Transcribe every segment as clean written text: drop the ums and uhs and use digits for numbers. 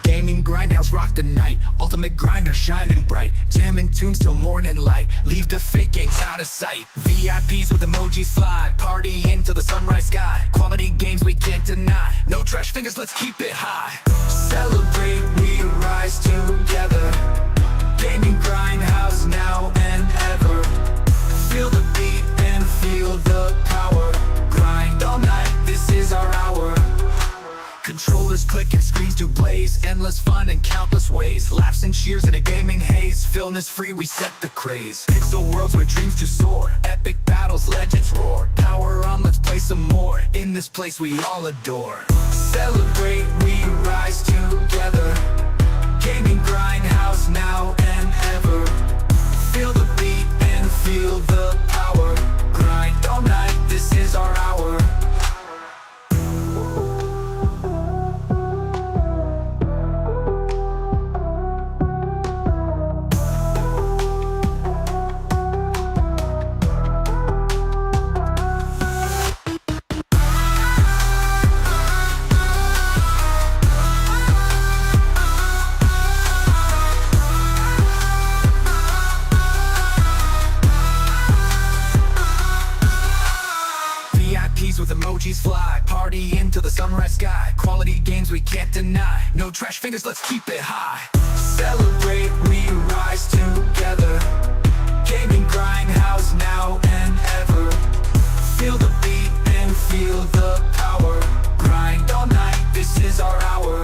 Gaming grindhouse rock the night, ultimate grinder shining bright, jamming tunes till morning light, leave the fake games out of sight. VIPs with emojis fly, party into the sunrise sky, quality games we can't deny, no trash fingers, let's keep it high. Celebrate, we rise together, gaming grindhouse now and ever. Feel the beat and feel the power, grind all night, this is our hour. Controllers click and screens do blaze, endless fun in countless ways, laughs and cheers in a gaming haze, illness free we set the craze. Pixel worlds where dreams just soar, epic battles, legends roar, power on, let's play some more, in this place we all adore. Celebrate, we rise together, gaming grindhouse now and ever. Feel the beat and feel the power, grind all night, this is our hour. With emojis fly, party into the sunrise sky, quality games we can't deny, no trash fingers, let's keep it high. Celebrate, we rise together, gaming grindhouse now and ever. Feel the beat and feel the power, grind all night, this is our hour.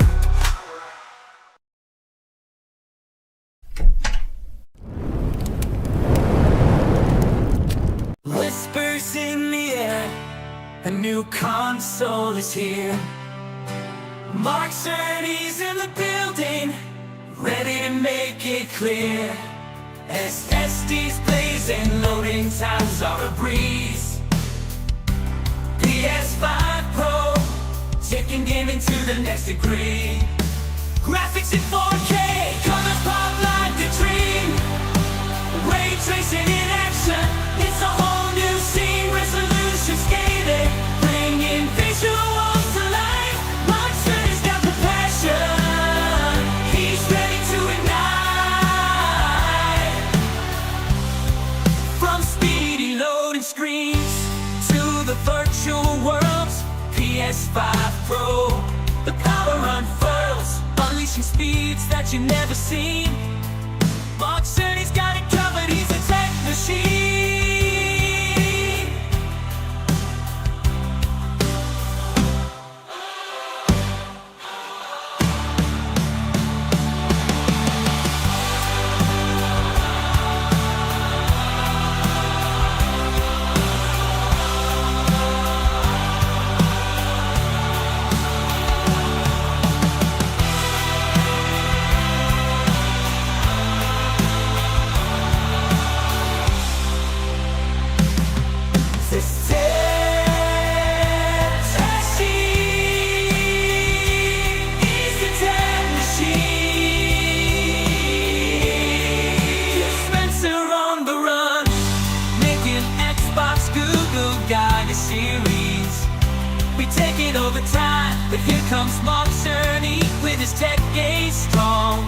Whispers in the air, a new console is here. Mark Cerny's in the building, ready to make it clear. SSD's blazing, loading times are a breeze. PS5 Pro, taking gaming to the next degree. Graphics in 4K, colors pop like the dream. Ray tracing in action, it's a whole new scene. Resolution scaling, bringing visuals to life. Mark Cerny's got the passion, he's ready to ignite. From speedy loading screens to the virtual worlds, PS5 Pro, the power unfurls, unleashing speeds that you've never seen. Mark Cerny's got it covered, he's a tech machine. Over time, but here comes Mark Cerny with his tech game strong.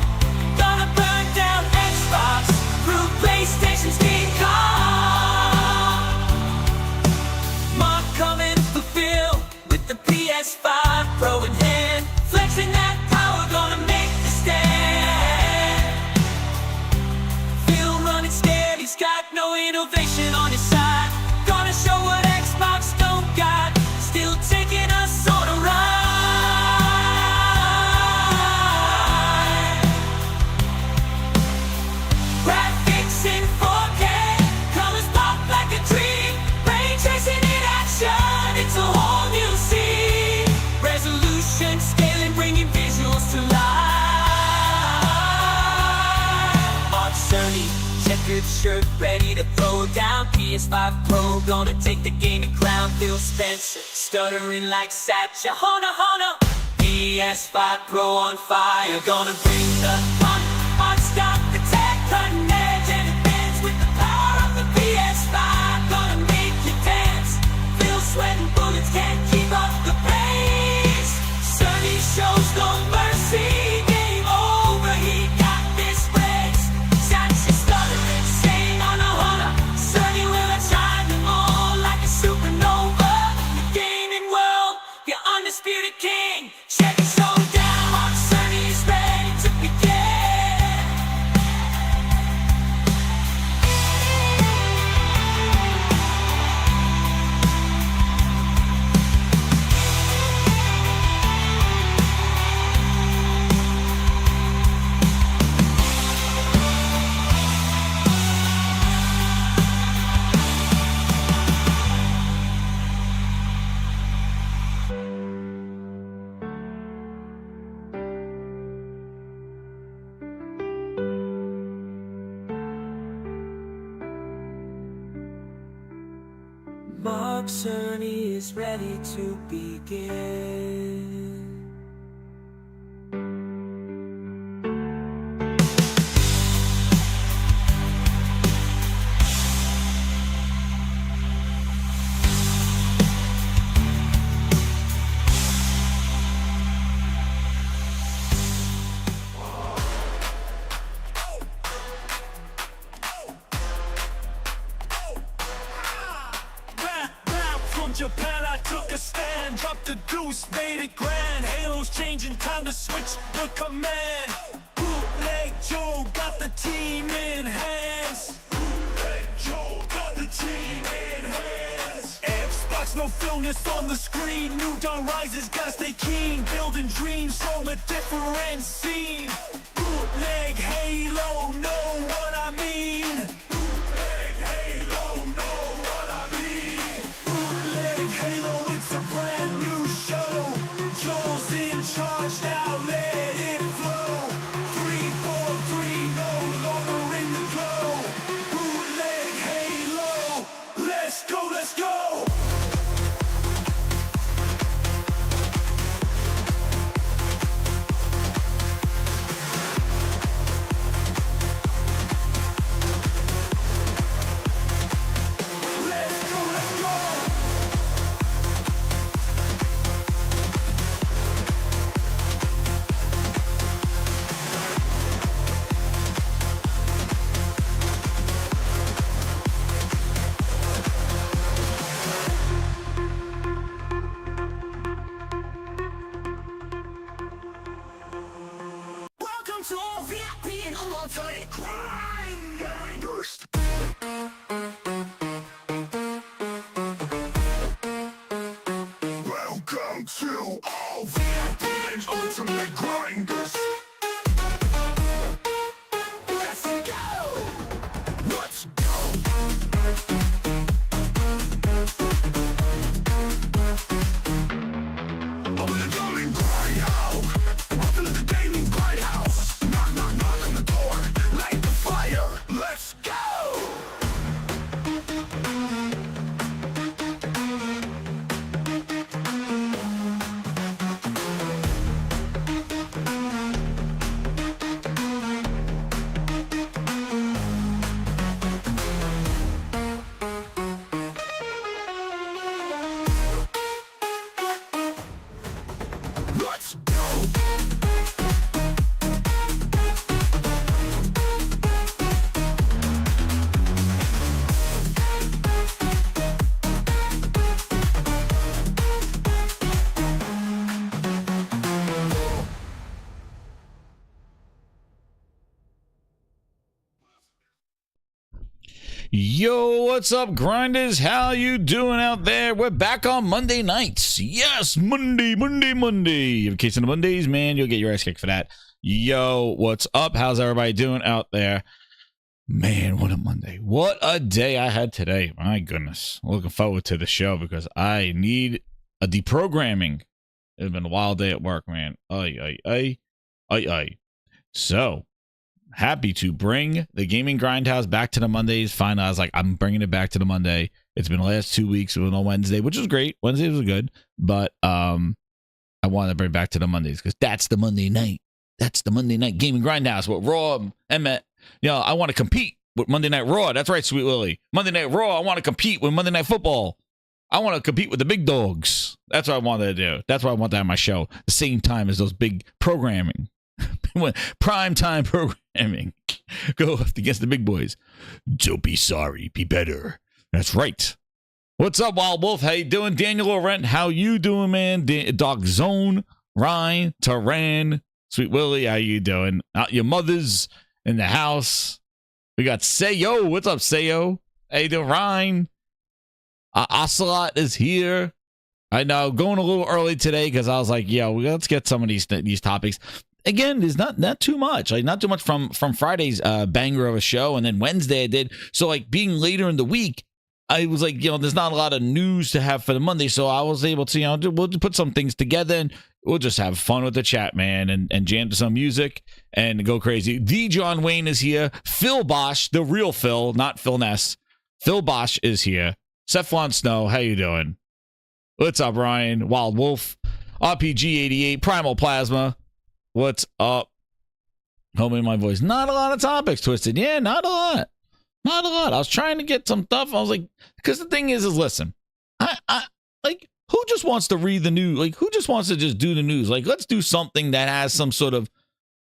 It's a whole new scene. Resolution, scaling, bringing visuals to life. Mark Cerny, checkered shirt, ready to throw down. PS5 Pro, gonna take the gaming crown. Phil Spencer, stuttering like Satcha. Hona, hona. PS5 Pro on fire, gonna bring the fun. Unstop the tech, cutting edge, and advance with the power of the PS5. Gonna make you dance. Feel sweat and bullets can't keep up the pace. Cerny shows no mercy. Game over, he got this race. Satcha stuttering, saying on a Hona. Cerny will outshine them all like a supernova. The gaming world, your undisputed king. Check the showdown, Mark Cerny's ready to begin. Mark Cerny is ready to begin. Japan, I took a stand, dropped the deuce, made it grand. Halo's changing, time to switch the command. Bootleg Joe got the team in hands. Bootleg Joe got the team in hands. Xbox, no illness on the screen. New Dawn rises, gotta stay keen. Building dreams from a different scene. Bootleg Halo, know what I mean. Bootleg Halo, know what I mean. Bootleg Halo, it's a brand new show. Joel's in charge now, let it flow. 343, no longer in the glow. Bootleg Halo, let's go, let's go. Welcome to all VIP and ultimate grinders. Welcome to all VIP and ultimate grinders. Let's go. Let's go. Open the gaming grindhouse. Welcome to the gaming grindhouse. Knock, knock, knock on the door. Light the fire. Let's go. Let's go. Yo, what's up, grinders? How you doing out there? We're back on Monday nights. Yes, Monday. In case of the Mondays, man, you'll get your ass kicked for that. Yo, what's up? How's everybody doing out there? Man, what a Monday. What a day I had today. My goodness. Looking forward to the show because I need a deprogramming. It's been a wild day at work, man. Ay. So, happy to bring the Gaming Grindhouse back to the Mondays. Finally, I was like, I'm bringing it back to the Monday. It's been the last 2 weeks. It was on Wednesday, which was great. Wednesday was good. But I wanted to bring it back to the Mondays because that's the Monday night. That's the Monday night Gaming Grindhouse with Raw and I want to compete with Monday Night Raw. That's right, Sweet Willie. Monday Night Raw, I want to compete with Monday Night Football. I want to compete with the big dogs. That's what I wanted to do. That's what I want to have my show. The same time as those big programming. Prime time programming. Go up against the big boys. Don't be sorry. Be better. That's right. What's up, Wild Wolf? How you doing? Daniel Laurent, how you doing, man? Dog Zone, Ryan, Taran, Sweet Willie, how you doing? Your mother's in the house. We got Sayo. What's up, Sayo? How you doing, Ryan? Ocelot is here. I know, going a little early today because I was like, let's get some of these topics. Again, there's not too much. Like, not too much from Friday's banger of a show, and then Wednesday I did. So, like, being later in the week, I was like, there's not a lot of news to have for the Monday, so I was able to, we'll put some things together, and we'll just have fun with the chat, man, and jam to some music and go crazy. D. John Wayne is here. Phil Bosch, the real Phil, not Phil Ness. Phil Bosch is here. Cephalon Snow, how you doing? What's up, Ryan? Wild Wolf, RPG88, Primal Plasma. What's up? Homie, my voice. Not a lot of topics, Twisted. Yeah, not a lot. Not a lot. I was trying to get some stuff. I was like, because the thing is listen, I like, who just wants to read the news? Like, who just wants to just do the news? Like, let's do something that has some sort of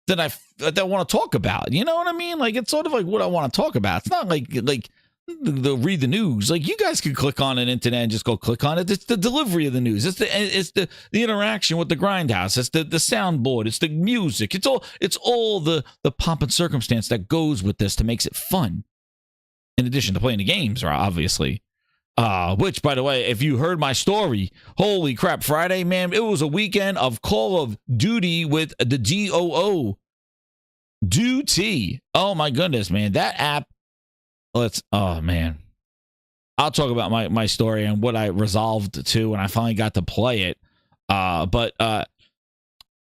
that I want to talk about. You know what I mean? Like, it's sort of like what I want to talk about. It's not like the read the news. Like, you guys could click on an internet and just go click on it. It's the delivery of the news. It's the interaction with the Grindhouse. It's the soundboard. It's the music. It's all the pomp and circumstance that goes with this to makes it fun. In addition to playing the games, obviously. Which, by the way, if you heard my story, holy crap, Friday, man, it was a weekend of Call of Duty with the DOO. Duty. Oh, my goodness, man. That app, oh, man. I'll talk about my story and what I resolved to when I finally got to play it. But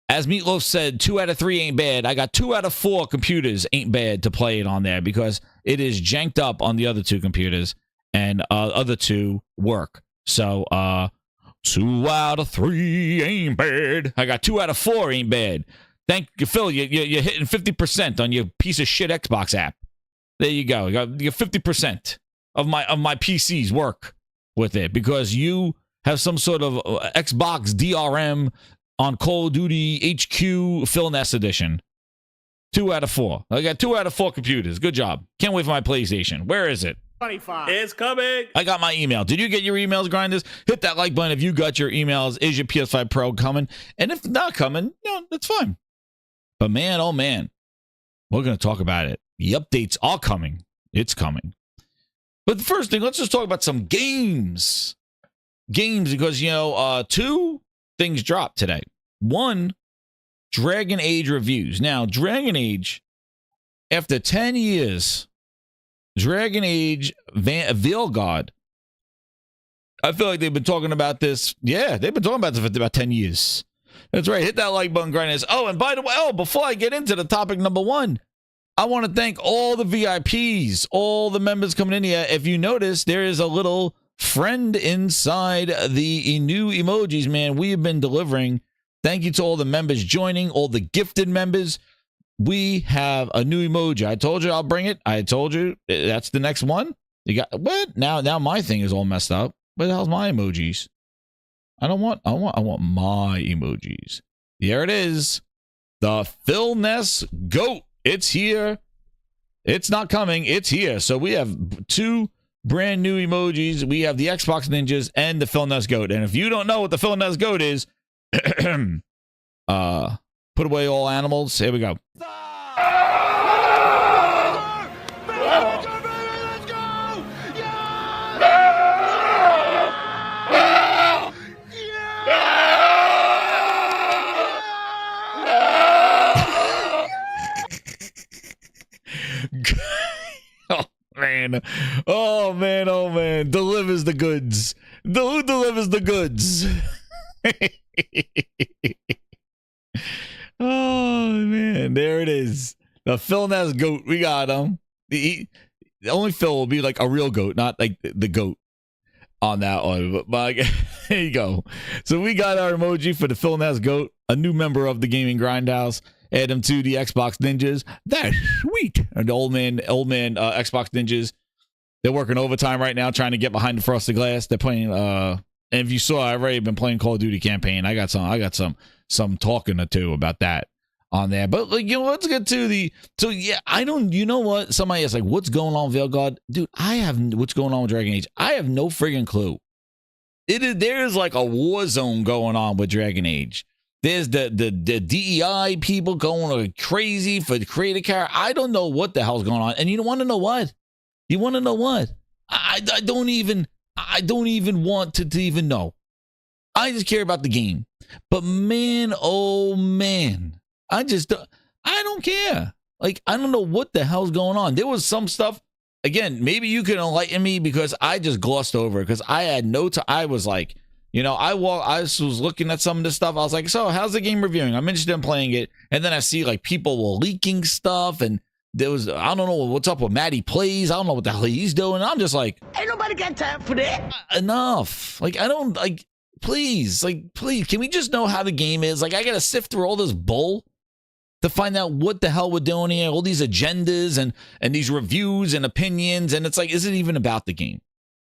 as Meatloaf said, 2 out of 3 ain't bad. I got 2 out of 4 computers ain't bad to play it on there because it is janked up on the other 2 computers. And other 2 work. So 2 out of 3 ain't bad. I got 2 out of 4 ain't bad. Thank you, Phil. You're hitting 50% on your piece of shit Xbox app. There you go. You got 50% of my PCs work with it because you have some sort of Xbox DRM on Call of Duty HQ Phil Ness edition. 2 out of 4. I got 2 out of 4 computers. Good job. Can't wait for my PlayStation. Where is it? 25. It's coming. I got my email. Did you get your emails, Grinders? Hit that like button if you got your emails. Is your PS5 Pro coming? And if not coming, that's fine. But man, oh man, we're going to talk about it. The updates are coming. It's coming. But the first thing, let's just talk about some games. Games, because, 2 things dropped today. 1, Dragon Age reviews. Now, Dragon Age, after 10 years... Dragon Age Veilguard. I feel like they've been talking about this. Yeah, they've been talking about this for about 10 years. That's right. Hit that like button, Grinders. Oh, and by the way, before I get into the topic number 1, I want to thank all the VIPs, all the members coming in here. If you notice, there is a little friend inside the new emojis, man. We have been delivering. Thank you to all the members joining, all the gifted members. We have a new emoji. I told you I'll bring it. I told you that's the next one. You got what? Now my thing is all messed up. Where the hell's my emojis? I want my emojis. There it is. The Phil Ness GOAT. It's here. It's not coming. It's here. So we have 2 brand new emojis. We have the Xbox Ninjas and the Phil Ness GOAT. And if you don't know what the Phil Ness GOAT is, put away all animals. Here we go. man. Oh, man. Oh, man. Delivers the goods. Who delivers the goods? Oh, man. There it is. The Phil Ness goat. We got him. The only Phil will be like a real goat, not like the goat on that one. But there you go. So we got our emoji for the Phil Ness goat, a new member of the Gaming Grindhouse. Add him to the Xbox Ninjas. That's sweet. And the old man Xbox Ninjas. They're working overtime right now, trying to get behind the frosted glass. They're playing. And if you saw, I've already been playing Call of Duty campaign. I got some talking to do about that on there. But like, let's get to the. So yeah, I don't. You know what? Somebody is like, what's going on, Veilguard? Dude, I have what's going on with Dragon Age. I have no friggin' clue. There is like a war zone going on with Dragon Age. There's the DEI people going crazy for the creative character. I don't know what the hell's going on. And you want to know what? You want to know what? I don't even want to even know. I just care about the game. But man, oh man, I don't care. Like, I don't know what the hell's going on. There was some stuff. Again, maybe you can enlighten me because I just glossed over it because I had no time. I was like, I was looking at some of this stuff. I was like, so how's the game reviewing? I'm interested in playing it. And then I see like people were leaking stuff and there was, I don't know what's up with Matty Plays. I don't know what the hell he's doing. I'm just like, ain't nobody got time for that. Enough. Like, I don't like, please, can we just know how the game is? Like, I got to sift through all this bull to find out what the hell we're doing here. All these agendas and these reviews and opinions. And it's like, is it even about the game?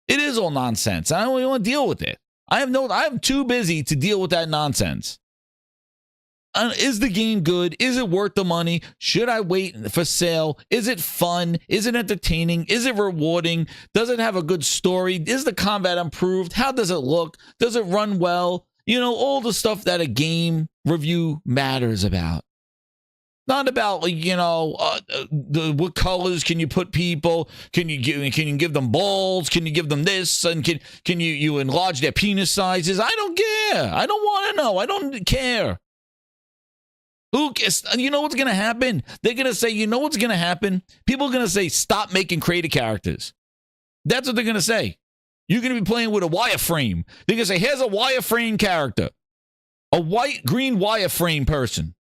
It is all nonsense. I don't even want to deal with it. I'm too busy to deal with that nonsense. Is the game good? Is it worth the money? Should I wait for sale? Is it fun? Is it entertaining? Is it rewarding? Does it have a good story? Is the combat improved? How does it look? Does it run well? All the stuff that a game review matters about. Not about what colors can you put people? Can you give them balls? Can you give them this? And can you enlarge their penis sizes? I don't care. I don't want to know. I don't care. Who? You know what's going to happen? They're going to say, you know what's going to happen? People are going to say, stop making creative characters. That's what they're going to say. You're going to be playing with a wireframe. They're going to say, here's a wireframe character. A white, green wireframe person.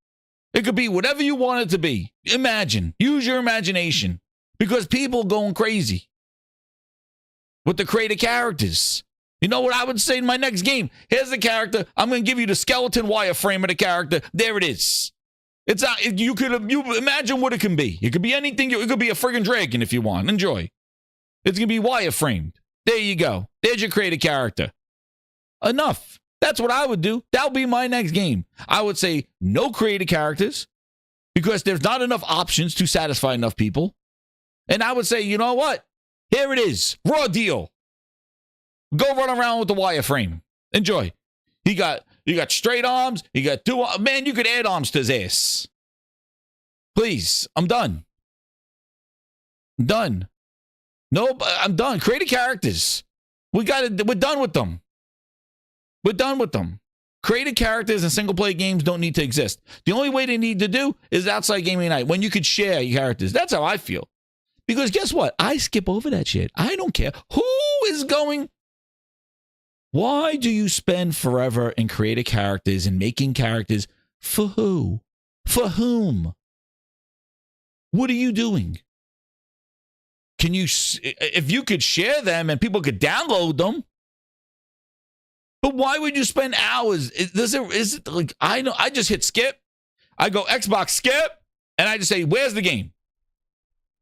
It could be whatever you want it to be. Imagine. Use your imagination. Because people are going crazy with the creative characters. You know what I would say in my next game? Here's the character. I'm going to give you the skeleton wireframe of the character. There it is. It's not, you imagine what it can be. It could be anything. It could be a friggin' dragon if you want. Enjoy. It's going to be wireframed. There you go. There's your creative character. Enough. That's what I would do. That would be my next game. I would say no creative characters because there's not enough options to satisfy enough people. And I would say, you know what? Here it is. Raw deal. Go run around with the wireframe. Enjoy. You got straight arms. You got two. Man, you could add arms to his ass. Please. I'm done. I'm done. Nope. I'm done. Creative characters. We're done with them. We're done with them. Creative characters in single-player games don't need to exist. The only way they need to do is outside gaming night when you could share your characters. That's how I feel. Because guess what? I skip over that shit. I don't care. Who is going? Why do you spend forever in creative characters and making characters? For who? For whom? What are you doing? Can you, if you could share them and people could download them, but why would you spend hours? Is it like, I just hit skip. I go Xbox skip and I just say, where's the game?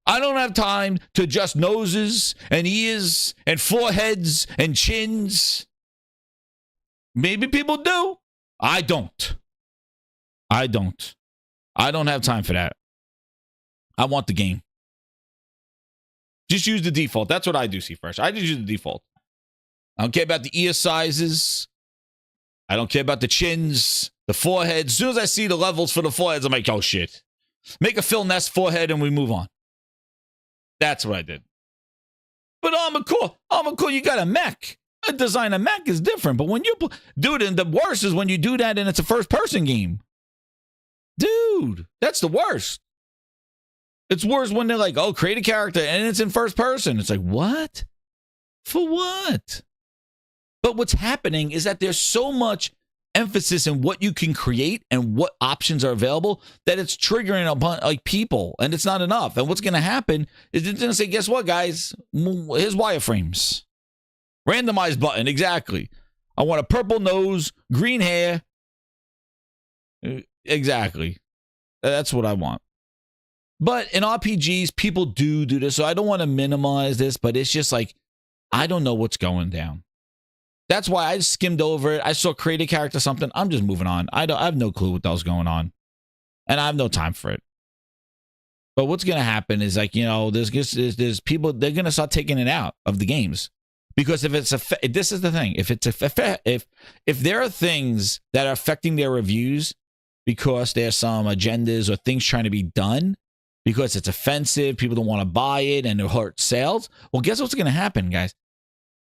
I don't have time to adjust noses and ears and foreheads and chins. Maybe people do. I don't. I don't have time for that. I want the game. Just use the default. That's what I do, see fresh. I just use the default. I don't care about the ear sizes. I don't care about the chins, the forehead. As soon as I see the levels for the foreheads, I'm like, oh, shit. Make a Phil Ness forehead and we move on. That's what I did. But Armor Core, you got a mech. A design a mech is different. But when you do it, and the worst is when you do that and it's a first-person game. Dude, that's the worst. It's worse when they're like, oh, create a character and it's in first person. It's like, what? For what? But what's happening is that there's so much emphasis in what you can create and what options are available that it's triggering a bunch like people, and it's not enough. And what's going to happen is it's going to say, guess what, guys? Here's wireframes. Randomized button, exactly. I want a purple nose, green hair. Exactly. That's what I want. But in RPGs, people do this, so I don't want to minimize this, but it's just like, I don't know what's going down. That's why I skimmed over it. I saw create a character something. I'm just moving on. I have no clue what the hell's going on. And I have no time for it. But what's going to happen is, like, you know, there's people, they're going to start taking it out of the games. Because if it's this is the thing. If there are things that are affecting their reviews because there's some agendas or things trying to be done, because it's offensive, people don't want to buy it and it hurts sales, well, guess what's going to happen, guys?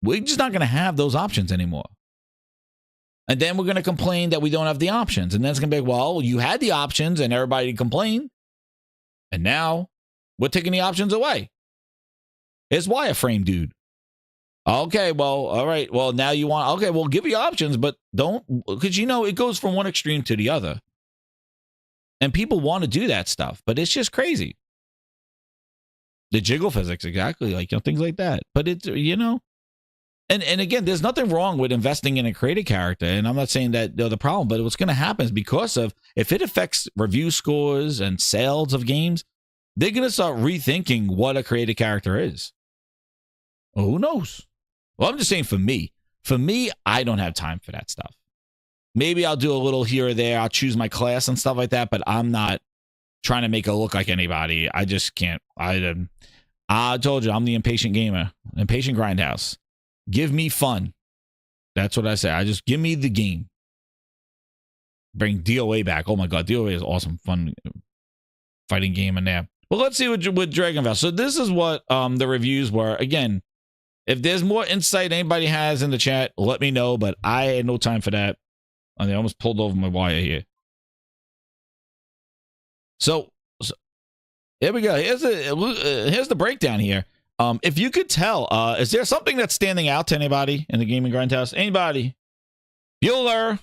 We're just not going to have those options anymore. And then we're going to complain that we don't have the options. And then it's going to be like, well, you had the options and everybody complained. And now we're taking the options away. It's wireframe, dude. Okay, well, all right. Well, now you want, okay, we'll give you options, but don't, because, you know, it goes from one extreme to the other. And people want to do that stuff, but it's just crazy. The jiggle physics, exactly. Like, you know, things like that. But it's, you know, and again, there's nothing wrong with investing in a creative character. And I'm not saying that they're the problem, but what's going to happen is because of, if it affects review scores and sales of games, they're going to start rethinking what a creative character is. Well, who knows? Well, I'm just saying for me, I don't have time for that stuff. Maybe I'll do a little here or there. I'll choose my class and stuff like that, but I'm not trying to make it look like anybody. I just can't. I told you, I'm the impatient gamer, impatient grindhouse. Give me fun. That's what I say. I just give me the game. Bring DOA back. Oh my God, DOA is awesome, fun fighting game in there. Well, let's see with Dragon Ball. So this is what the reviews were. Again, if there's more insight anybody has in the chat, let me know. But I had no time for that. I almost pulled over my wire here. So here we go. Here's the breakdown here. If you could tell, is there something that's standing out to anybody in the gaming grindhouse? Anybody? Bueller,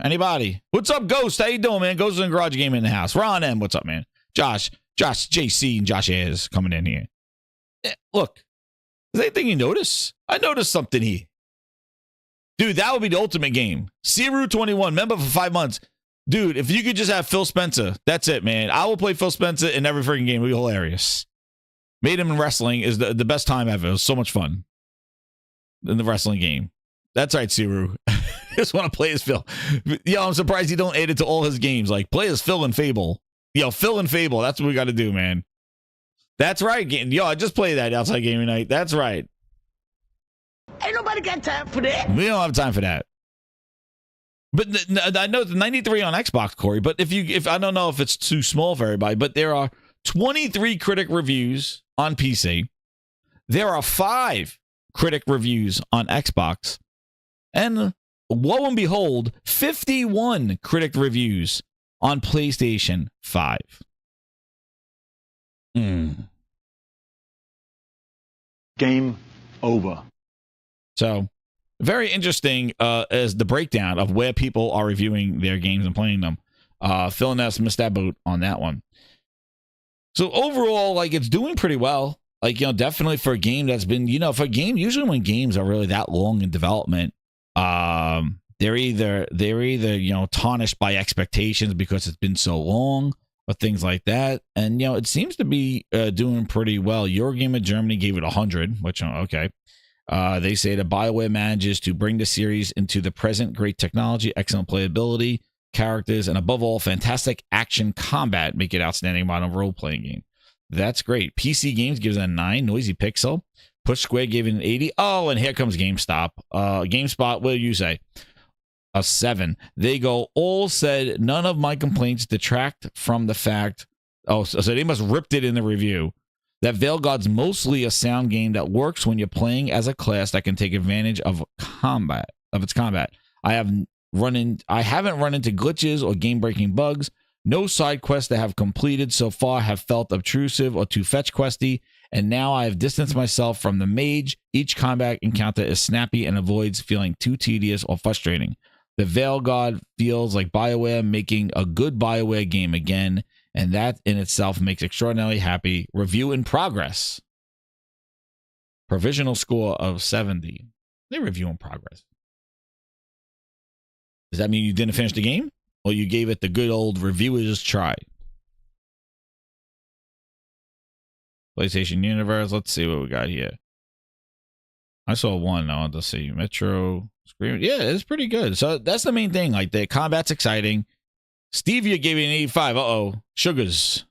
anybody? What's up, Ghost? How you doing, man? Ghost in Garage Game in the house. Ron M, what's up, man? Josh, JC, and Josh Ayers coming in here. Look, is there anything you notice? I noticed something here. Dude, that would be the ultimate game. Siru21, member for 5 months. Dude, if you could just have Phil Spencer, that's it, man. I will play Phil Spencer in every freaking game. It would be hilarious. Made him in wrestling is the best time ever. It was so much fun in the wrestling game. That's right, Siru. Just want to play as Phil. Yo, I'm surprised he don't add it to all his games. Like, play as Phil and Fable. Yo, Phil and Fable. That's what we got to do, man. That's right. Yo, I just played that outside gaming night. That's right. Ain't nobody got time for that. We don't have time for that. But I know it's 93 on Xbox, Corey. But if I don't know if it's too small for everybody, but there are 23 critic reviews on PC. There are 5 critic reviews on Xbox. And lo and behold, 51 critic reviews on PlayStation 5. Game over. So, very interesting as the breakdown of where people are reviewing their games and playing them. Phil Ness missed that boat on that one. So, overall, like, it's doing pretty well. Like, you know, definitely for a game that's been, you know, for a game, usually when games are really that long in development, they're either, you know, tarnished by expectations because it's been so long or things like that. And, you know, it seems to be doing pretty well. Eurogamer Germany gave it 100, which, okay. They say that BioWare manages to bring the series into the present. Great technology, excellent playability, characters, and above all, fantastic action combat make it outstanding modern role-playing game. That's great. PC Games gives it a 9. Noisy Pixel. Push Square gave it an 80. Oh, and here comes GameStop. GameSpot, what do you say? A 7. They go, all said, none of my complaints detract from the fact. Oh, so they must ripped it in the review. That Veilguard's mostly a sound game that works when you're playing as a class that can take advantage of its combat. I haven't run into glitches or game-breaking bugs. No side quests that have completed so far have felt obtrusive or too fetch questy, and now I have distanced myself from the mage. Each combat encounter is snappy and avoids feeling too tedious or frustrating. The Veil God feels like BioWare making a good BioWare game again, and that in itself makes extraordinarily happy. Review in progress. Provisional score of 70. They review in progress. Does that mean you didn't finish the game? Or you gave it the good old reviewers try? PlayStation Universe. Let's see what we got here. I saw one. Now let's see. Metro Scream. Yeah, it's pretty good. So that's the main thing. Like, the combat's exciting. Stevia gave it an 85. Uh-oh. Sugars.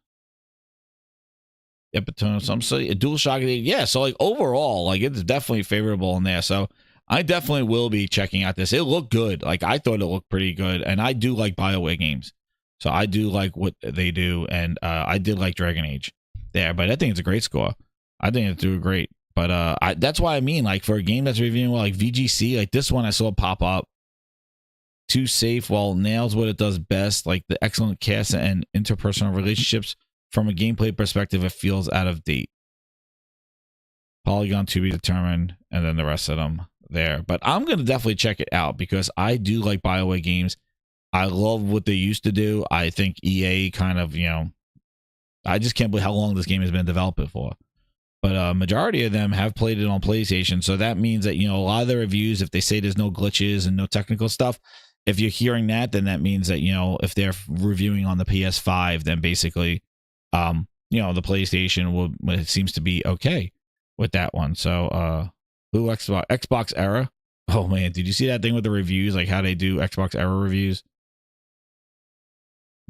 Epitone. Some say a DualShock. Yeah, so like overall, like it's definitely favorable in there. So I definitely will be checking out this. It looked good. Like, I thought it looked pretty good. And I do like BioWare games. So I do like what they do. And I did like Dragon Age there. But I think it's a great score. I think it's doing great. But that's why I mean, like, for a game that's reviewing well, like VGC, like this one I saw pop up. Too safe, while nails what it does best. Like the excellent cast and interpersonal relationships. From a gameplay perspective, it feels out of date. Polygon to be determined. And then the rest of them there. But I'm going to definitely check it out because I do like BioWare games. I love what they used to do. I think EA kind of, I just can't believe how long this game has been developed for. But a majority of them have played it on PlayStation. So that means that, a lot of the reviews, if they say there's no glitches and no technical stuff, if you're hearing that, then that means that, if they're reviewing on the PS5, then basically, the PlayStation it seems to be okay with that one. So, Xbox era. Oh man, did you see that thing with the reviews? Like how they do Xbox era reviews?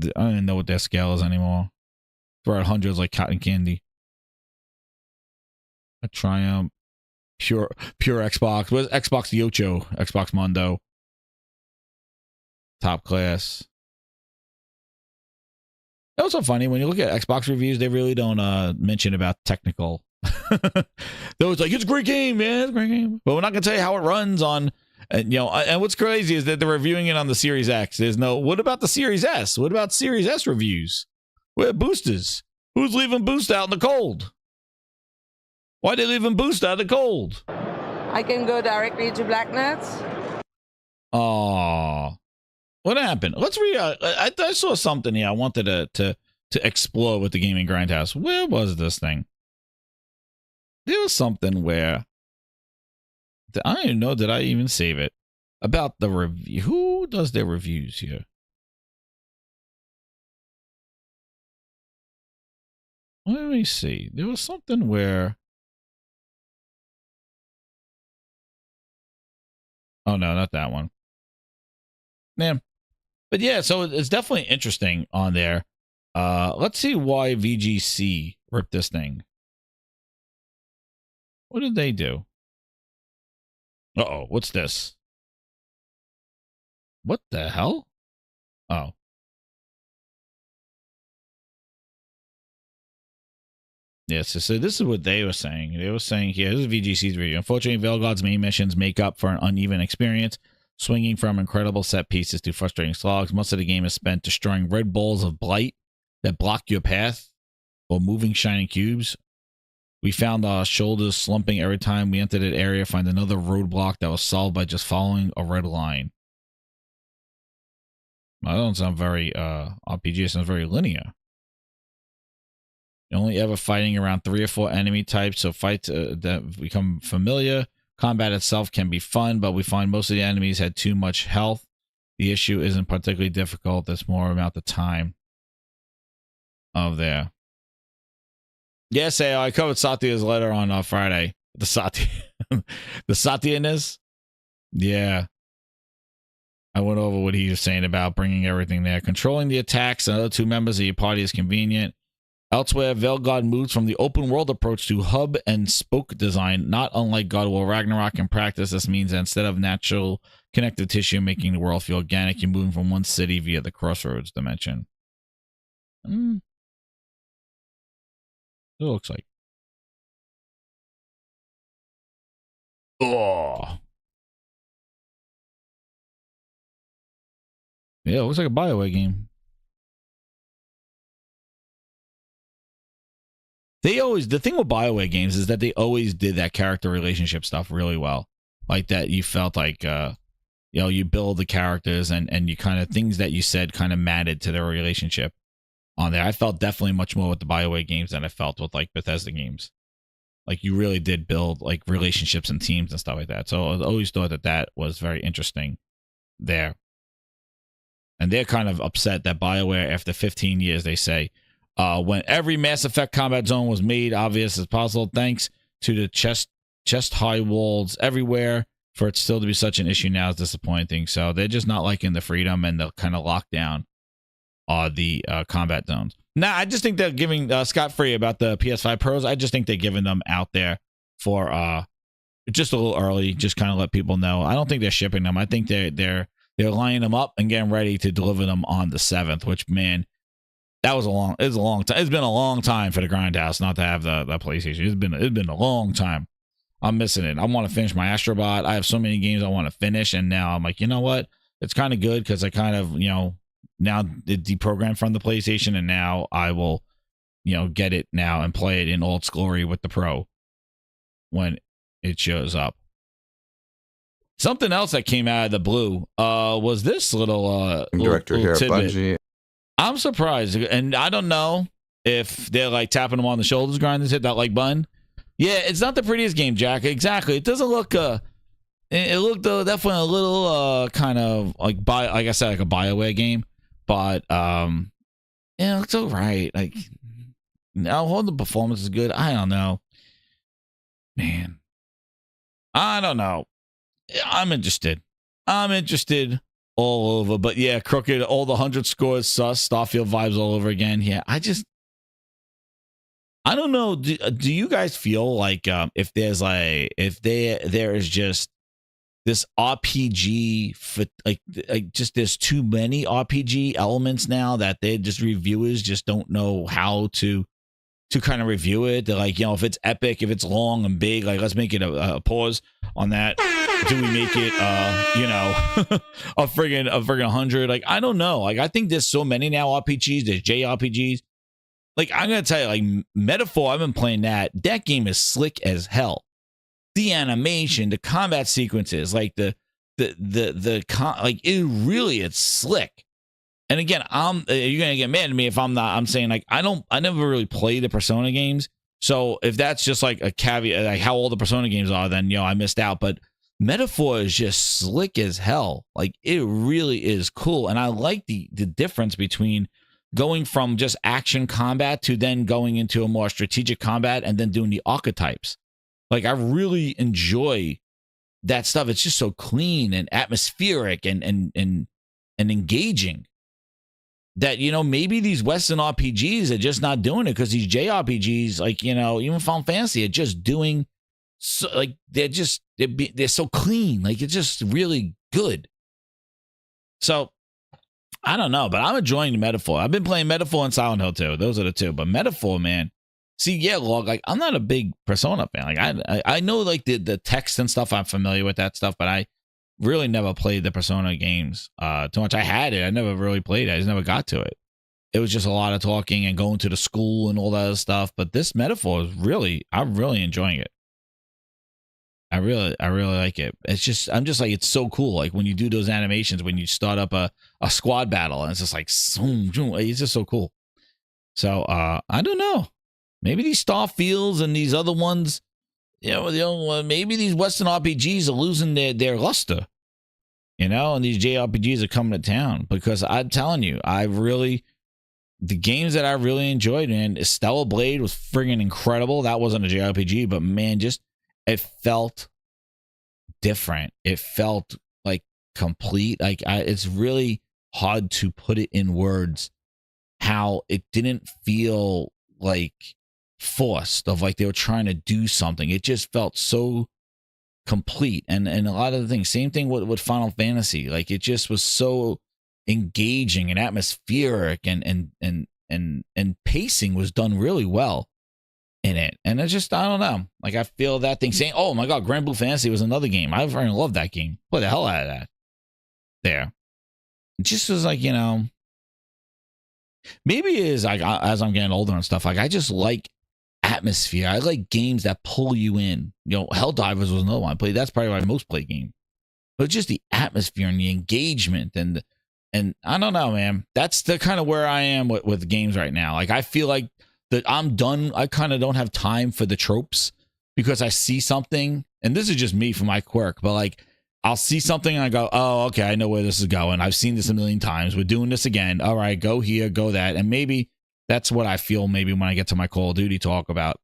I don't even know what their scale is anymore. We're at hundreds like cotton candy. A Triumph, pure Xbox. Where's Xbox Yocho? Xbox Mundo. Top class. That was so funny when you look at Xbox reviews. They really don't mention about technical. They was like, it's a great game, man. It's a great game, but we're not gonna tell you how it runs on. And and what's crazy is that they're reviewing it on the Series X. There's no. What about the Series S? What about Series S reviews? Where boosters? Who's leaving Boost out in the cold? Why they leaving Boost out in the cold? I can go directly to Blacknuts. Oh, what happened? Let's read. I saw something here. I wanted to explore with the Gaming Grindhouse. Where was this thing? There was something where I don't even know. Did I even save it? About the review. Who does their reviews here? Let me see. There was something where. Oh no, not that one. Man. But yeah, so it's definitely interesting on there. Let's see why VGC ripped this thing. What did they do? Uh-oh, what's this? What the hell? Oh. Yes, so this is what they were saying. They were saying here, this is VGC's review. Unfortunately, Veil God's main missions make up for an uneven experience, swinging from incredible set pieces to frustrating slogs. Most of the game is spent destroying red balls of blight that block your path or moving shining cubes. We found our shoulders slumping every time we entered an area, find another roadblock that was solved by just following a red line. Well, that don't sound very RPG. It sounds very linear. You're only ever fighting around 3 or 4 enemy types, so fights that become familiar. Combat itself can be fun, but we find most of the enemies had too much health. The issue isn't particularly difficult. It's more about the time of there. Yes, I covered Satya's letter on Friday. The Satya, the Satya-ness. Yeah. I went over what he was saying about bringing everything there. Controlling the attacks and other 2 members of your party is convenient. Elsewhere, Veil God moves from the open world approach to hub and spoke design, not unlike God of War Ragnarok. In practice, this means that instead of natural connective tissue making the world feel organic, you're moving from one city via the crossroads dimension. It looks like. Oh. Yeah, it looks like a BioWare game. the thing with BioWare games is that they always did that character relationship stuff really well. Like that you felt like, you build the characters and you kind of, things that you said kind of mattered to their relationship on there. I felt definitely much more with the BioWare games than I felt with like Bethesda games. Like you really did build like relationships and teams and stuff like that. So I always thought that was very interesting there. And they're kind of upset that BioWare, after 15 years, they say, when every Mass Effect combat zone was made obvious as possible, thanks to the chest high walls everywhere, for it still to be such an issue now is disappointing. So they're just not liking the freedom and the kind of lockdown the combat zones. Nah, I just think they're giving scot-free about the PS5 Pros. I just think they're giving them out there for just a little early, just kind of let people know. I don't think they're shipping them. I think they're lining them up and getting ready to deliver them on the 7th, which, man, it was a long time. It's been a long time for the Grindhouse not to have the PlayStation. It's been a long time. I'm missing it. I want to finish my Astrobot. I have so many games I want to finish, and now I'm like, you know what? It's kind of good because I kind of, now it deprogrammed from the PlayStation, and now I will, get it now and play it in all its glory with the Pro when it shows up. Something else that came out of the blue was this little director little here at tidbit. Bungie. I'm surprised, and I don't know if they're like tapping them on the shoulders, grinding, hit that like button. Yeah, it's not the prettiest game, Jack. Exactly. It doesn't look. It looked definitely a little kind of like like I said, like a BioWare game, but it's all right. Like, now, the performance is good. I don't know, man. I don't know. I'm interested all over, but yeah, Crooked, all the 100 scores, sus, Starfield vibes all over again. Yeah, I don't know. Do you guys feel like if there's like, there is just this RPG for like just there's too many RPG elements now that they just reviewers just don't know how to kind of review it. They're like, if it's epic, if it's long and big, like let's make it a pause on that. Do we make it a friggin' 100? Like, I don't know. Like, I think there's so many now RPGs, there's JRPGs. Like, I'm gonna tell you, like Metaphor, I've been playing that. That game is slick as hell. The animation, the combat sequences, like like it's slick. And again, you're gonna get mad at me if I'm saying like I never really play the Persona games. So if that's just like a caveat, like how all the Persona games are, then I missed out. But Metaphor is just slick as hell. Like, it really is cool. And I like the difference between going from just action combat to then going into a more strategic combat and then doing the archetypes. Like, I really enjoy that stuff. It's just so clean and atmospheric and engaging that, maybe these Western RPGs are just not doing it because these JRPGs, like, even Final Fantasy, are just doing so, like, they're so clean. Like, it's just really good. So I don't know, but I'm enjoying the Metaphor. I've been playing Metaphor and Silent Hill too. Those are the two. But Metaphor, man. See, yeah, Log, like, I'm not a big Persona fan. Like, I know, like, the text and stuff. I'm familiar with that stuff, but I really never played the Persona games too much. I had it. I never really played it. I just never got to it. It was just a lot of talking and going to the school and all that other stuff. But this Metaphor is I'm really enjoying it. I really like it. I'm just like, it's so cool. Like, when you do those animations, when you start up a squad battle, and it's just like, zoom, zoom, it's just so cool. So I don't know. Maybe these Starfields and these other ones, maybe these Western RPGs are losing their luster, and these JRPGs are coming to town. Because I'm telling you, the games that I really enjoyed, man, Stellar Blade was friggin' incredible. That wasn't a JRPG, but man, it felt different. It felt like complete. Like, it's really hard to put it in words how it didn't feel like forced, of like they were trying to do something. It just felt so complete. And a lot of the things, same thing with Final Fantasy. Like, it just was so engaging and atmospheric, and pacing was done really well in it. And it's just, I don't know. Like, I feel that thing saying, oh my God, Grand Blue Fantasy was another game. I fucking love that game. Play the hell out of that. There. It just was like, maybe it is like, as I'm getting older and stuff, like, I just like atmosphere. I like games that pull you in. You know, Helldivers was another one I played. That's probably my most played game. But just the atmosphere and the engagement and I don't know, man. That's the kind of where I am with games right now. Like, I feel like that I'm done. I kind of don't have time for the tropes because I see something, and this is just me for my quirk, but like, I'll see something and I go, oh, okay, I know where this is going. I've seen this a million times. We're doing this again. All right, go here, go that. And maybe that's what I feel maybe when I get to my Call of Duty talk about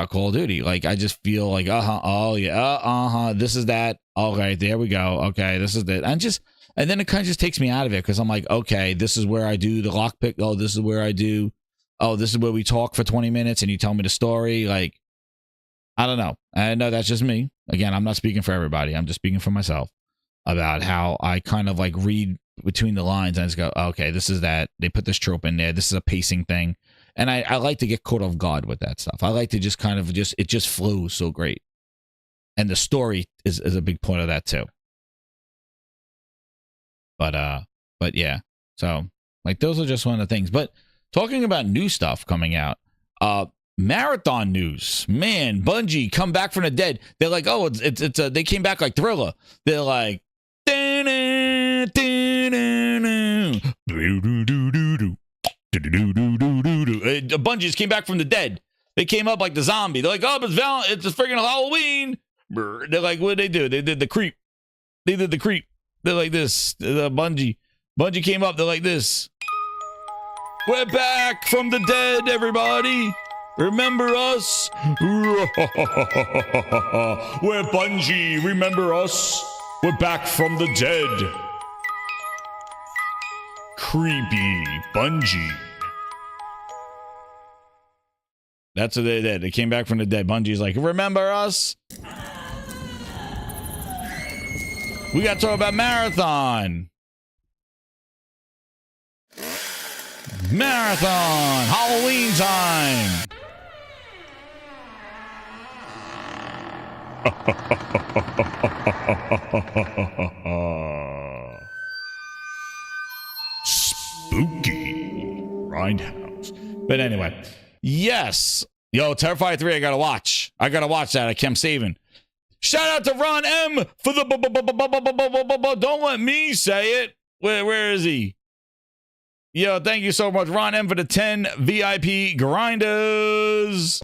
Call of Duty. Like, I just feel like, oh yeah, this is that. All right, there we go. Okay, this is it. And then it kind of just takes me out of it because I'm like, okay, this is where I do the lockpick. Oh, this is where I do. Oh, this is where we talk for 20 minutes and you tell me the story. Like, I don't know. I know that's just me. Again, I'm not speaking for everybody. I'm just speaking for myself about how I kind of like read between the lines and just go, okay, this is that. They put this trope in there. This is a pacing thing. And I like to get caught off guard with that stuff. I like to just kind of it just flows so great. And the story is a big point of that too. But yeah. So like those are just one of the things. But talking about new stuff coming out, marathon news, man, Bungie come back from the dead. They're like, oh, it's they came back like Thriller. They're like, Bungie just came back from the dead. They came up like the zombie. They're like, oh, it's friggin' Halloween. They're like, what did they do? They did the creep. They're like this. Bungie came up. They're like this. We're back from the dead, everybody. Remember us? We're Bungie. Remember us? We're back from the dead. Creepy Bungie. That's what they did. They came back from the dead. Bungie's like, remember us? We got to talk about Marathon. Marathon. Halloween time. Spooky Grindhouse. But anyway, yes. Yo, Terrifier 3, I gotta watch that. I kept saving. Shout out to Ron M for the don't let me say it. Where is he? Yo, thank you so much, Ron M, for the 10 VIP grinders.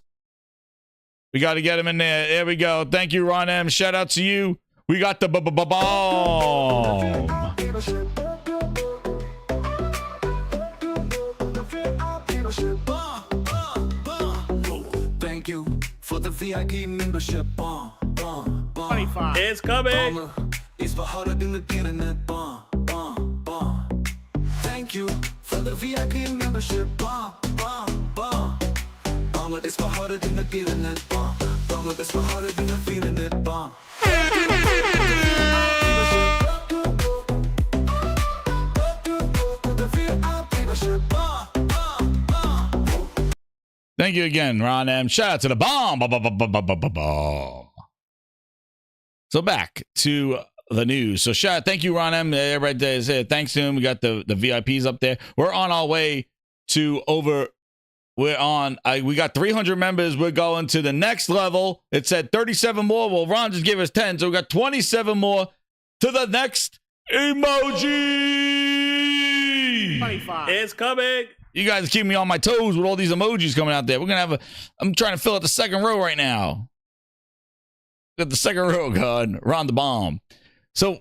We got to get him in there. There we go. Thank you, Ron M. Shout out to you. We got the bomb. Thank you for the VIP membership. 25. It's coming. It's for harder than the internet. Thank you for the VIP membership. It's for harder than the internet. It's for harder than the feeling it. Thank you again, Ron M. Shout out to the bomb. So back to the news. So thank you, Ron M. Everybody said thanks to him. We got the VIPs up there. We're on our way to we got 300 members. We're going to the next level. It said 37 more. Well, Ron just gave us 10. So we got 27 more to the next emoji. 25. It's coming. You guys keep me on my toes with all these emojis coming out there. We're going to I'm trying to fill out the second row right now. Got the second row going. Ron the bomb. So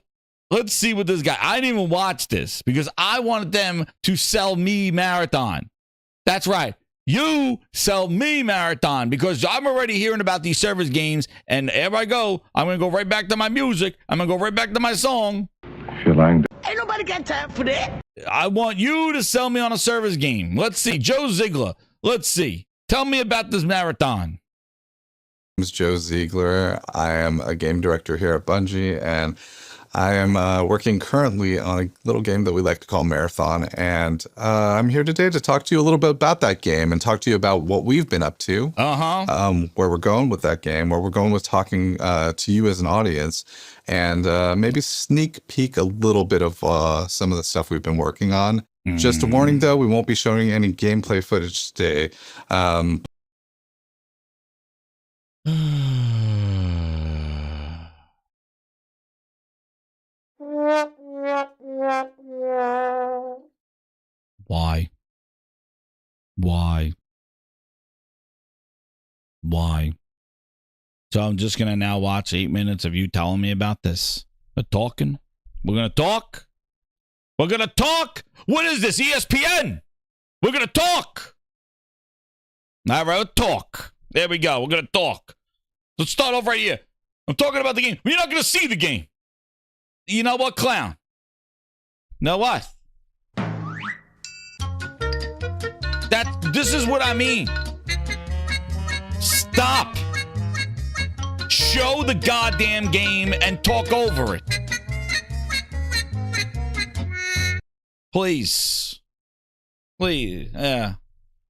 let's see what this guy, I didn't even watch this because I wanted them to sell me Marathon. That's right. You sell me Marathon because I'm already hearing about these service games, and everywhere I go, I'm going to go right back to my music. I'm going to go right back to my song. Ain't nobody got time for that. I want you to sell me on a service game. Let's see. Joe Ziegler. Let's see. Tell me about this Marathon. My name is Joe Ziegler. I am a game director here at Bungie, and I am working currently on a little game that we like to call Marathon, and I'm here today to talk to you a little bit about that game and talk to you about what we've been up to, where we're going with that game, where we're going with talking to you as an audience, and maybe sneak peek a little bit of some of the stuff we've been working on. Just a warning, though, we won't be showing any gameplay footage today. Why? So I'm just going to now watch 8 minutes of you telling me about this. We're talking. We're going to talk. We're going to talk. What is this, ESPN? We're going to talk. All right, let's talk. There we go. We're going to talk. Let's start off right here. I'm talking about the game. You're not going to see the game. You know what, clown? Know what? This is what I mean. Stop. Show the goddamn game and talk over it. Please. Yeah.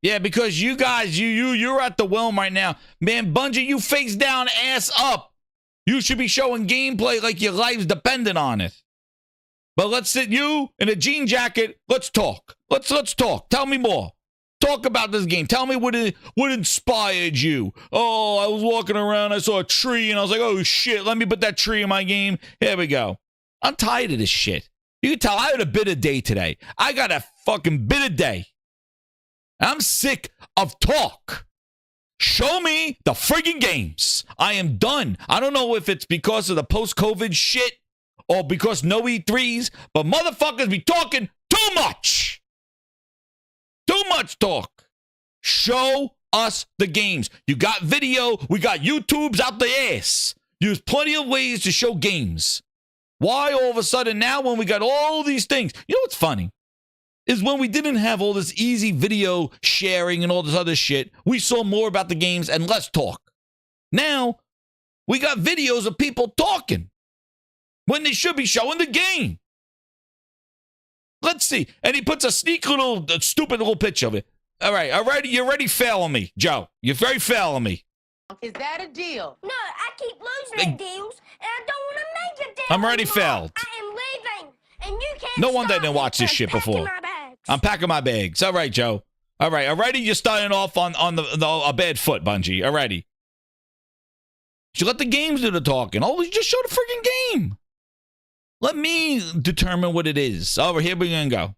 Yeah, because you guys, you're at the whelm right now. Man, Bungie, you face down, ass up. You should be showing gameplay like your life's dependent on it. But let's sit you in a jean jacket. Let's talk. Let's talk. Tell me more. Talk about this game. Tell me what inspired you. Oh, I was walking around. I saw a tree, and I was like, oh, shit. Let me put that tree in my game. Here we go. I'm tired of this shit. You can tell I had a bitter day today. I got a fucking bitter day. I'm sick of talk. Show me the friggin' games. I am done. I don't know if it's because of the post-COVID shit or because no E3s, but motherfuckers be talking too much. Too much talk. Show us the games. You got video. We got YouTubes out the ass. There's plenty of ways to show games. Why all of a sudden now when we got all these things? You know what's funny? Is when we didn't have all this easy video sharing and all this other shit, we saw more about the games and less talk. Now, we got videos of people talking when they should be showing the game. Let's see. And he puts a stupid little picture of it. All right, you're already failing me, Joe. You're very failing me. Is that a deal? No, I keep losing at deals, and I don't want to make a deal. I'm already anymore. failed. I am leaving, and you can't. No wonder I stop didn't me watch this from shit packing before. my bags. I'm packing my bags. All right, Joe. All right, already you're starting off on a bad foot, Bungie. Alrighty. You let the games do the talking. Always just show the freaking game. Let me determine what it is. Over here we're gonna go.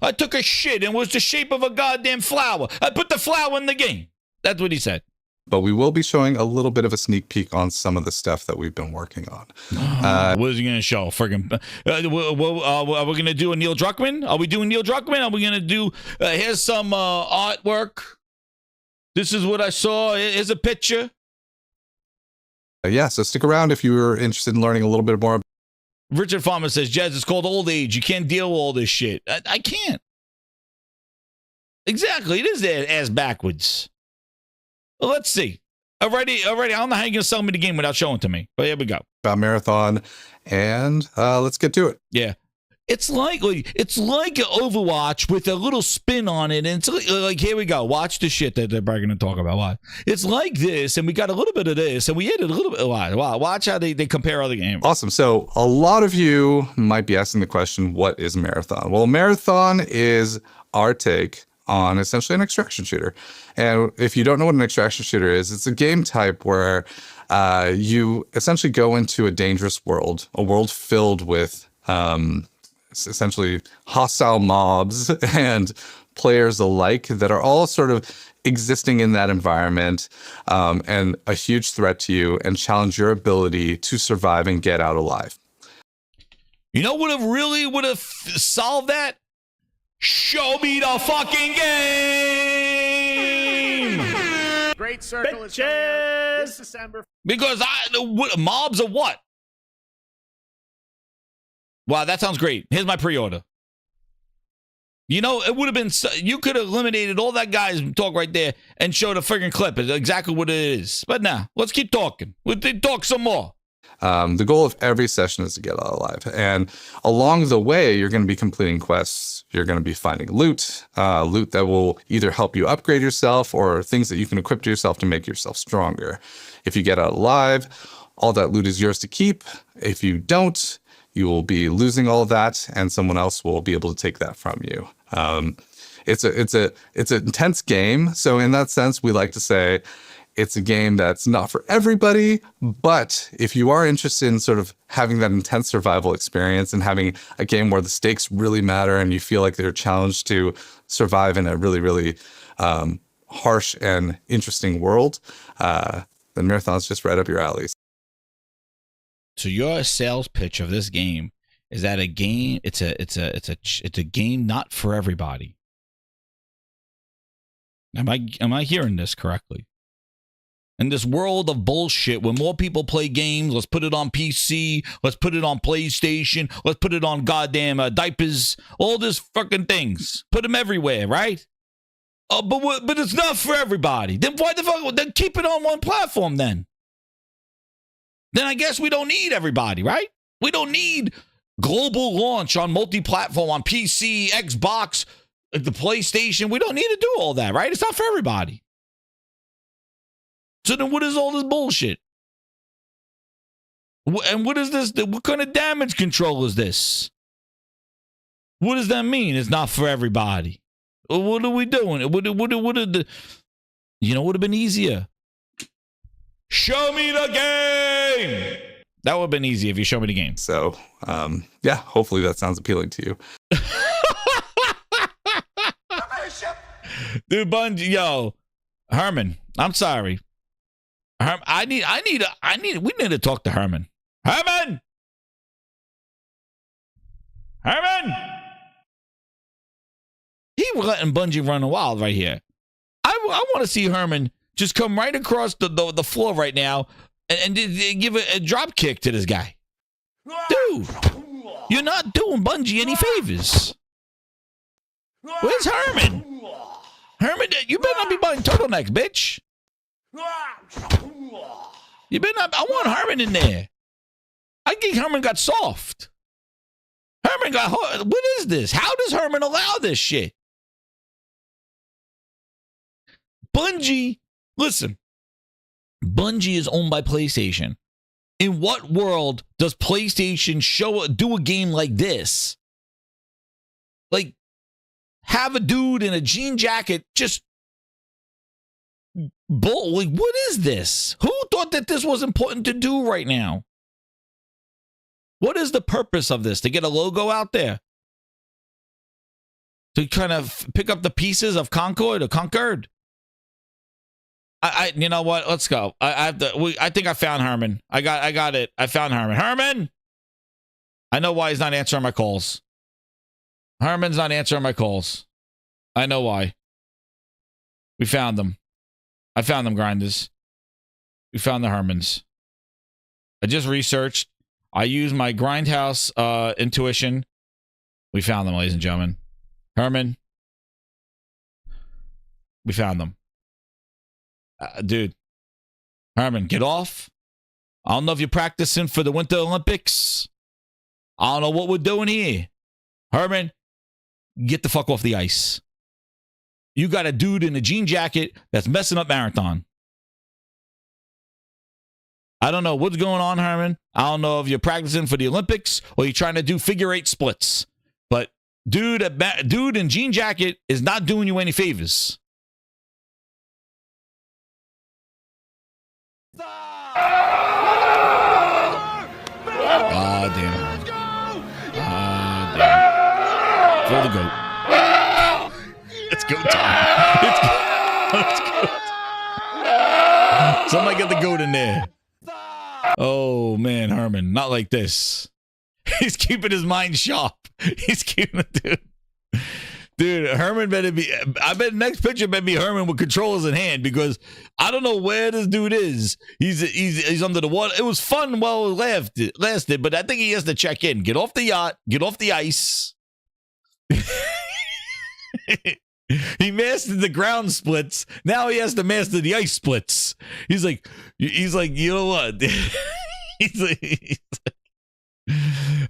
I took a shit and it was the shape of a goddamn flower. I put the flower in the game. That's what he said. But we will be showing a little bit of a sneak peek on some of the stuff that we've been working on. What is he going to show? Friggin', are we going to do a Neil Druckmann? Are we doing Neil Druckmann? Are we going to do, here's some artwork. This is what I saw. Here's a picture. Yeah, so stick around if you were interested in learning a little bit more. Richard Farmer says, Jazz, it's called old age. You can't deal with all this shit. I can't. Exactly. It is ass backwards. Well, let's see. Already. I don't know how you're going to sell me the game without showing it to me. But here we go. About Marathon, and let's get to it. Yeah. It's like Overwatch with a little spin on it. And it's like, here we go. Watch the shit that they're going to talk about. Watch. It's like this, and we got a little bit of this, and we added a little bit. Watch how they compare other games. Awesome. So a lot of you might be asking the question, what is Marathon? Well, Marathon is our take on essentially an extraction shooter. And if you don't know what an extraction shooter is, it's a game type where you essentially go into a dangerous world, a world filled with essentially hostile mobs and players alike that are all sort of existing in that environment and a huge threat to you and challenge your ability to survive and get out alive. You know what really would have solved that? Show me the fucking game! Great Circle is coming out this December. Because mobs are what? Wow, that sounds great. Here's my pre-order. You know, it would have been, you could have eliminated all that guy's talk right there and showed a friggin' clip. It's exactly what it is. But nah, let's keep talking. We'll talk some more. The goal of every session is to get out alive. And along the way, you're going to be completing quests. You're going to be finding loot that will either help you upgrade yourself or things that you can equip to yourself to make yourself stronger. If you get out alive, all that loot is yours to keep. If you don't, you will be losing all of that, and someone else will be able to take that from you. It's an intense game. So in that sense, we like to say It's a game that's not for everybody, but if you are interested in sort of having that intense survival experience and having a game where the stakes really matter and you feel like they're challenged to survive in a really, really harsh and interesting world, then Marathon's just right up your alley. So your sales pitch of this game is that a game, it's a game not for everybody. Am I hearing this correctly? In this world of bullshit, when more people play games, let's put it on PC, let's put it on PlayStation, let's put it on goddamn diapers, all these fucking things. Put them everywhere, right? Oh, but it's not for everybody. Then why the fuck? Then keep it on one platform then. Then I guess we don't need everybody, right? We don't need global launch on multi-platform, on PC, Xbox, the PlayStation. We don't need to do all that, right? It's not for everybody. So then what is all this bullshit? And what is this? What kind of damage control is this? What does that mean? It's not for everybody. What are we doing? What are the... You know what would have been easier? Show me the game! That would have been easy if you show me the game. So, yeah, hopefully that sounds appealing to you. Dude, Bungie, yo, Herman, I'm sorry. We need to talk to Herman. Herman! He was letting Bungie run wild right here. I want to see Herman just come right across the floor right now and give a drop kick to this guy. Dude, you're not doing Bungie any favors. Where's Herman? Herman, you better not be buying turtlenecks, bitch. You better not. I want Herman in there. I think Herman got soft. Herman got. What is this? How does Herman allow this shit? Bungie, listen. Bungie is owned by PlayStation. In what world does PlayStation do a game like this? Like, have a dude in a jean jacket just like, what is this? Who thought that this was important to do right now? What is the purpose of this? To get a logo out there? To kind of pick up the pieces of Concord or Concord? You know what? Let's go. I think I found Herman. I got it. I found Herman. Herman! I know why he's not answering my calls. Herman's not answering my calls. I know why. We found them. I found them, grinders. We found the Hermans. I just researched. I used my grindhouse intuition. We found them, ladies and gentlemen. Herman. We found them. Dude. Herman, get off. I don't know if you're practicing for the Winter Olympics. I don't know what we're doing here. Herman, get the fuck off the ice. You got a dude in a jean jacket that's messing up Marathon. I don't know what's going on, Herman. I don't know if you're practicing for the Olympics or you're trying to do figure eight splits. But dude in jean jacket is not doing you any favors. Ah, damn. Ah, damn. Throw the goat. It's go time. Let's go. Somebody get the goat in there. Oh, man, Herman. Not like this. He's keeping his mind sharp. He's keeping it, dude. Dude, Herman better be... I bet the next picture better be Herman with controllers in hand because I don't know where this dude is. He's under the water. It was fun while it lasted, but I think he has to check in. Get off the yacht. Get off the ice. He mastered the ground splits. Now he has to master the ice splits. He's like, you know what? he's like,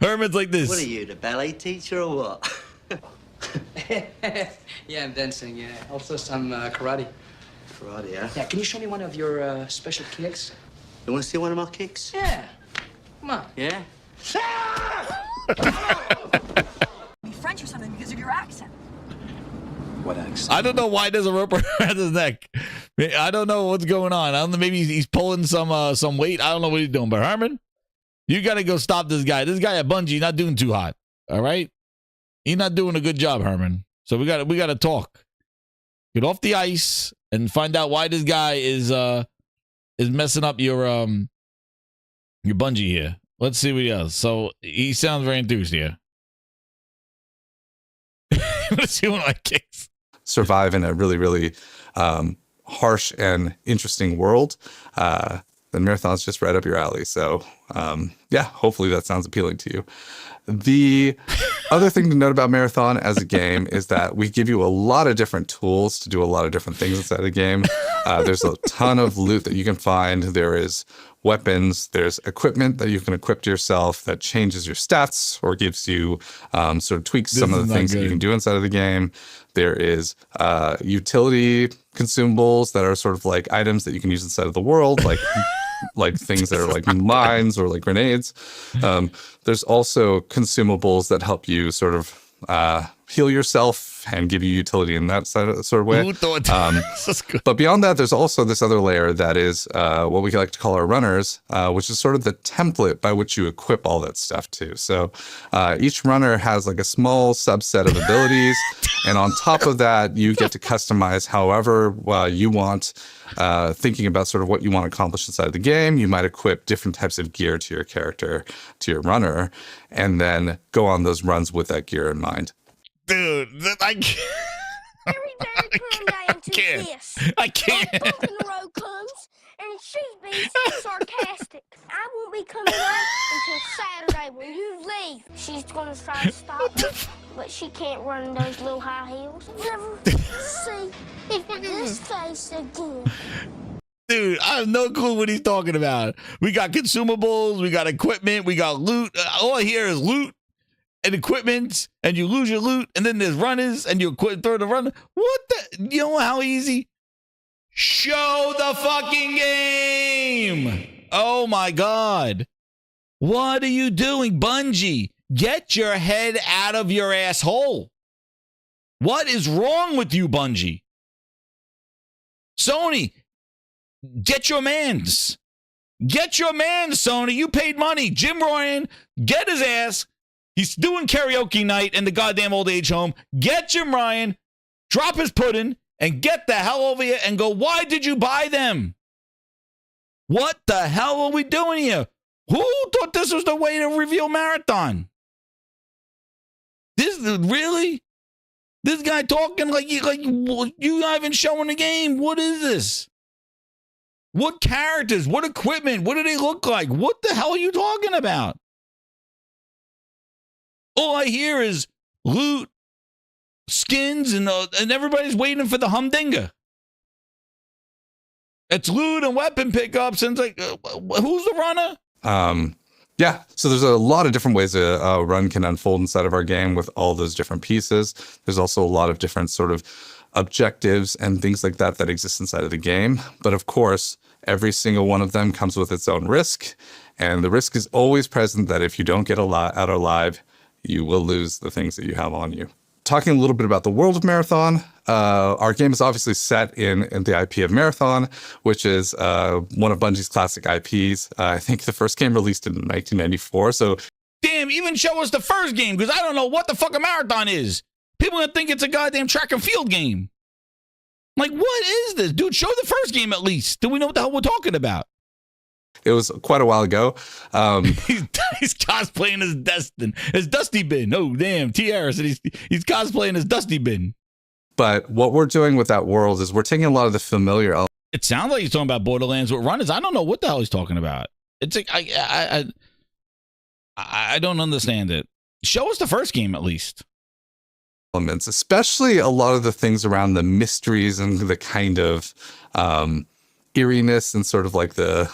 Herman's like this. What are you, the ballet teacher or what? Yeah, I'm dancing, yeah. Also some karate. Karate, yeah? Yeah, can you show me one of your special kicks? You want to see one of my kicks? Yeah. Come on. Yeah? Be French or something because of your accent. What accent? I don't know why there's a rope around his neck. I don't know what's going on. I don't know. Maybe he's pulling some weight. I don't know what he's doing. But Herman, you got to go stop this guy. This guy at Bungie not doing too hot. All right, he's not doing a good job, Herman. So we got to talk. Get off the ice and find out why this guy is messing up your Bungie here. Let's see what he does. So he sounds very enthused here. Let's see one of my kicks. Survive in a really, really harsh and interesting world, then Marathon's just right up your alley. So yeah, hopefully that sounds appealing to you. The other thing to note about Marathon as a game is that we give you a lot of different tools to do a lot of different things inside the game. There's a ton of loot that you can find. There is weapons. There's equipment that you can equip to yourself that changes your stats or gives you sort of tweaks some of the things that you can do inside of the game. There is utility consumables that are sort of like items that you can use inside of the world, like things that are like mines or like grenades. There's also consumables that help you sort of heal yourself and give you utility in that sort of way. But beyond that, there's also this other layer that is what we like to call our runners, which is sort of the template by which you equip all that stuff to. So each runner has like a small subset of abilities. And on top of that, you get to customize however you want, thinking about sort of what you want to accomplish inside the game. You might equip different types of gear to your character, to your runner, and then go on those runs with that gear in mind. Dude, I can't. I can't. The road comes, and she's being sarcastic. I won't be coming back until Saturday when you leave. She's gonna try to stop me, but she can't run in those little high heels. Never see this face again. Dude, I have no clue what he's talking about. We got consumables, we got equipment, we got loot. All I hear is loot and equipment, and you lose your loot, and then there's runners, and you throw the runner. What the? You know how easy? Show the fucking game. Oh my God. What are you doing, Bungie? Get your head out of your asshole. What is wrong with you, Bungie? Sony, get your mans. Get your mans, Sony. You paid money. Jim Ryan, get his ass. He's doing karaoke night in the goddamn old age home. Get Jim Ryan, drop his pudding, and get the hell over here and go, why did you buy them? What the hell are we doing here? Who thought this was the way to reveal Marathon? This really? This guy talking like you haven't shown the game. What is this? What characters? What equipment? What do they look like? What the hell are you talking about? All I hear is loot, skins, and everybody's waiting for the humdinger. It's loot and weapon pickups, and it's like, who's the runner? Yeah, so there's a lot of different ways a run can unfold inside of our game with all those different pieces. There's also a lot of different sort of objectives and things like that that exist inside of the game. But of course, every single one of them comes with its own risk. And the risk is always present that if you don't get out alive, you will lose the things that you have on you. Talking a little bit about the world of Marathon, our game is obviously set in the IP of Marathon, which is one of Bungie's classic IPs. I think the first game released in 1994. So, damn, even show us the first game, because I don't know what the fuck a Marathon is. People gonna think it's a goddamn track and field game. Like, what is this? Dude, show the first game at least. Do we know what the hell we're talking about? It was quite a while ago. He's cosplaying as Dusty Bin. Oh, damn. T. Harris. He's cosplaying as Dusty Bin. But what we're doing with that world is we're taking a lot of the familiar elements. It sounds like he's talking about Borderlands with runners. I don't know what the hell he's talking about. It's like, I don't understand it. Show us the first game at least. Elements, especially a lot of the things around the mysteries and the kind of eeriness and sort of like the...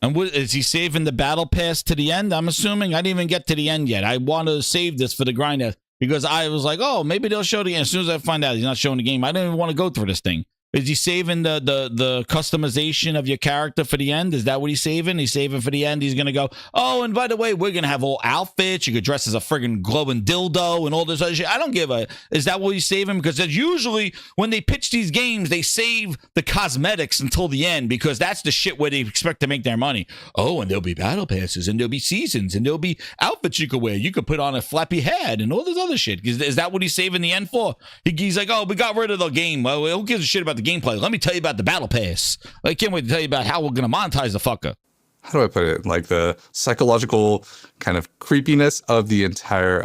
And what, is he saving the battle pass to the end? I'm assuming. I didn't even get to the end yet. I want to save this for the grind because I was like, oh, maybe they'll show the end. As soon as I find out he's not showing the game, I don't even want to go through this thing. Is he saving the customization of your character for the end? Is that what he's saving? He's saving for the end. He's going to go, oh, and by the way, we're going to have all outfits. You could dress as a friggin' glowing dildo and all this other shit. I don't give a... Is that what he's saving? Because that's usually when they pitch these games, they save the cosmetics until the end because that's the shit where they expect to make their money. Oh, and there'll be battle passes and there'll be seasons and there'll be outfits you could wear. You could put on a flappy hat and all this other shit. Is that what he's saving the end for? He's like, oh, we got rid of the game. Well, who gives a shit about the gameplay? Let me tell you about the battle pass. I can't wait to tell you about how we're going to monetize the fucker. How do I put it? Like the psychological kind of creepiness of the entire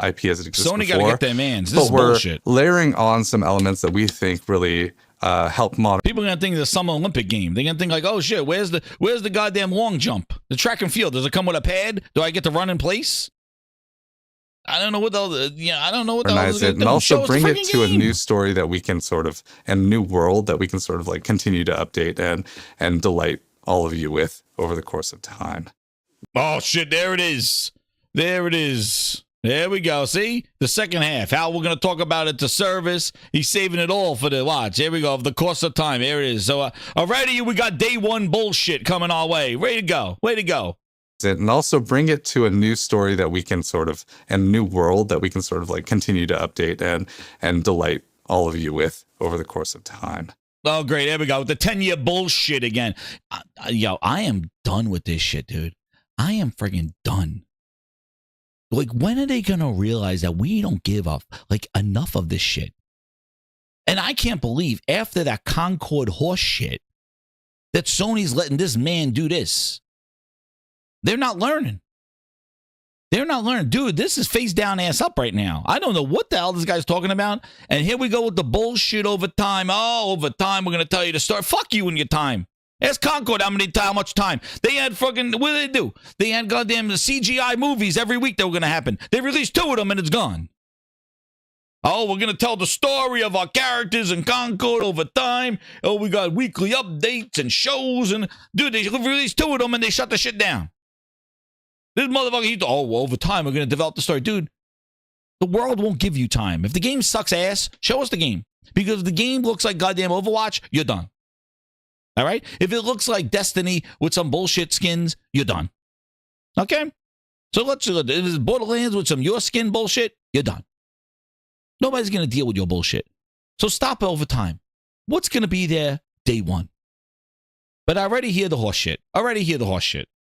IP as it exists Sony got to get their mans. This but is we're bullshit. Layering on some elements that we think really help modern. People are going to think it's a Summer Olympic game. They're going to think like, oh shit, where's the goddamn long jump? The track and field, does it come with a pad? Do I get to run in place? I don't know what the I don't know what the hell is it, and also bring it to a new story that we can sort of, and a new world that we can sort of like continue to update and delight all of you with over the course of time. Oh shit, there it is. There it is. There we go. See? The second half. How we're going to talk about it to service. He's saving it all for the watch. Here we go. Of the course of time. There it is. So already we got day one bullshit coming our way. Ready to go. Way to go. And also bring it to a new story that we can sort of, and new world that we can sort of like continue to update and delight all of you with over the course of time. Oh, great. There we go. The 10-year bullshit again. Yo, I am done with this shit, dude. I am friggin' done. Like, when are they going to realize that we don't give up, like, enough of this shit? And I can't believe after that Concord horse shit that Sony's letting this man do this. They're not learning. They're not learning. Dude, this is face down, ass up right now. I don't know what the hell this guy's talking about. And here we go with the bullshit over time. Oh, over time, we're going to tell you to start. Fuck you and your time. Ask Concord how much time. They had fucking, what did they do? They had goddamn the CGI movies every week that were going to happen. They released 2 of them and it's gone. Oh, we're going to tell the story of our characters in Concord over time. Oh, we got weekly updates and shows. And dude, they released 2 of them and they shut the shit down. This motherfucker, over time, we're going to develop the story. Dude, the world won't give you time. If the game sucks ass, show us the game. Because if the game looks like goddamn Overwatch, you're done. All right? If it looks like Destiny with some bullshit skins, you're done. Okay? So if it's Borderlands with some your skin bullshit, you're done. Nobody's going to deal with your bullshit. So stop over time. What's going to be there day one? But I already hear the horse shit.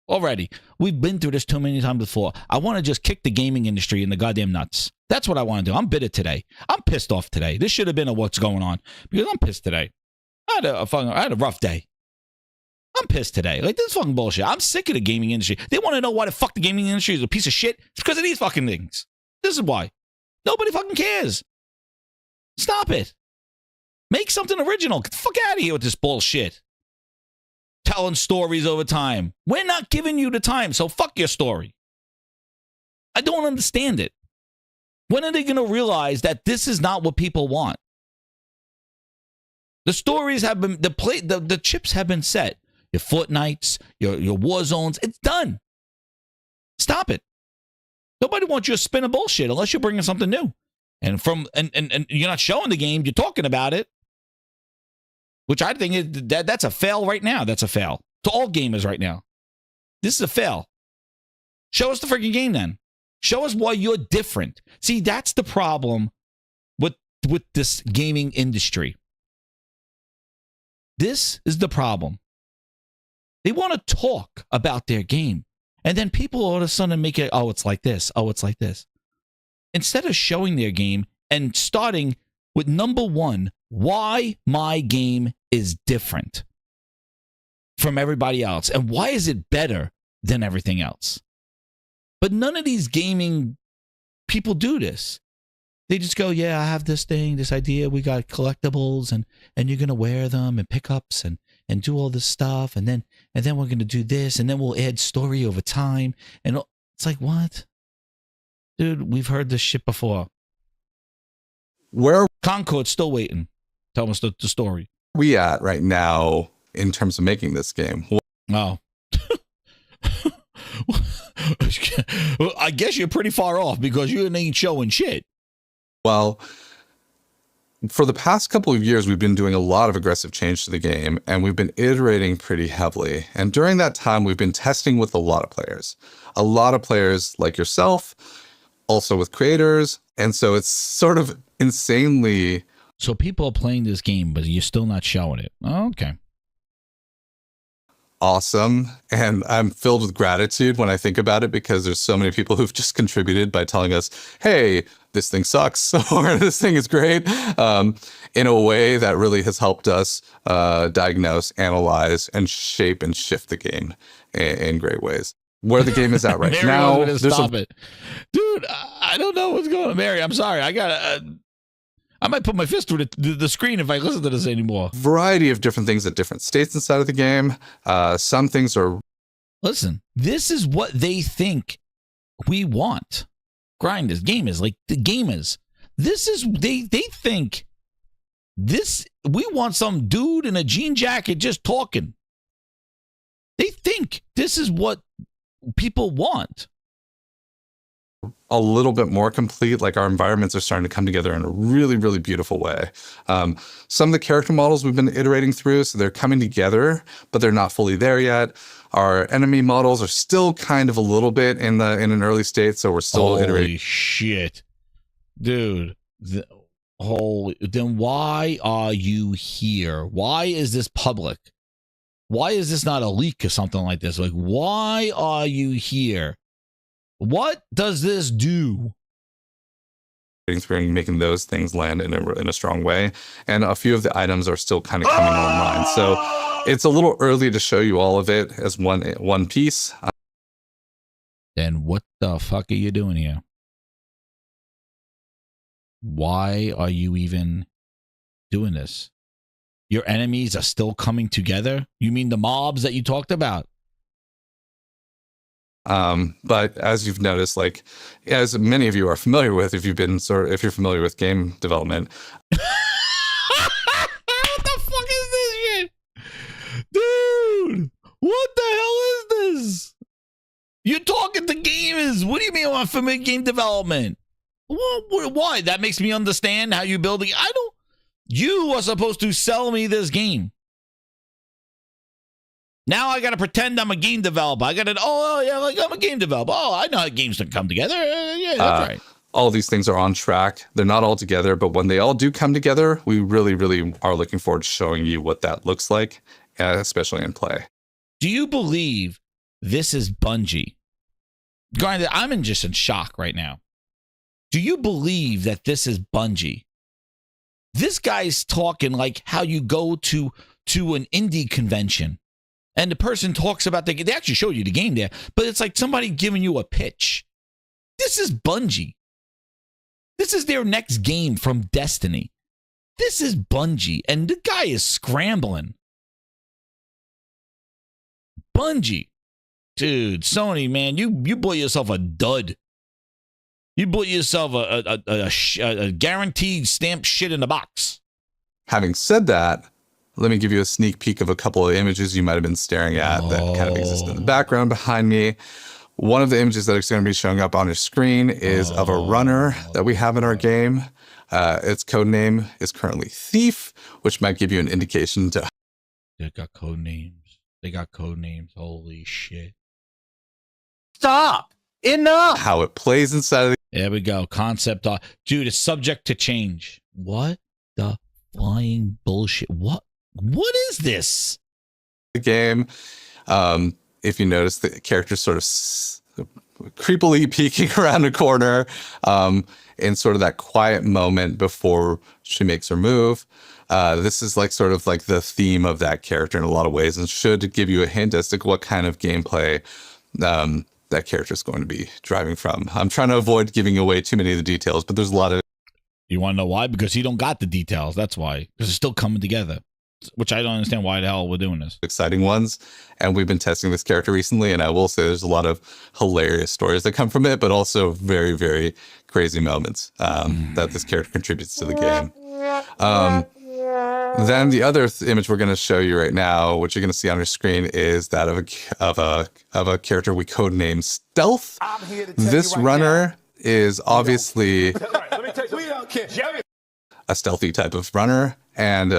Already. We've been through this too many times before. I want to just kick the gaming industry in the goddamn nuts. That's what I want to do. I'm bitter today. I'm pissed off today. This should have been a what's going on because I'm pissed today. I had a rough day. I'm pissed today. Like, this is fucking bullshit. I'm sick of the gaming industry. They want to know why the fuck the gaming industry is a piece of shit. It's because of these fucking things. This is why. Nobody fucking cares. Stop it. Make something original. Get the fuck out of here with this bullshit. Telling stories over time. We're not giving you the time, so fuck your story. I don't understand it. When are they going to realize that this is not what people want? The stories have been, the chips have been set. Your Fortnites, your war zones, it's done. Stop it. Nobody wants you to spin a bullshit unless you're bringing something new. And you're not showing the game, you're talking about it. Which I think is, that's a fail right now. That's a fail to all gamers right now. This is a fail. Show us the freaking game then. Show us why you're different. See, that's the problem with this gaming industry. This is the problem. They want to talk about their game. And then people all of a sudden make it, oh, it's like this. Oh, it's like this. Instead of showing their game and starting with number one, why my game is different from everybody else. And why is it better than everything else? But none of these gaming people do this. They just go, yeah, I have this thing, this idea. We got collectibles and you're going to wear them and pickups and do all this stuff. And then we're going to do this. And then we'll add story over time. And it's like, what? Dude, we've heard this shit before. Where Concord's still waiting. Tell us the story. We at right now in terms of making this game? Oh. Well, I guess you're pretty far off because you ain't showing shit. Well, for the past couple of years, we've been doing a lot of aggressive change to the game, and we've been iterating pretty heavily. And during that time, we've been testing with a lot of players like yourself, also with creators. And so it's sort of insanely... So people are playing this game, but you're still not showing it. Oh, okay. Awesome. And I'm filled with gratitude when I think about it, because there's so many people who've just contributed by telling us, hey, this thing sucks, or this thing is great, in a way that really has helped us diagnose, analyze, and shape and shift the game in great ways. Where the game is at right now. Stop it. Dude, I don't know what's going on. Mary, I'm sorry. I might put my fist through the screen if I listen to this anymore. Variety of different things at different states inside of the game. Some things are... Listen, this is what they think we want. Grinders, gamers, like the gamers. This is, they think this, we want some dude in a jean jacket just talking. They think this is what people want. A little bit more complete, like our environments are starting to come together in a really, really beautiful way. Some of the character models we've been iterating through, so they're coming together, but they're not fully there yet. Our enemy models are still kind of a little bit in an early state, so we're still iterating. Holy shit, dude! Then why are you here? Why is this public? Why is this not a leak or something like this? Like, why are you here? What does this do? Making those things land in a strong way, and a few of the items are still kind of coming online. So it's a little early to show you all of it as one piece. Then what the fuck are you doing here? Why are you even doing this? Your enemies are still coming together? You mean the mobs that you talked about? But as you've noticed, like, as many of you are familiar with, if you're familiar with game development. What the fuck is this shit? Dude, what the hell is this? You're talking to gamers. What do you mean I'm familiar with game development? Why? That makes me understand how you build you are supposed to sell me this game. Now I got to pretend I'm a game developer. I got to, like I'm a game developer. Oh, I know how games can come together. Yeah, that's right. All these things are on track. They're not all together, but when they all do come together, we really, really are looking forward to showing you what that looks like, especially in play. Do you believe this is Bungie? Grinder, I'm just in shock right now. Do you believe that this is Bungie? This guy's talking like how you go to an indie convention. And the person talks about they actually show you the game there, but it's like somebody giving you a pitch. This is Bungie. This is their next game from Destiny. This is Bungie, and the guy is scrambling. Bungie. Dude, Sony, man, you bought yourself a dud. You bought yourself a guaranteed stamped shit in the box. Having said that, let me give you a sneak peek of a couple of images you might have been staring at that kind of exist in the background behind me. One of the images that is going to be showing up on your screen is of a runner that we have in our game. Its code name is currently Thief, which might give you an indication to... They got code names. They got code names. Holy shit. Stop! Enough! How it plays inside of the... There we go. Concept art. Dude, it's subject to change. What the flying bullshit? What is this? The game, if you notice, the character's sort of creepily peeking around a corner in sort of that quiet moment before she makes her move. This is like sort of like the theme of that character in a lot of ways, and should give you a hint as to what kind of gameplay that character is going to be driving from. I'm trying to avoid giving away too many of the details, but there's a lot of... You want to know why? Because he don't got the details. That's why. Because it's still coming together. Which I don't understand why the hell we're doing this. Exciting ones. And we've been testing this character recently, and I will say there's a lot of hilarious stories that come from it, but also very, very crazy moments that this character contributes to the game. Then the other image we're going to show you right now, which you're going to see on your screen, is that of a character we codenamed Stealth. This runner is obviously a stealthy type of runner, and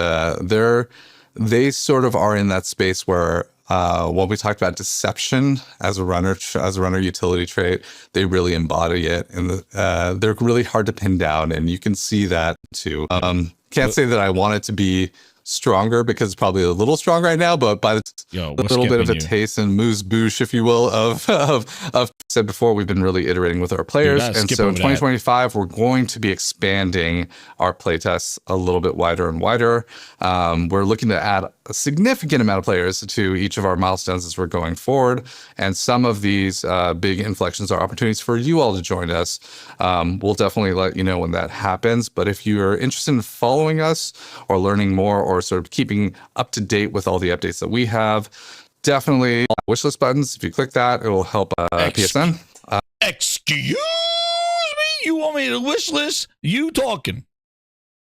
they sort of are in that space where when we talked about deception as a runner utility trait, they really embody it, and they're really hard to pin down, and you can see that too. Can't say that I want it to be stronger because it's probably a little strong right now, but by the little bit of a taste and moose bouche, if you will, of said before, we've been really iterating with our players, and so in 2025 we're going to be expanding our playtests a little bit wider and wider. We're looking to add a significant amount of players to each of our milestones as we're going forward, and some of these big inflections are opportunities for you all to join us. We'll definitely let you know when that happens, but if you're interested in following us or learning more or sort of keeping up to date with all the updates that we have, definitely wishlist buttons. If you click that, it will help PSN. Excuse me? You want me to wish list? You talking?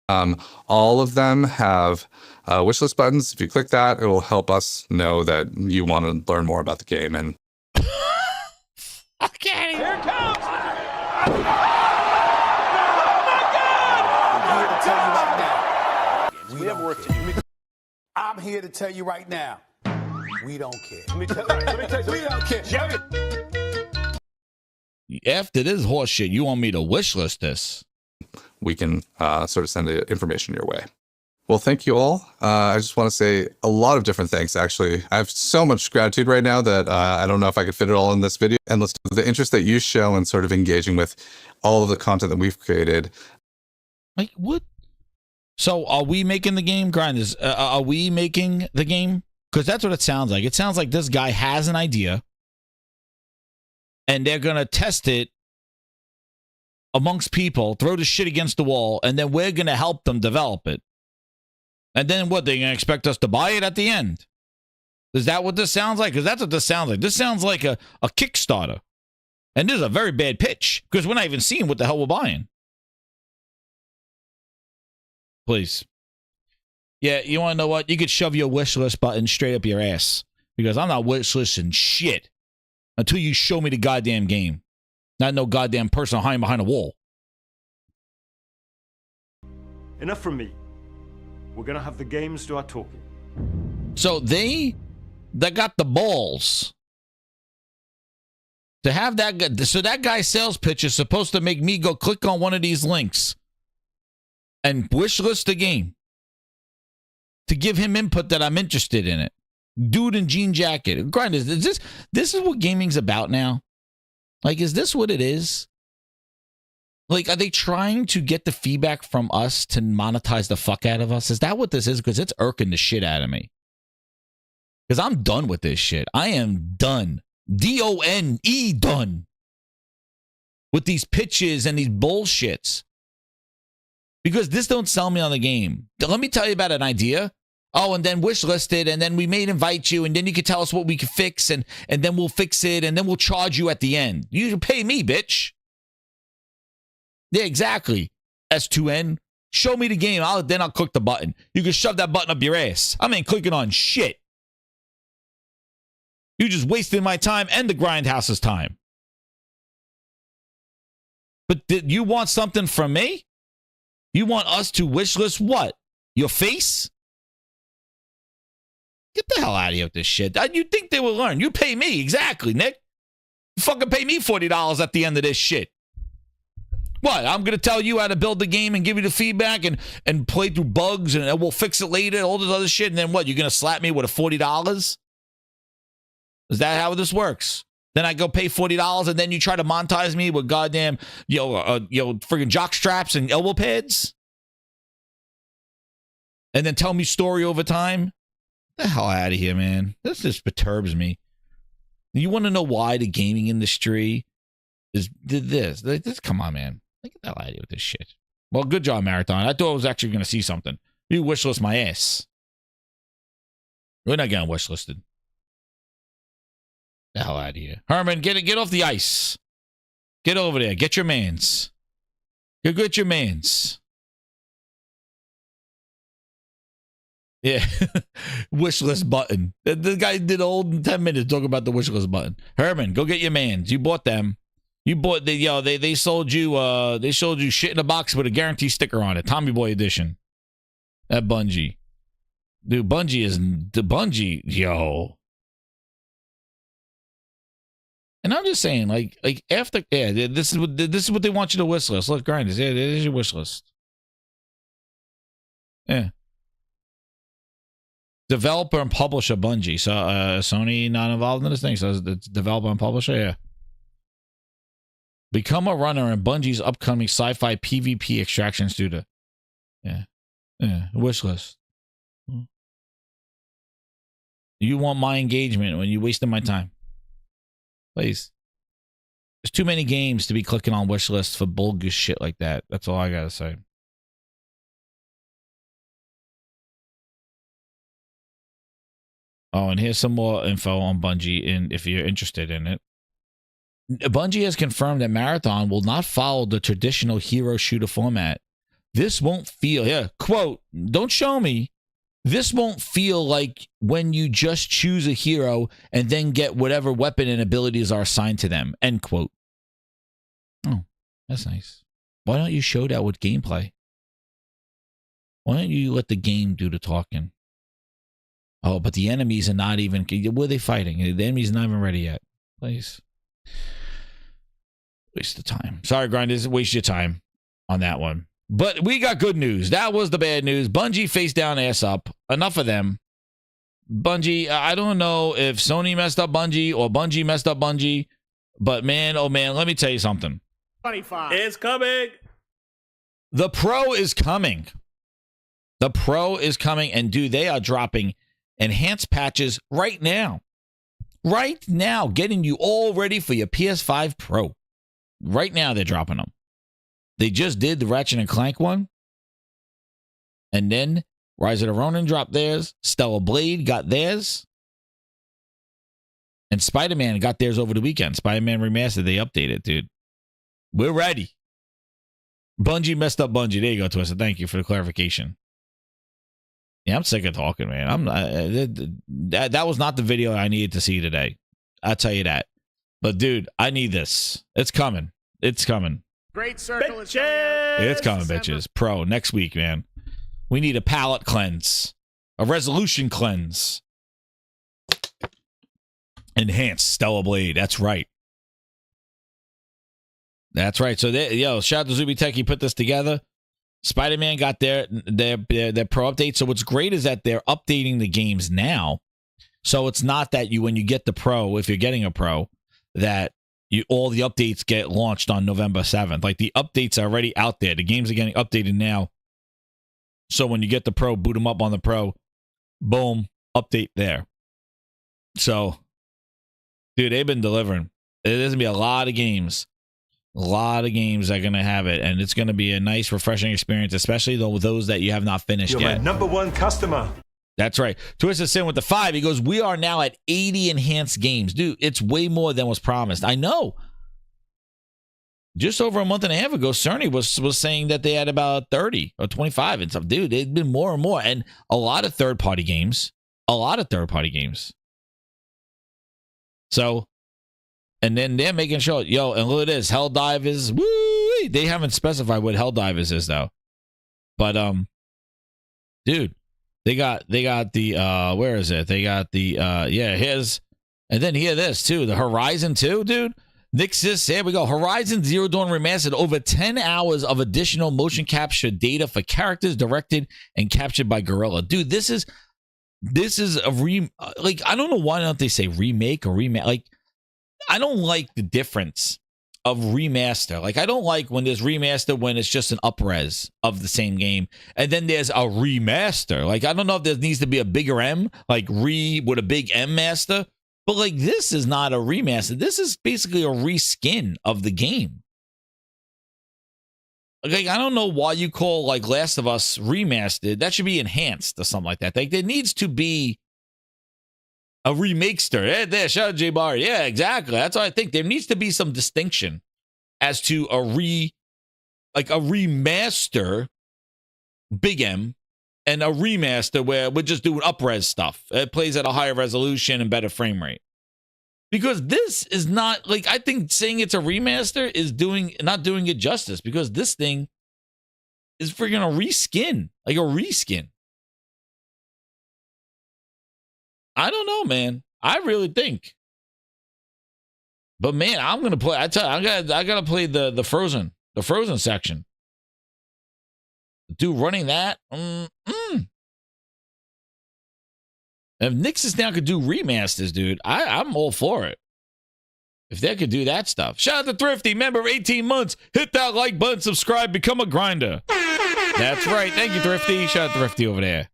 All of them have wishlist buttons. If you click that, it will help us know that you want to learn more about the game. And okay, here it comes. We have work to do. I'm here to tell you right now, we don't care. Let me tell you, we don't care. After this horse shit, you want me to wish list this? We can sort of send the information your way. Well, thank you all. I just want to say a lot of different thanks, actually. I have so much gratitude right now that I don't know if I could fit it all in this video. And the interest that you show in sort of engaging with all of the content that we've created. Like, what? So are we making the game, Grinders? Are we making the game? Because that's what it sounds like. It sounds like this guy has an idea and they're going to test it amongst people, throw the shit against the wall, and then we're going to help them develop it. And then what, they're going to expect us to buy it at the end? Is that what this sounds like? Because that's what this sounds like. This sounds like a Kickstarter. And this is a very bad pitch because we're not even seeing what the hell we're buying. Please. Yeah, you want to know what? You could shove your wish list button straight up your ass because I'm not wish listing shit until you show me the goddamn game. Not no goddamn person hiding behind a wall. Enough from me. We're going to have the games do our talking. So they got the balls to have that. So that guy's sales pitch is supposed to make me go click on one of these links and wish list the game to give him input that I'm interested in it. Dude in jean jacket. Grinders, this is what gaming's about now? Like, is this what it is? Like, are they trying to get the feedback from us to monetize the fuck out of us? Is that what this is? Because it's irking the shit out of me. Because I'm done with this shit. I am done. D-O-N-E done. With these pitches and these bullshits. Because this don't sell me on the game. Let me tell you about an idea. Oh, and then wish listed, and then we may invite you, and then you can tell us what we can fix, and then we'll fix it, and then we'll charge you at the end. You should pay me, bitch. Yeah, exactly. S2N. Show me the game. Then I'll click the button. You can shove that button up your ass. I ain't clicking on shit. You just wasted my time and the Grindhouse's time. But did you want something from me? You want us to wish list what? Your face? Get the hell out of here with this shit. You think they will learn? You pay me. Exactly, Nick. You fucking pay me $40 at the end of this shit. What? I'm going to tell you how to build the game and give you the feedback and play through bugs and we'll fix it later, all this other shit. And then what? You're going to slap me with a $40? Is that how this works? Then I go pay $40 and then you try to monetize me with goddamn, friggin' jock straps and elbow pads? And then tell me story over time? Get the hell out of here, man. This just perturbs me. You want to know why the gaming industry did this? Come on, man. Get the hell out of here with this shit. Well, good job, Marathon. I thought I was actually going to see something. You wishlist my ass. We're not getting wishlisted. The hell out of here. Herman, get off the ice. Get over there. Get your mans. Get your mans. Yeah. Wish list button. The guy did a whole 10 minutes talking about the wish list button. Herman, go get your mans. You bought them. You bought they sold you shit in a box with a guarantee sticker on it. Tommy Boy edition. At Bungie. Dude, Bungie, yo. And I'm just saying, like after, yeah, this is what they want you to wish list. Look, grinders, yeah, there's your wish list. Yeah. Developer and publisher Bungie. So Sony not involved in this thing. So it's developer and publisher, yeah. Become a runner in Bungie's upcoming sci-fi PvP extraction studio. Yeah. Yeah. Wish list. You want my engagement when you wasting my time. Please. There's too many games to be clicking on wish lists for bogus shit like that. That's all I gotta say. Oh, and here's some more info on Bungie, and if you're interested in it. Bungie has confirmed that Marathon will not follow the traditional hero shooter format. This won't feel, yeah, quote, don't show me. This won't feel like when you just choose a hero and then get whatever weapon and abilities are assigned to them, end quote. Oh, that's nice. Why don't you show that with gameplay? Why don't you let the game do the talking? Oh, but the enemies are not even, what are they fighting? The enemies are not even ready yet. Please. Waste of time. Sorry, grinders, waste your time on that one. But we got good news. That was the bad news. Bungie face down, ass up. Enough of them. Bungie, I don't know if Sony messed up Bungie or Bungie messed up Bungie, but man, oh man, let me tell you something. 25. It's coming. The Pro is coming. The Pro is coming, and dude, they are dropping enhanced patches right now. Right now, getting you all ready for your PS5 Pro. Right now, they're dropping them. They just did the Ratchet and Clank one. And then Rise of the Ronin dropped theirs. Stellar Blade got theirs. And Spider-Man got theirs over the weekend. Spider-Man Remastered, they updated, dude. We're ready. Bungie messed up Bungie. There you go, Twister. Thank you for the clarification. Yeah, I'm sick of talking, man. I'm not, that was not the video I needed to see today. I'll tell you that. But dude, I need this. It's coming. It's coming. Great Circle is coming out. It's coming, bitches. Pro next week, man. We need a palette cleanse, a resolution cleanse, enhanced Stellar Blade. That's right. That's right. So, shout out to Zuby Tech. He put this together. Spider-Man got their pro update. So what's great is that they're updating the games now. So it's not that when you get the Pro, if you're getting a Pro, that all the updates get launched on November 7th. Like the updates are already out there. The games are getting updated now. So when you get the Pro, boot them up on the Pro, boom, update there. So, dude, they've been delivering. There's going to be a lot of games. A lot of games are going to have it, and it's going to be a nice, refreshing experience, especially with those that you have not finished yet. You're my #1 customer. That's right. Twisted Sin with the 5. He goes, we are now at 80 enhanced games. Dude, it's way more than was promised. I know. Just over a month and a half ago, Cerny was saying that they had about 30 or 25 and stuff. Dude, it's been more and more. And a lot of third-party games. So, and then they're making sure, and look at this, Helldivers. Woo! They haven't specified what Helldivers is, though. But, dude. They got the where is it? They got the here's, and then hear this too, the Horizon 2, dude. Nixus, here we go. Horizon Zero Dawn Remastered, over 10 hours of additional motion capture data for characters directed and captured by Guerrilla. Dude, this is a I don't know why don't they say remake or remake. Like, I don't like the difference of remaster. Like, I don't like when there's remaster when it's just an up-res of the same game. And then there's a remaster. Like, I don't know if there needs to be a bigger M, like with a big M master. But, like, this is not a remaster. This is basically a reskin of the game. Like, I don't know why you call, like, Last of Us remastered. That should be enhanced or something like that. Like, there needs to be a remakester. There, shout out J Bar. Yeah, exactly. That's what I think. There needs to be some distinction as to a remaster, big M, and a remaster where we're just doing up-res stuff. It plays at a higher resolution and better frame rate. Because this is not like, I think saying it's a remaster is not doing it justice, because this thing is freaking a reskin, like a reskin. I don't know, man. I really think. But man, I'm gonna play. I tell you, I gotta play the Frozen section. Dude, running that. If Nixus now could do remasters, dude, I'm all for it. If they could do that stuff. Shout out to Thrifty, member of 18 months. Hit that like button, subscribe, become a grinder. That's right. Thank you, Thrifty. Shout out to Thrifty over there.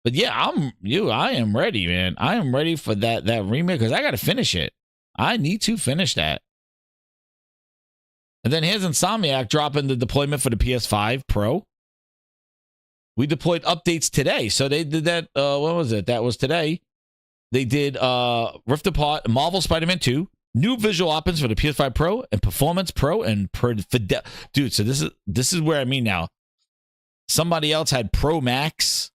But yeah, I am ready, man. I am ready for that remake, because I got to finish it. I need to finish that. And then here's Insomniac dropping the deployment for the PS5 Pro. We deployed updates today. So they did that, what was it? That was today. They did Rift Apart, Marvel Spider-Man 2, new visual options for the PS5 Pro, and Performance Pro, and dude, so this is where I mean now. Somebody else had Pro Max.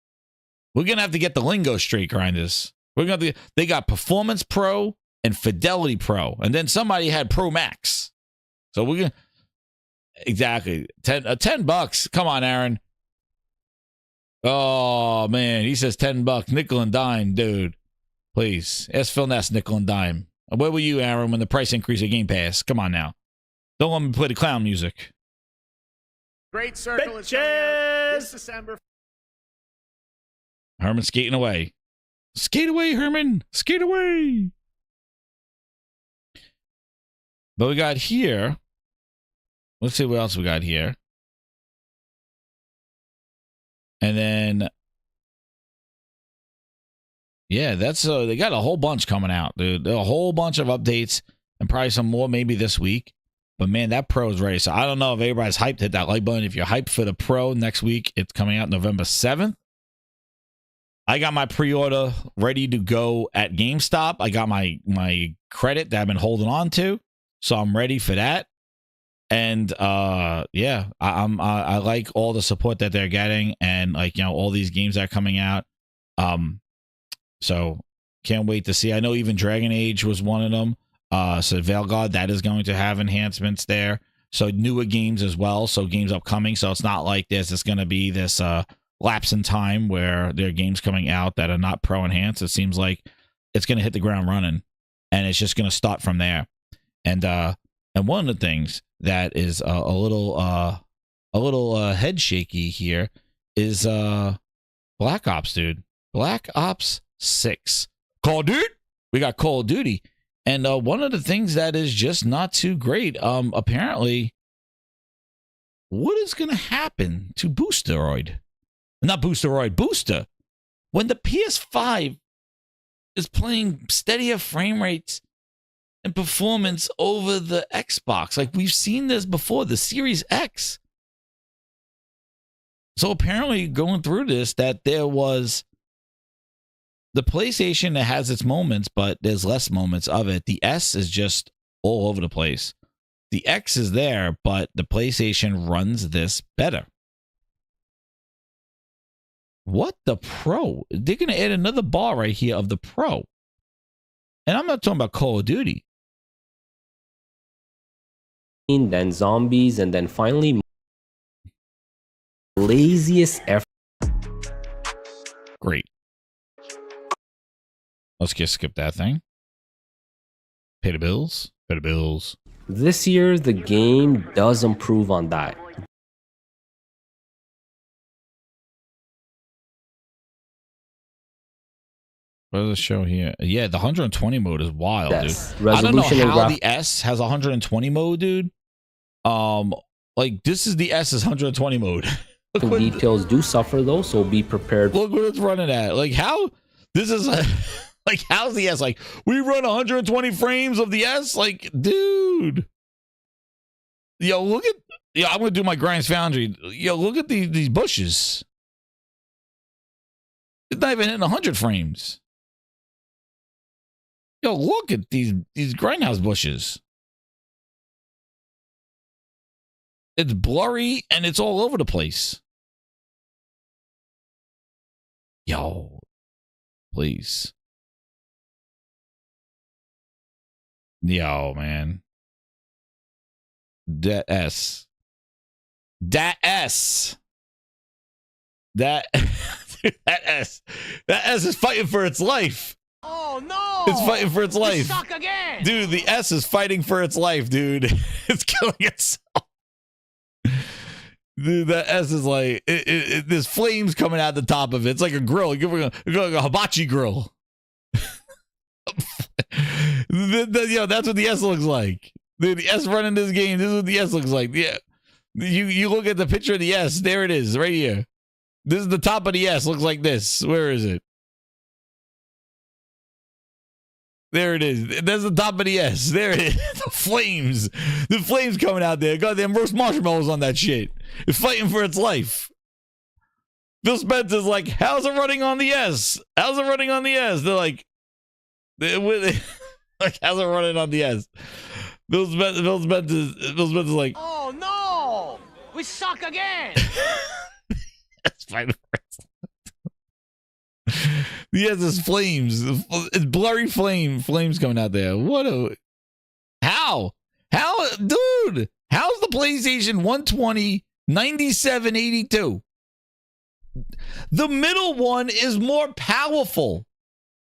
We're gonna have to get the lingo straight, grinders. They got Performance Pro and Fidelity Pro, and then somebody had Pro Max. So we're gonna exactly $10. Come on, Aaron. Oh man, he says $10, nickel and dime, dude. Please ask Phil Ness, nickel and dime. Where were you, Aaron, when the price increased at Game Pass? Come on now, don't let me play the clown music. Great Circle is coming out this December. Herman skating away. Skate away, Herman. Skate away. But we got here. Let's see what else we got here. And then, yeah, that's they got a whole bunch coming out, dude. A whole bunch of updates, and probably some more maybe this week. But man, that Pro is ready. So I don't know if everybody's hyped. Hit that like button if you're hyped for the Pro next week. It's coming out November 7th. I got my pre-order ready to go at GameStop. I got my credit that I've been holding on to, so I'm ready for that. And yeah, I like all the support that they're getting, and like, you know, all these games that are coming out. So can't wait to see. I know even Dragon Age was one of them. So Veilguard, that is going to have enhancements there. So newer games as well. So games upcoming. So it's not like this. It's going to be this lapse in time where there are games coming out that are not Pro enhanced. It seems like it's going to hit the ground running, and it's just going to start from there. And one of the things that is a little head shaky here is Black Ops, dude. Black Ops 6. Call of Duty. We got Call of Duty. And one of the things that is just not too great, apparently, what is going to happen to Boosteroid? Not Boosteroid, Booster. When the PS5 is playing steadier frame rates and performance over the Xbox. Like, we've seen this before, the Series X. So apparently going through this, that there was the PlayStation that has its moments, but there's less moments of it. The S is just all over the place. The X is there, but the PlayStation runs this better. What the Pro? They're going to add another bar right here of the Pro. And I'm not talking about Call of Duty. Then zombies, and then finally laziest effort. Great. Let's just skip that thing. Pay the bills. Pay the bills. This year, the game does improve on that. What does it show here? Yeah, the 120 mode is wild, Yes. dude. I don't know Resolution and how the S has 120 mode, dude. Like, this is the S's 120 mode. The details do suffer though, so be prepared. Look what it's running at. Like, how this is like, how's the S? Like, we run 120 frames of the S? Like, dude. Yo, look at, I'm gonna do my Grinds Foundry. Yo, look at these bushes. It's not even hitting 100 frames. Yo, look at these grindhouse bushes. It's blurry and it's all over the place. Yo, please. Yo, man. That S. That S. That S. That S is fighting for its life. Oh no! It's fighting for its life. Suck again. Dude, the S is fighting for its life, dude. It's killing itself. Dude, that S is like, there's flames coming out the top of it. It's like a grill. Like a hibachi grill. That's what the S looks like. Dude, the S running this game, this is what the S looks like. Yeah. You look at the picture of the S, there it is, right here. This is the top of the S, looks like this. Where is it? There it is. There's the top of the S. There it is. The flames coming out there. Goddamn roast marshmallows on that shit. It's fighting for its life. Phil Spencer's like, how's it running on the S? How's it running on the S? They're like, how's it running on the S? Phil Spencer's like, Oh no! We suck again. that's fine. The S is flames. It's blurry flames coming out there. How, dude? How's the PlayStation 120 9782? The middle one is more powerful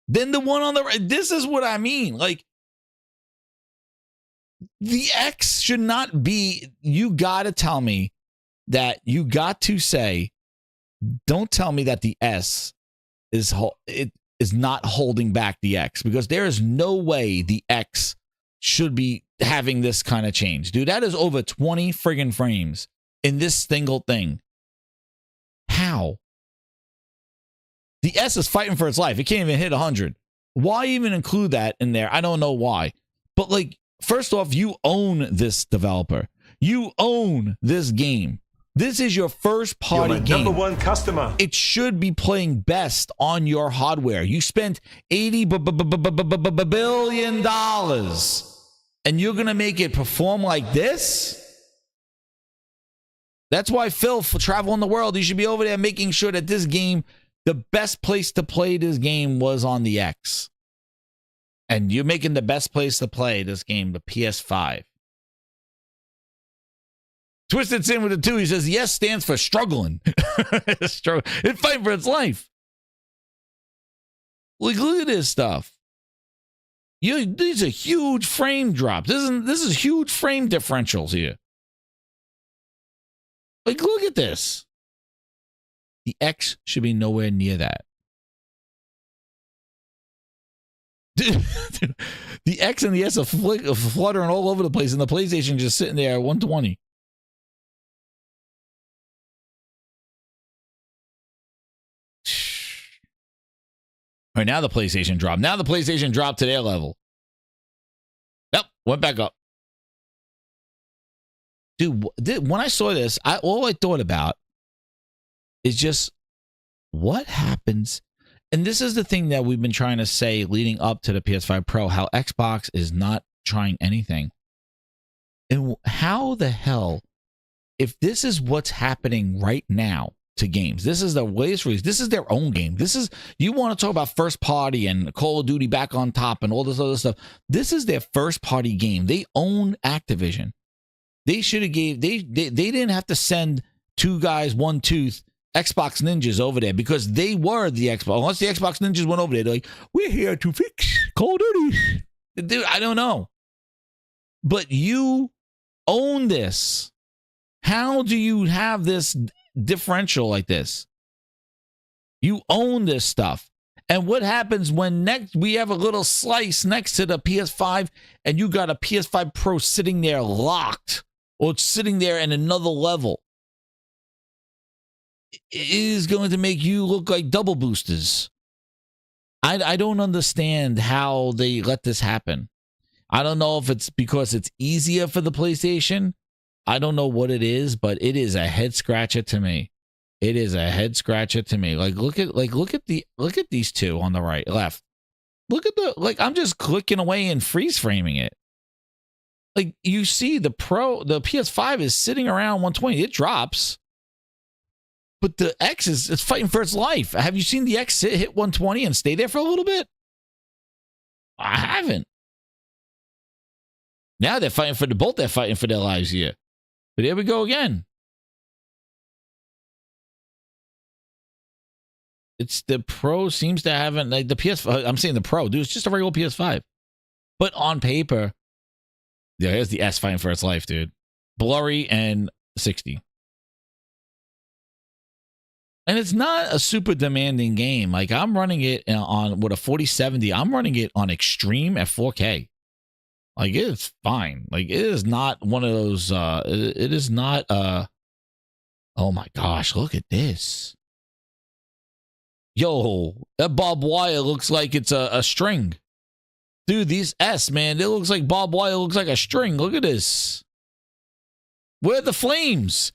than the one on the right. This is what I mean. Like, the X should not be, you got to tell me that you got to say, don't tell me that the S is not holding back the X, because there is no way the X should be having this kind of change. Dude, that is over 20 friggin' frames in this single thing. How? The S is fighting for its life. It can't even hit 100. Why even include that in there? I don't know why. But like, first off, you own this developer. You own this game. This is your first party game. Number one customer. It should be playing best on your hardware. You spent $80 billion and you're going to make it perform like this? That's why, Phil, for traveling the world, you should be over there making sure that this game, the best place to play this game was on the X. And you're making the best place to play this game, the PS5. Twisted Sin with a 2, he says, yes stands for struggling. It's fighting for its life. Like, look at this stuff. These are huge frame drops. This is huge frame differentials here. Like, look at this. The X should be nowhere near that. Dude, the X and the S are fluttering all over the place, and the PlayStation just sitting there at 120. All right, now the PlayStation dropped. Now the PlayStation dropped to their level. Yep, went back up. Dude, when I saw this, all I thought about is just what happens. And this is the thing that we've been trying to say leading up to the PS5 Pro, how Xbox is not trying anything. And how the hell, if this is what's happening right now to games, this is the latest release, this is their own game. This is, you want to talk about first party and Call of Duty back on top and all this other stuff. This is their first party game. They own Activision. They should have they didn't have to send two guys, one tooth, Xbox ninjas over there, because they were the Xbox. Unless the Xbox ninjas went over there, they're like, we're here to fix Call of Duty. Dude, I don't know. But you own this. How do you have this differential like this? You own this stuff. And what happens when next we have a little slice next to the PS5 and you got a PS5 Pro sitting there locked, or it's sitting there in another level? It is going to make you look like double boosters. I don't understand how they let this happen. I don't know if it's because it's easier for the PlayStation. I don't know what it is, but it is a head scratcher to me. It is a head scratcher to me. Look at these two on the left. Look at I'm just clicking away and freeze framing it. Like, you see the PS5 is sitting around 120. It drops. But the X is fighting for its life. Have you seen the X hit 120 and stay there for a little bit? I haven't. Now they're fighting for they're fighting for their lives here. But here we go again. It's the Pro seems to haven't, like the PS5, I'm saying the Pro, dude, it's just a regular PS5. But on paper, yeah, here's the S fighting for its life, dude. Blurry and 60. And it's not a super demanding game. Like, I'm running it on, with a 4070, I'm running it on extreme at 4K. Like, it's fine. Like, it is not one of those, it is not, oh my gosh, look at this. Yo, that barbed wire looks like it's a string. Dude, these S, man, it looks like barbed wire looks like a string. Look at this. Where are the flames?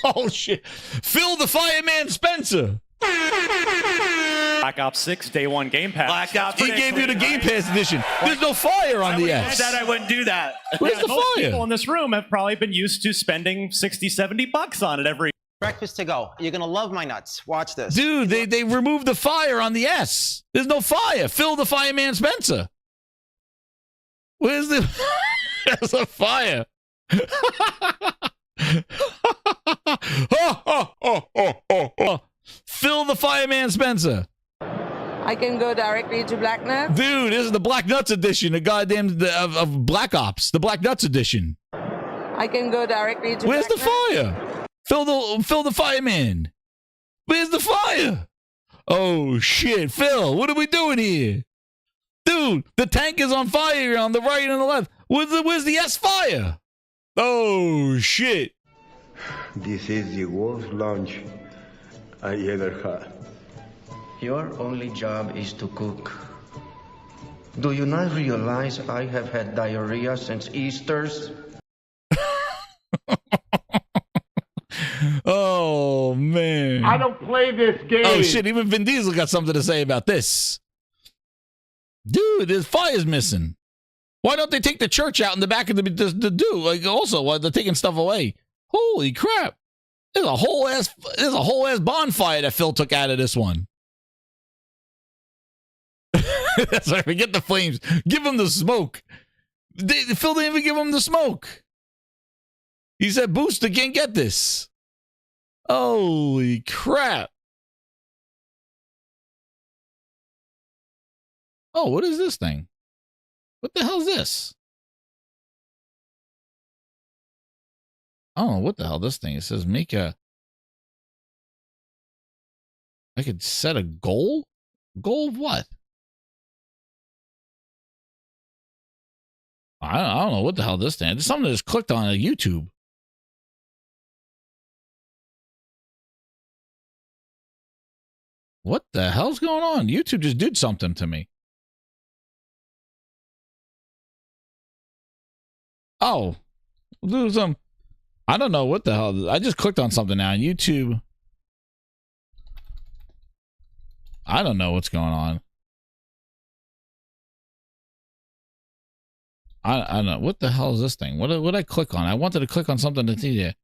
Oh, shit. Phil the Fireman Spencer. Black Ops 6 Day 1 Game Pass. Black Ops. He gave you the Game Pass edition. There's no fire on the S. I said I wouldn't do that. Where's the most fire? people in this room have probably been used to spending 60, 70 bucks on it every. Breakfast to go. You're gonna love my nuts. Watch this. Dude, they removed the fire on the S. There's no fire. Phil the Fireman Spencer. Where's the... There's a fire. Phil the Fireman Spencer. I can go directly to Black Nuts. Dude, this is the Black Nuts edition, the goddamn of Black Ops, the Black Nuts edition. I can go directly to Where's Black the Nuts. fire? Phil the Fireman. Where's the fire? Oh shit, Phil, what are we doing here? Dude, the tank is on fire on the right and the left. Where's the S fire? Oh shit. This is the worst lunch I ever had. Your only job is to cook. Do you not realize I have had diarrhea since Easter's? Oh man. I don't play this game. Oh shit, even Vin Diesel got something to say about this. Dude, there's fire's missing. Why don't they take the church out in the back of the do? Like also, why they're taking stuff away? Holy crap! There's a whole ass bonfire that Phil took out of this one. That's right. Forget the flames. Give him the smoke. Phil didn't even give him the smoke. He said, "Booster can't get this." Holy crap! Oh, what is this thing? What the hell is this? I don't know what the hell this thing. It says make a... I could set a goal? Goal of what? I don't know what the hell this thing. It's something that just clicked on YouTube. What the hell's going on? YouTube just did something to me. Oh, there's I don't know what the hell. I just clicked on something now on YouTube. I don't know what's going on. I don't know. What the hell is this thing? What did I click on? I wanted to click on something to see there.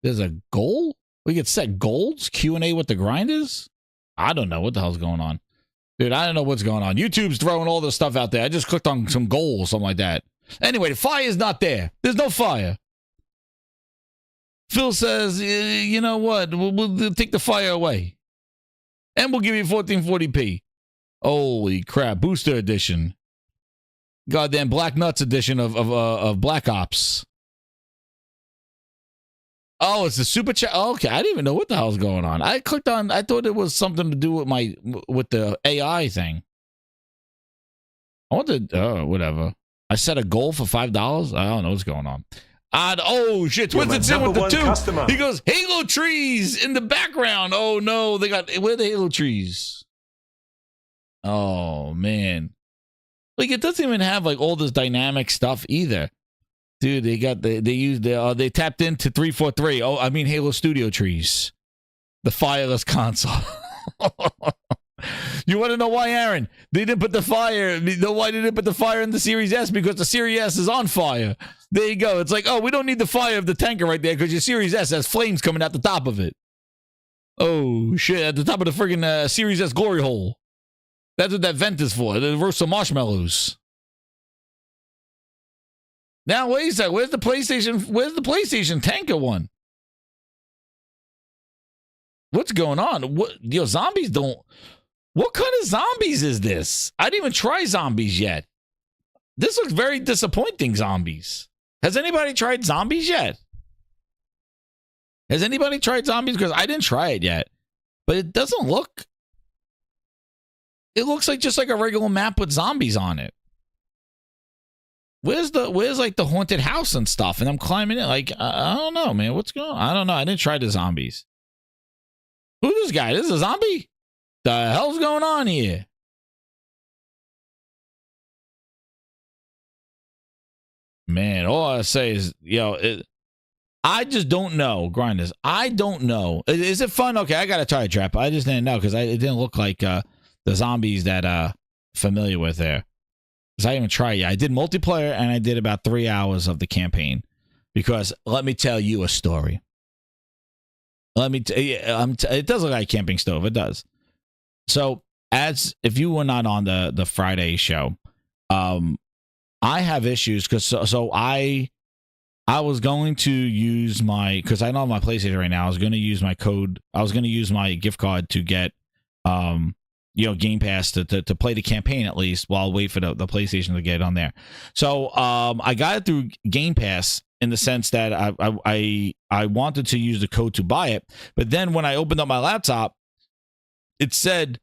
There's a goal? We could set goals? Q&A with the grinders? I don't know what the hell's going on. Dude, I don't know what's going on. YouTube's throwing all this stuff out there. I just clicked on some goals, something like that. Anyway, the fire is not there. There's no fire. Phil says, you know what? We'll take the fire away. And we'll give you 1440p. Holy crap. Booster edition. Goddamn Black Nuts edition of Black Ops. Oh, it's the super chat. Oh, okay, I didn't even know what the hell's going on. I clicked on. I thought it was something to do with the AI thing. I wanted. Oh, whatever. I set a goal for $5. I don't know what's going on. Oh shit! Twisted in with the 2. Customer. He goes Halo trees in the background. Oh no, they got where are the Halo trees? Oh man, like it doesn't even have like all this dynamic stuff either. Dude, they tapped into 343. Oh, I mean Halo Studio trees. The fireless console. You want to know why, Aaron? They didn't put the fire. You know why they didn't put the fire in the Series S? Because the Series S is on fire. There you go. It's like, oh, we don't need the fire of the tanker right there because your Series S has flames coming out the top of it. Oh, shit. At the top of the friggin' Series S glory hole. That's what that vent is for. To roast some marshmallows. Now wait a second. Where's the PlayStation tanker one? What's going on? Zombies don't. What kind of zombies is this? I didn't even try zombies yet. This looks very disappointing, zombies. Has anybody tried zombies yet? Has anybody tried zombies? Because I didn't try it yet. But it doesn't look... It looks like just like a regular map with zombies on it. Where's like the haunted house and stuff? And I'm climbing it. Like, I don't know, man. What's going on? I don't know. I didn't try the zombies. Who's this guy? This is a zombie? The hell's going on here? Man, all I say is, I just don't know, Grinders. I don't know. Is it fun? Okay, I gotta try a trap. I just didn't know because it didn't look like the zombies that familiar with there. Because I didn't even try it. I did multiplayer and I did about 3 hours of the campaign. Because let me tell you a story. It does look like a camping stove. It does. So, if you were not on the Friday show, I have issues because I was going to use because I don't have my PlayStation right now. I was going to use my code. I was going to use my gift card to get Game Pass to play the campaign at least while I wait for the PlayStation to get on there. So I got it through Game Pass in the sense that I wanted to use the code to buy it, but then when I opened up my laptop, it said,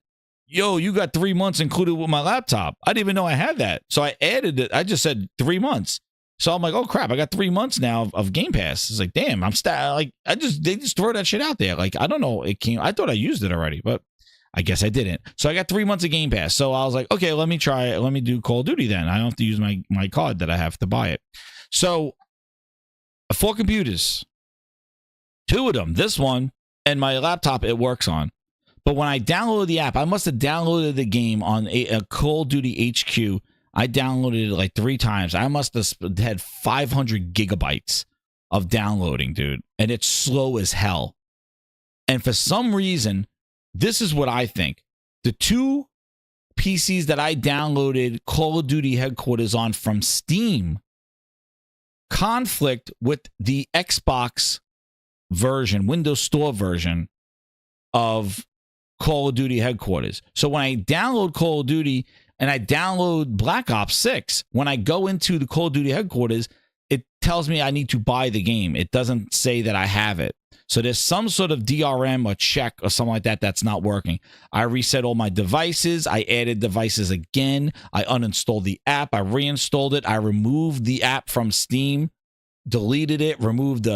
"Yo, you got 3 months included with my laptop." I didn't even know I had that, so I added it. I just said 3 months. So I'm like, oh crap, I got 3 months now of Game Pass. It's like, damn, they just throw that shit out there. Like, I don't know, I thought I used it already, but I guess I didn't. So I got 3 months of Game Pass. So I was like, okay, let me try it. Let me do Call of Duty then. I don't have to use my card that I have to buy it. So 4 computers, 2 of them, this one and my laptop it works on. But when I downloaded the app, I must have downloaded the game on a Call of Duty HQ. I downloaded it like 3 times. I must have had 500 gigabytes of downloading, dude. And it's slow as hell. And for some reason, this is what I think. The 2 PCs that I downloaded Call of Duty Headquarters on from Steam conflict with the Xbox version, Windows Store version of Call of Duty Headquarters. So when I download Call of Duty and I download Black Ops 6, when I go into the Call of Duty Headquarters, it tells me I need to buy the game. It doesn't say that I have it. So there's some sort of DRM or check or something like that that's not working. I reset all my devices. I added devices again. I uninstalled the app. I reinstalled it. I removed the app from Steam, deleted it, removed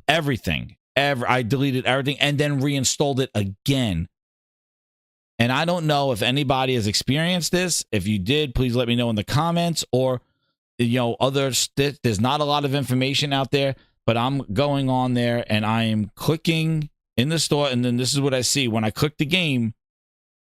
everything. I deleted everything and then reinstalled it again. And I don't know if anybody has experienced this. If you did, please let me know in the comments or, others. There's not a lot of information out there. But I'm going on there and I am clicking in the store. And then this is what I see. When I click the game,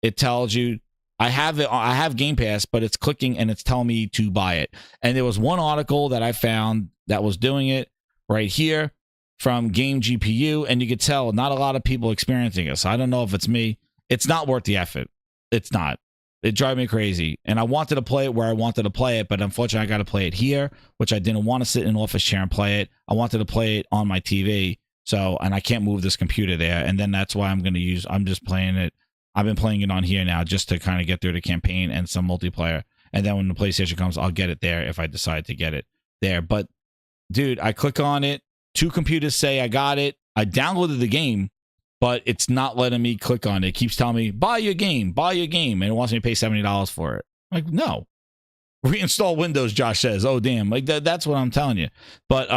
it tells you I have Game Pass, but it's clicking and it's telling me to buy it. And there was one article that I found that was doing it right here from Game GPU. And you could tell not a lot of people experiencing it. So I don't know if it's me. It's not worth the effort. It's not. It drives me crazy. And I wanted to play it where I wanted to play it, but unfortunately I got to play it here, which I didn't want to sit in an office chair and play it. I wanted to play it on my TV. And I can't move this computer there. And then that's why I'm just playing it. I've been playing it on here now just to kind of get through the campaign and some multiplayer. And then when the PlayStation comes, I'll get it there if I decide to get it there. But dude, I click on it. 2 computers say I got it. I downloaded the game, but it's not letting me click on it. It keeps telling me, buy your game. And it wants me to pay $70 for it. Like, no. Reinstall Windows, Josh says. Oh, damn. Like, that's what I'm telling you. But,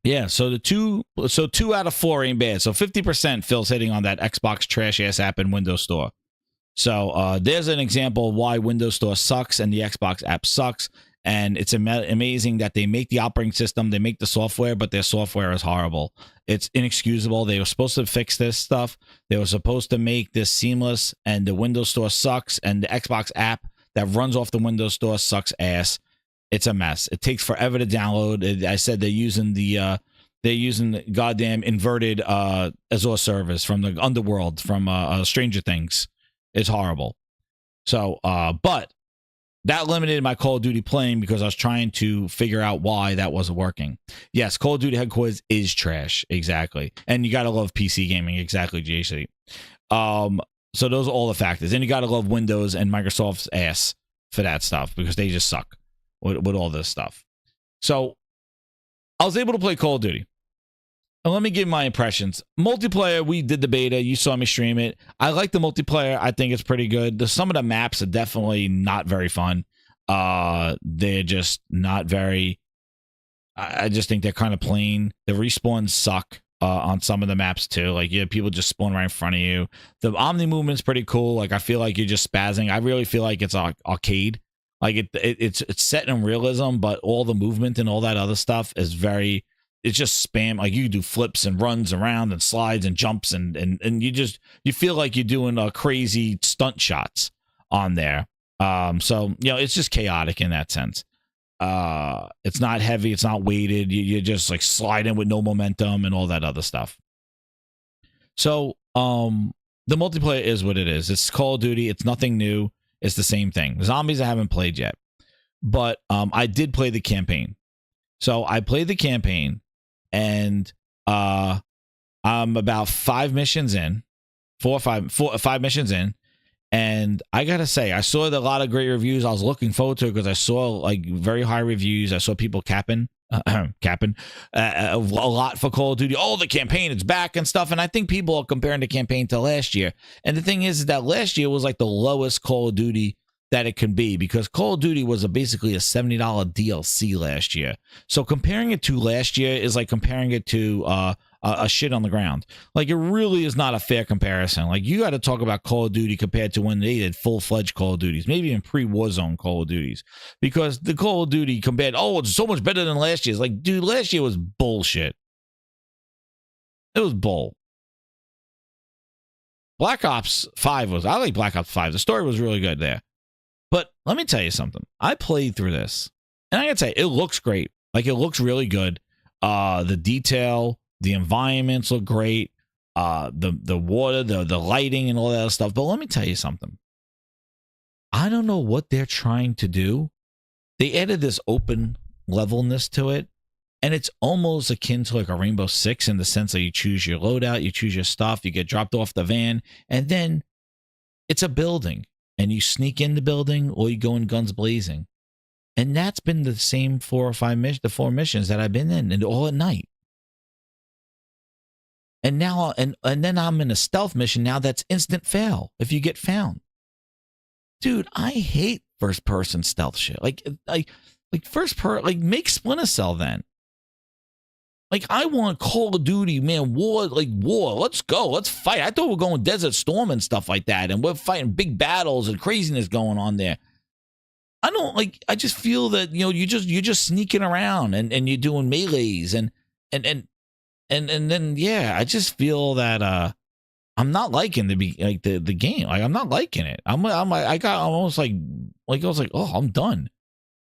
yeah, so 2 out of 4 ain't bad. So 50% Phil's hitting on that Xbox trash-ass app in Windows Store. So there's an example of why Windows Store sucks and the Xbox app sucks. And it's amazing that they make the operating system, they make the software, but their software is horrible. It's inexcusable. They were supposed to fix this stuff. They were supposed to make this seamless, and the Windows Store sucks, and the Xbox app that runs off the Windows Store sucks ass. It's a mess. It takes forever to download. I said they're using the goddamn inverted Azure servers from the underworld from Stranger Things. It's horrible. So, but that limited my Call of Duty playing because I was trying to figure out why that wasn't working. Yes, Call of Duty Headquarters is trash. Exactly. And you got to love PC gaming. Exactly, JC. So those are all the factors. And you got to love Windows and Microsoft's ass for that stuff because they just suck with all this stuff. So I was able to play Call of Duty. And let me give my impressions. Multiplayer, we did the beta. You saw me stream it. I like the multiplayer. I think it's pretty good. Some of the maps are definitely not very fun. They're just not very... I just think they're kind of plain. The respawns suck on some of the maps too. Like, yeah, people just spawn right in front of you. The Omni movement's pretty cool. Like, I feel like you're just spazzing. I really feel like it's arcade. Like, it's set in realism, but all the movement and all that other stuff is very... It's just spam. Like, you can do flips and runs around and slides and jumps and you feel like you're doing crazy stunt shots on there. So, you know, it's just chaotic in that sense. It's not heavy. It's not weighted. You're just like sliding with no momentum and all that other stuff. So, the multiplayer is what it is. It's Call of Duty. It's nothing new. It's the same thing. Zombies I haven't played yet, but I did play the campaign. So I played the campaign. And I'm about 5 missions in, 5 missions in, and I gotta say, I saw a lot of great reviews. I was looking forward to it because I saw like very high reviews. I saw people capping a lot for Call of Duty. Oh, the campaign, it's back and stuff. And I think people are comparing the campaign to last year. And the thing is that last year was like the lowest Call of Duty that it can be because Call of Duty was basically a $70 DLC last year. So comparing it to last year is like comparing it to a shit on the ground. Like, it really is not a fair comparison. Like, you got to talk about Call of Duty compared to when they did full-fledged Call of Duties, maybe even pre-Warzone Call of Duties, because the Call of Duty compared, oh, it's so much better than last year's. Like, dude, last year was bullshit. It was bull. Black Ops 5 was, I like Black Ops 5. The story was really good there. But let me tell you something. I played through this, and I gotta say, it looks great. Like, it looks really good. The detail, the environments look great. The water, the lighting, and all that other stuff. But let me tell you something. I don't know what they're trying to do. They added this open levelness to it, and it's almost akin to like a Rainbow Six in the sense that you choose your loadout, you choose your stuff, you get dropped off the van, and then it's a building. And you sneak in the building or you go in guns blazing. And that's been the same 4 or 5 missions, the 4 missions that I've been in, and all at night. And now, and then I'm in a stealth mission now that's instant fail if you get found. Dude, I hate first person stealth shit. Like make Splinter Cell then. Like, I want Call of Duty, man, war. Let's go. Let's fight. I thought we were going Desert Storm and stuff like that, and we're fighting big battles and craziness going on there. I just feel that, you know, you're just sneaking around and you're doing melees and then, yeah, I just feel that I'm not liking the game. Like, I'm not liking it. I was like, oh, I'm done.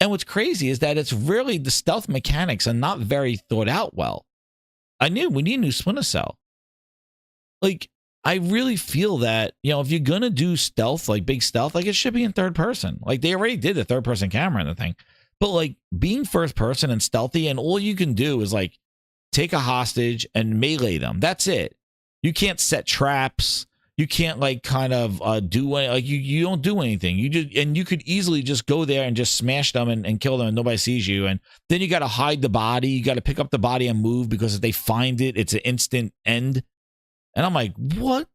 And what's crazy is that it's really the stealth mechanics are not very thought out well. We need a new Splinter Cell. Like, I really feel that, you know, if you're going to do stealth, like big stealth, like, it should be in third person. Like, they already did the third person camera and the thing. But like, being first person and stealthy, and all you can do is like take a hostage and melee them. That's it. You can't set traps. You can't like kind of do any, like you don't do anything. You could easily just go there and just smash them and kill them and nobody sees you. And then you got to hide the body. You got to pick up the body and move because if they find it, it's an instant end. And I'm like, what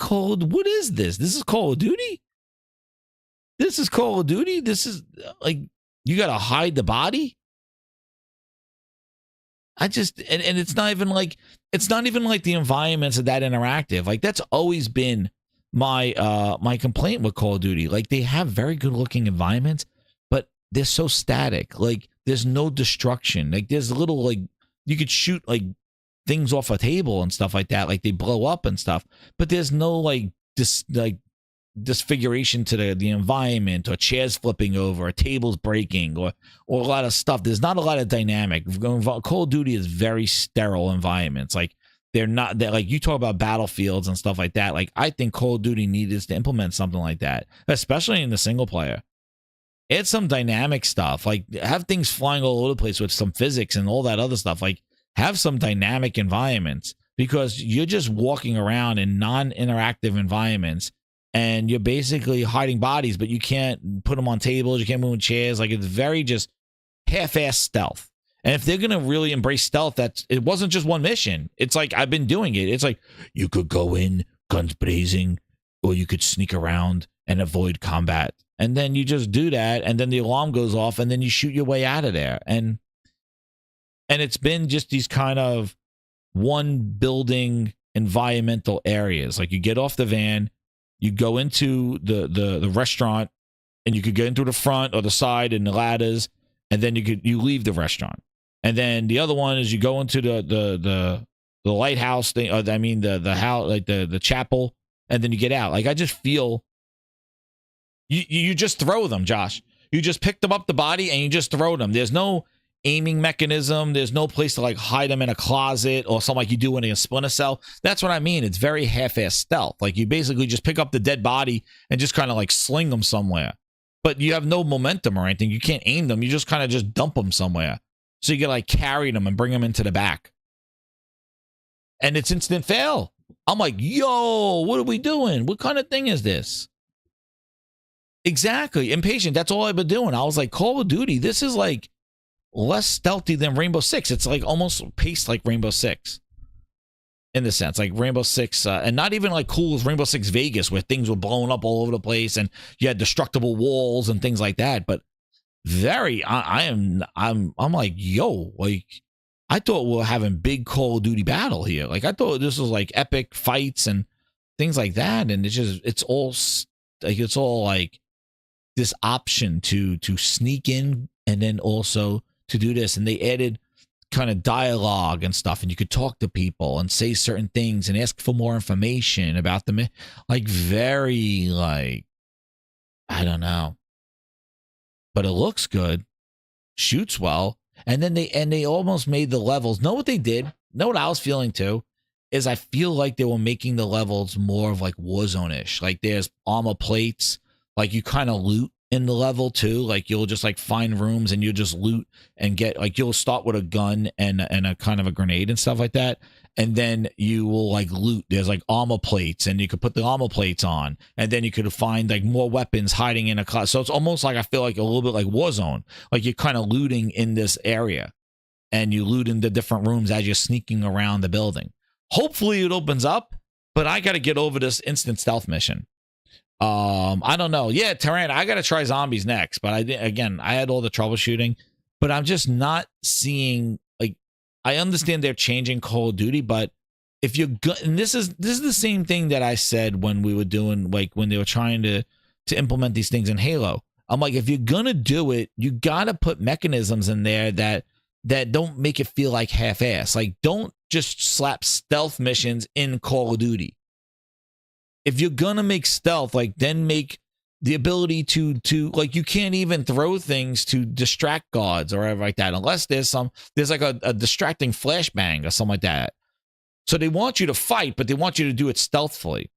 is this? This is Call of Duty? This is Call of Duty? This is like, you got to hide the body? And it's not even like the environments are that interactive. Like, that's always been my complaint with Call of Duty. Like, they have very good looking environments, but they're so static. Like, there's no destruction. Like, there's little, like, you could shoot like things off a table and stuff like that, like they blow up and stuff, but there's no like disfiguration to the environment, or chairs flipping over, or tables breaking, or a lot of stuff. There's not a lot of dynamic. Call of Duty is very sterile environments. Like, they're like, you talk about battlefields and stuff like that. Like, I think Call of Duty needed to implement something like that, especially in the single player. add some dynamic stuff. Like have things flying all over the place with some physics and all that other stuff. Like have some dynamic environments, because you're just walking around in non-interactive environments and you're basically hiding bodies, but you can't put them on tables. You can't move in chairs. Like it's very just half-ass stealth. And if they're going to really embrace stealth, it wasn't just one mission. It's like, I've been doing it. It's like you could go in guns blazing, or you could sneak around and avoid combat. And then you just do that, and then the alarm goes off, and then you shoot your way out of there. And it's been just these kind of one building environmental areas. Like you get off the van, you go into the restaurant, and you could get into the front or the side and the ladders, and then you leave the restaurant. And then the other one is you go into the lighthouse thing, or I mean the house, like the chapel, and then you get out. Like I just feel you just throw them, Josh. You just pick them up the body and you just throw them. There's no aiming mechanism. There's no place to like hide them in a closet or something like you do in a Splinter Cell. That's what I mean. It's very half-ass stealth. Like you basically just pick up the dead body and just kind of like sling them somewhere. But you have no momentum or anything. You can't aim them. You just kind of just dump them somewhere. So you can like carry them and bring them into the back. And it's instant fail. I'm like, yo, what are we doing? What kind of thing is this? Exactly. Impatient. That's all I've been doing. I was like, Call of Duty, this is like less stealthy than Rainbow Six. It's like almost paced like Rainbow Six. In the sense, like Rainbow Six, and not even like cool as Rainbow Six Vegas, where things were blowing up all over the place and you had destructible walls and things like that. But very, I'm like, yo, like I thought we were having big Call of Duty battle here. Like I thought this was like epic fights and things like that. And it's all like this option to sneak in and then also to do this. And they added kind of dialogue and stuff, and you could talk to people and say certain things and ask for more information about them. Like very like, I don't know, but it looks good, shoots well. And then they almost made the levels. Know what they did? Know what I was feeling too? Is I feel like they were making the levels more of like Warzone-ish. Like there's armor plates, like you kind of loot in the level too. Like you'll just like find rooms and you'll just loot and get like, you'll start with a gun and a kind of a grenade and stuff like that. And then you will like loot. There's like armor plates and you could put the armor plates on, and then you could find like more weapons hiding in a closet. So it's almost like, I feel like a little bit like Warzone. Like you're kind of looting in this area and you loot in the different rooms as you're sneaking around the building. Hopefully it opens up, but I got to get over this instant stealth mission. I don't know. Yeah, Terran, I got to try zombies next, but I had all the troubleshooting, but I'm just not seeing, like, I understand they're changing Call of Duty, but if you're and this is the same thing that I said when we were doing, like when they were trying to implement these things in Halo. I'm like, if you're going to do it, you got to put mechanisms in there that don't make it feel like half-ass. Like, don't just slap stealth missions in Call of Duty. If you're gonna make stealth, like, then make the ability to like, you can't even throw things to distract guards or whatever like that, unless there's like a distracting flashbang or something like that. So they want you to fight, but they want you to do it stealthily.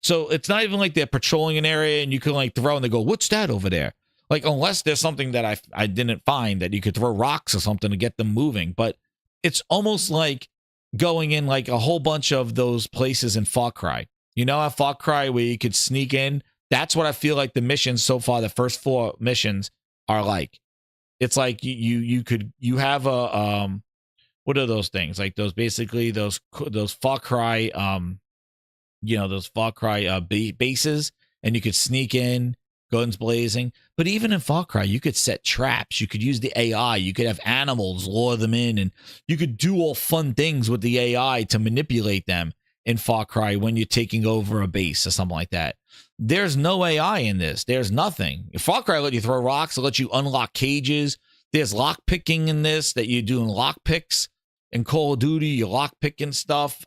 So it's not even like they're patrolling an area and you can like throw and they go, what's that over there? Like, unless there's something that I didn't find, that you could throw rocks or something to get them moving. But it's almost like going in like a whole bunch of those places in Far Cry. You know, at Far Cry where you could sneak in? That's what I feel like the missions so far, the first 4 missions are like. It's like you have a what are those things? Like those basically those Far Cry those Far Cry bases, and you could sneak in, guns blazing. But even in Far Cry, you could set traps. You could use the AI. You could have animals lure them in, and you could do all fun things with the AI to manipulate them in Far Cry when you're taking over a base or something like that. There's no AI in this. There's nothing. In Far Cry, let you throw rocks, let you unlock cages. There's lock picking in this, that you're doing lock picks. In Call of Duty, you're lock picking stuff.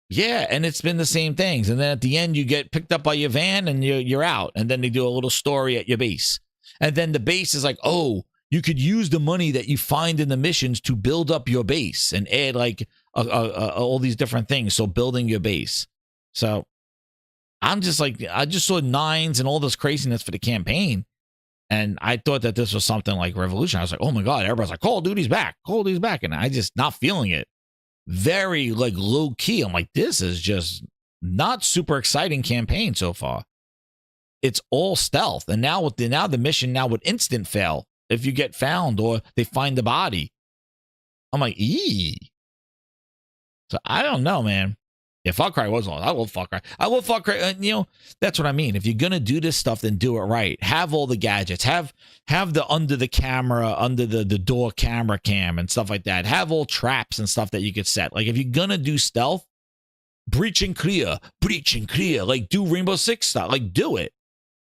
Yeah, and it's been the same things. And then at the end, you get picked up by your van and you're out. And then they do a little story at your base. And then the base is like, oh, you could use the money that you find in the missions to build up your base and add like all these different things. So building your base. So I'm just like, I just saw 9s and all this craziness for the campaign. And I thought that this was something like Revolution. I was like, oh my God, everybody's like, Call of Duty's back. Call of Duty's back. And I just not feeling it. Very like low key. I'm like, this is just not super exciting campaign so far. It's all stealth. And now with the mission now would instant fail if you get found or they find the body. I'm like, eee. So I don't know, man. Yeah, Far Cry was on. I love Far Cry. I love Far Cry. You know, that's what I mean. If you're gonna do this stuff, then do it right. Have all the gadgets. Have the under the camera, under the door camera cam and stuff like that. Have all traps and stuff that you could set. Like if you're gonna do stealth, breach and clear. Like do Rainbow Six stuff. Like do it.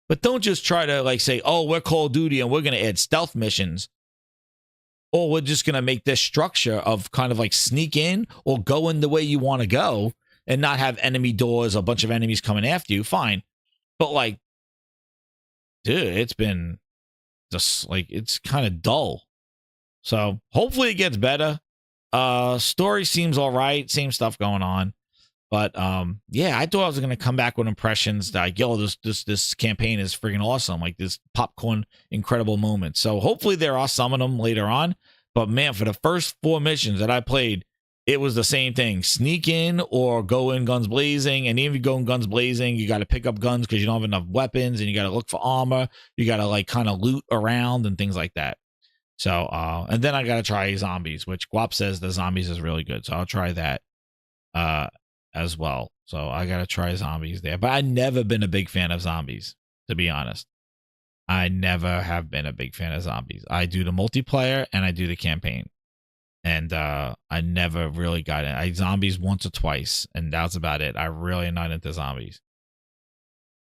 But don't just try to like say, oh, we're Call of Duty and we're gonna add stealth missions. Or we're just gonna make this structure of kind of like sneak in or go in the way you want to go. And not have enemy doors, a bunch of enemies coming after you, fine. But like, dude, it's been just like, it's kind of dull. So hopefully it gets better. Story seems all right. Same stuff going on. But yeah, I thought I was going to come back with impressions that like, yo, this campaign is freaking awesome. Like this popcorn, incredible moment. So hopefully there are some of them later on. But man, for the first 4 missions that I played, it was the same thing. Sneak in or go in guns blazing. And even if you go in guns blazing, you got to pick up guns because you don't have enough weapons and you got to look for armor. You got to like kind of loot around and things like that. So, and then I got to try zombies, which Guap says the zombies is really good. So I'll try that as well. So I got to try zombies there. But I've never been a big fan of zombies, to be honest. I never have been a big fan of zombies. I do the multiplayer and I do the campaign. And I never really got it. I zombies once or twice, and that's about it. I really am not into zombies.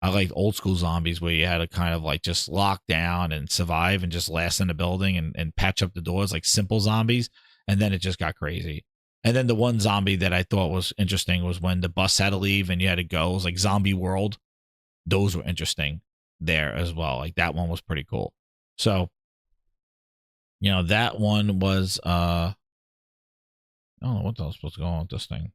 I like old school zombies where you had to kind of like just lock down and survive and just last in the building and patch up the doors, like simple zombies. And then it just got crazy. And then the one zombie that I thought was interesting was when the bus had to leave and you had to go. It was like Zombie World. Those were interesting there as well. Like that one was pretty cool. So, you know, that one was, I don't know what else was supposed to go on with this thing.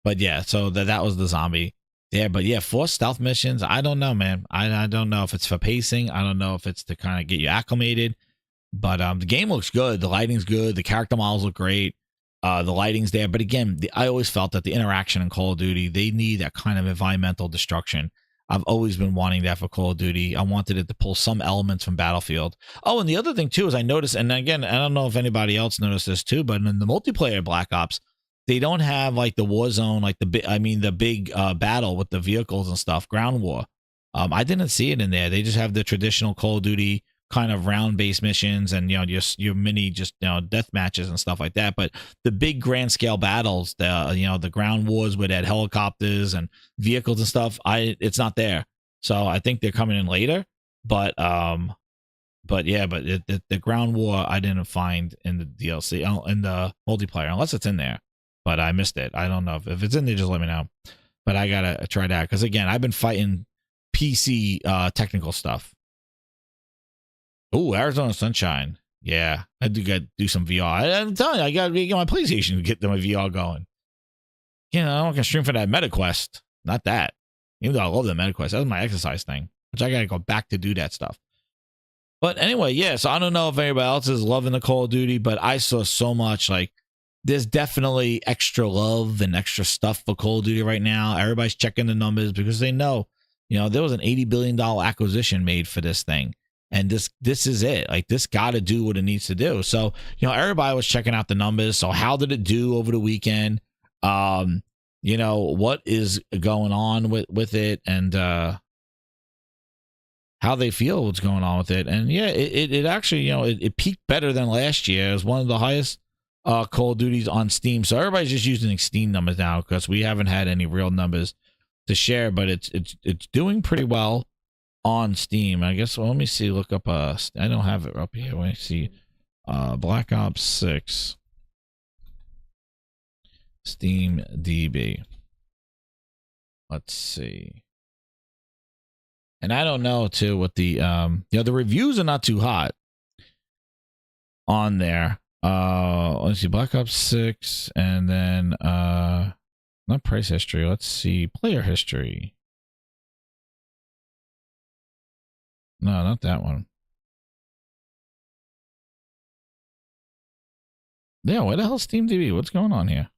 But yeah, so that was the zombie. Yeah, but yeah, 4 stealth missions. I don't know, man. I don't know if it's for pacing. I don't know if it's to kind of get you acclimated. But the game looks good. The lighting's good. The character models look great. The lighting's there. But again, I always felt that the interaction in Call of Duty, they need that kind of environmental destruction. I've always been wanting that for Call of Duty. I wanted it to pull some elements from Battlefield. Oh, and the other thing too is I noticed, and again, I don't know if anybody else noticed this too, but in the multiplayer Black Ops, they don't have like the war zone, like the big battle with the vehicles and stuff, ground war. I didn't see it in there. They just have the traditional Call of Duty kind of round-based missions and, you know, your mini just, you know, death matches and stuff like that. But the big grand scale battles, the ground wars with that helicopters and vehicles and stuff, it's not there. So I think they're coming in later. But yeah, but the ground war I didn't find in the DLC, in the multiplayer, unless it's in there. But I missed it. I don't know if it's in there. Just let me know. But I gotta try that because again, I've been fighting PC technical stuff. Oh, Arizona Sunshine. Yeah, I do some VR. I'm telling you, I got to get my PlayStation to get my VR going. You know, I can stream for that MetaQuest. Not that. Even though I love the MetaQuest. That's my exercise thing. Which I got to go back to do that stuff. But anyway, yeah, so I don't know if anybody else is loving the Call of Duty, but I saw so much, like, there's definitely extra love and extra stuff for Call of Duty right now. Everybody's checking the numbers because they know, you know, there was an $80 billion acquisition made for this thing. And this is it. Like, this got to do what it needs to do. So, you know, everybody was checking out the numbers. So how did it do over the weekend? You know, what is going on with it, and how they feel what's going on with it. And yeah, it actually, you know, it peaked better than last year. It was one of the highest Call of Duties on Steam. So everybody's just using Steam numbers now because we haven't had any real numbers to share, but it's doing pretty well on Steam. I guess, well, let me see, look up, I don't have it up here. Let me see, Black Ops 6 Steam DB. Let's see. And I don't know too what the, you know, the reviews are not too hot on there. Let's see, Black Ops 6, and then, not Not price history. Let's see. Player history. No, not that one. Yeah, where the hell is Steam TV? What's going on here?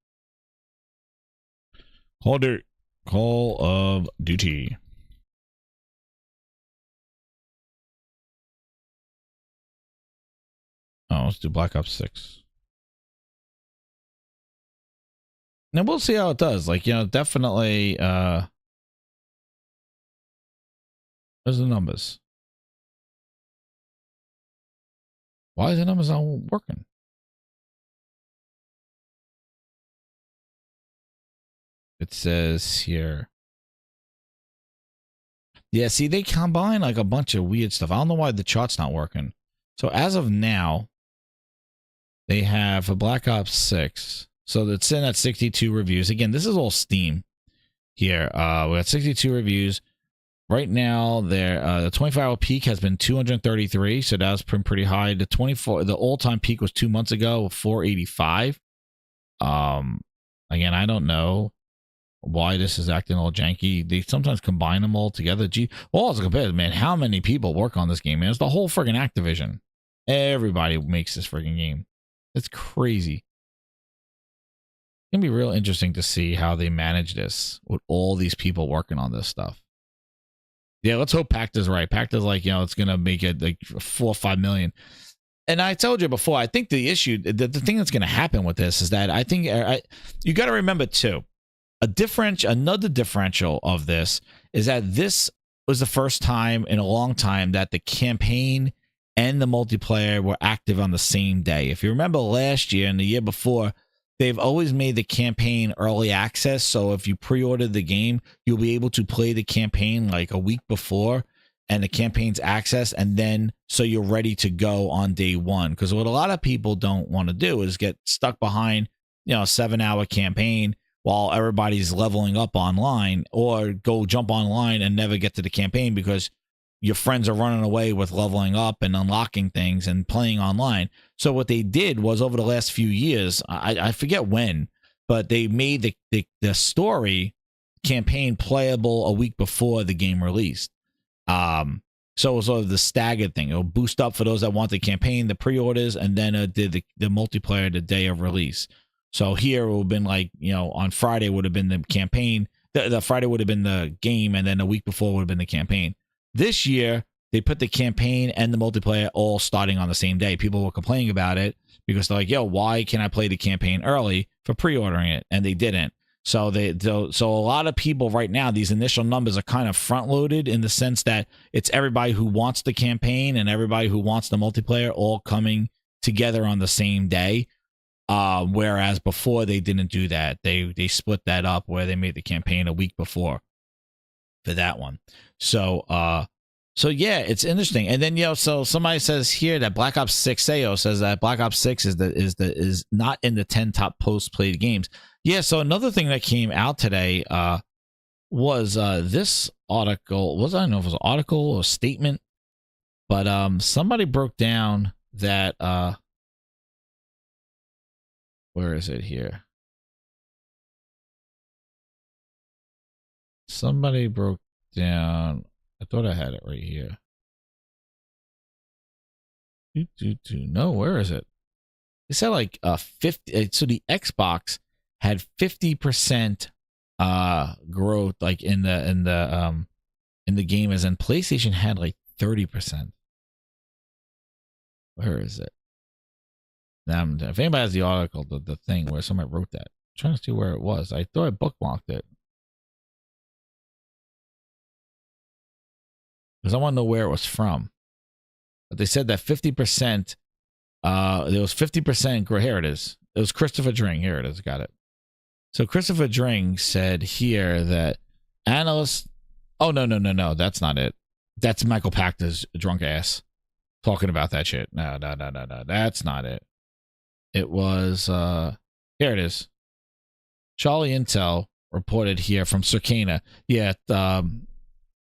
Call of Duty. Oh, let's do Black Ops 6. Now we'll see how it does. Like, you know, definitely where's the numbers? Why is the numbers not working? It says here. Yeah, see, they combine like a bunch of weird stuff. I don't know why the chart's not working. So as of now, they have a Black Ops 6. So it's in at 62 reviews. Again, this is all Steam here. We got 62 reviews. Right now, the 24-hour peak has been 233, so that's been pretty high. The all-time peak was 2 months ago, 485. Again, I don't know why this is acting all janky. They sometimes combine them all together. Well, as compared, man, how many people work on this game, man? It's the whole friggin' Activision. Everybody makes this friggin' game. It's crazy. It's gonna be real interesting to see how they manage this with all these people working on this stuff. Yeah, let's hope Pacta's right. Pacta's like, you know, it's gonna make it like 4 or 5 million. And I told you before, I think the issue, the thing that's gonna happen with this is that I think you got to remember too, another differential of this is that this was the first time in a long time that the campaign and the multiplayer were active on the same day. If you remember last year and the year before, they've always made the campaign early access. So if you pre-ordered the game, you'll be able to play the campaign like a week before and the campaign's access. And then so you're ready to go on day one. Because what a lot of people don't want to do is get stuck behind, you know, a 7-hour campaign while everybody's leveling up online, or go jump online and never get to the campaign because your friends are running away with leveling up and unlocking things and playing online. So what they did was over the last few years, I forget when, but they made the story campaign playable a week before the game released. So it was sort of the staggered thing. It'll boost up for those that want the campaign, the pre-orders, and then it did the multiplayer the day of release. So here it would have been like, you know, on Friday would have been the campaign. The Friday would have been the game, and then a week before would have been the campaign. This year, they put the campaign and the multiplayer all starting on the same day. People were complaining about it because they're like, yo, why can't I play the campaign early for pre-ordering it? And they didn't. So so a lot of people right now, these initial numbers are kind of front-loaded in the sense that it's everybody who wants the campaign and everybody who wants the multiplayer all coming together on the same day. Whereas before they didn't do that. They split that up where they made the campaign a week before for that one. So yeah, it's interesting. And then, you know, so somebody says here that Black Ops 6 Sayo says that Black Ops 6 is not in the 10 top post played games. Yeah, so another thing that came out today was this article. I don't know if it was an article or statement, but somebody broke down that where is it here? Somebody broke down. I thought I had it right here. No, where is it? It said like 50. So the Xbox had 50% growth, like in the game, as in PlayStation had like 30%. Where is it? Now, if anybody has the article, the thing where somebody wrote that, I'm trying to see where it was. I thought I bookmarked it. Because I want to know where it was from. But they said that 50%, there was 50% growth. Here it is. It was Christopher Dring. Here it is. Got it. So Christopher Dring said here that analysts. Oh, no. That's not it. That's Michael Pacta's drunk ass talking about that shit. No. That's not it. It was, here it is. Charlie Intel reported here from Circana. Yeah,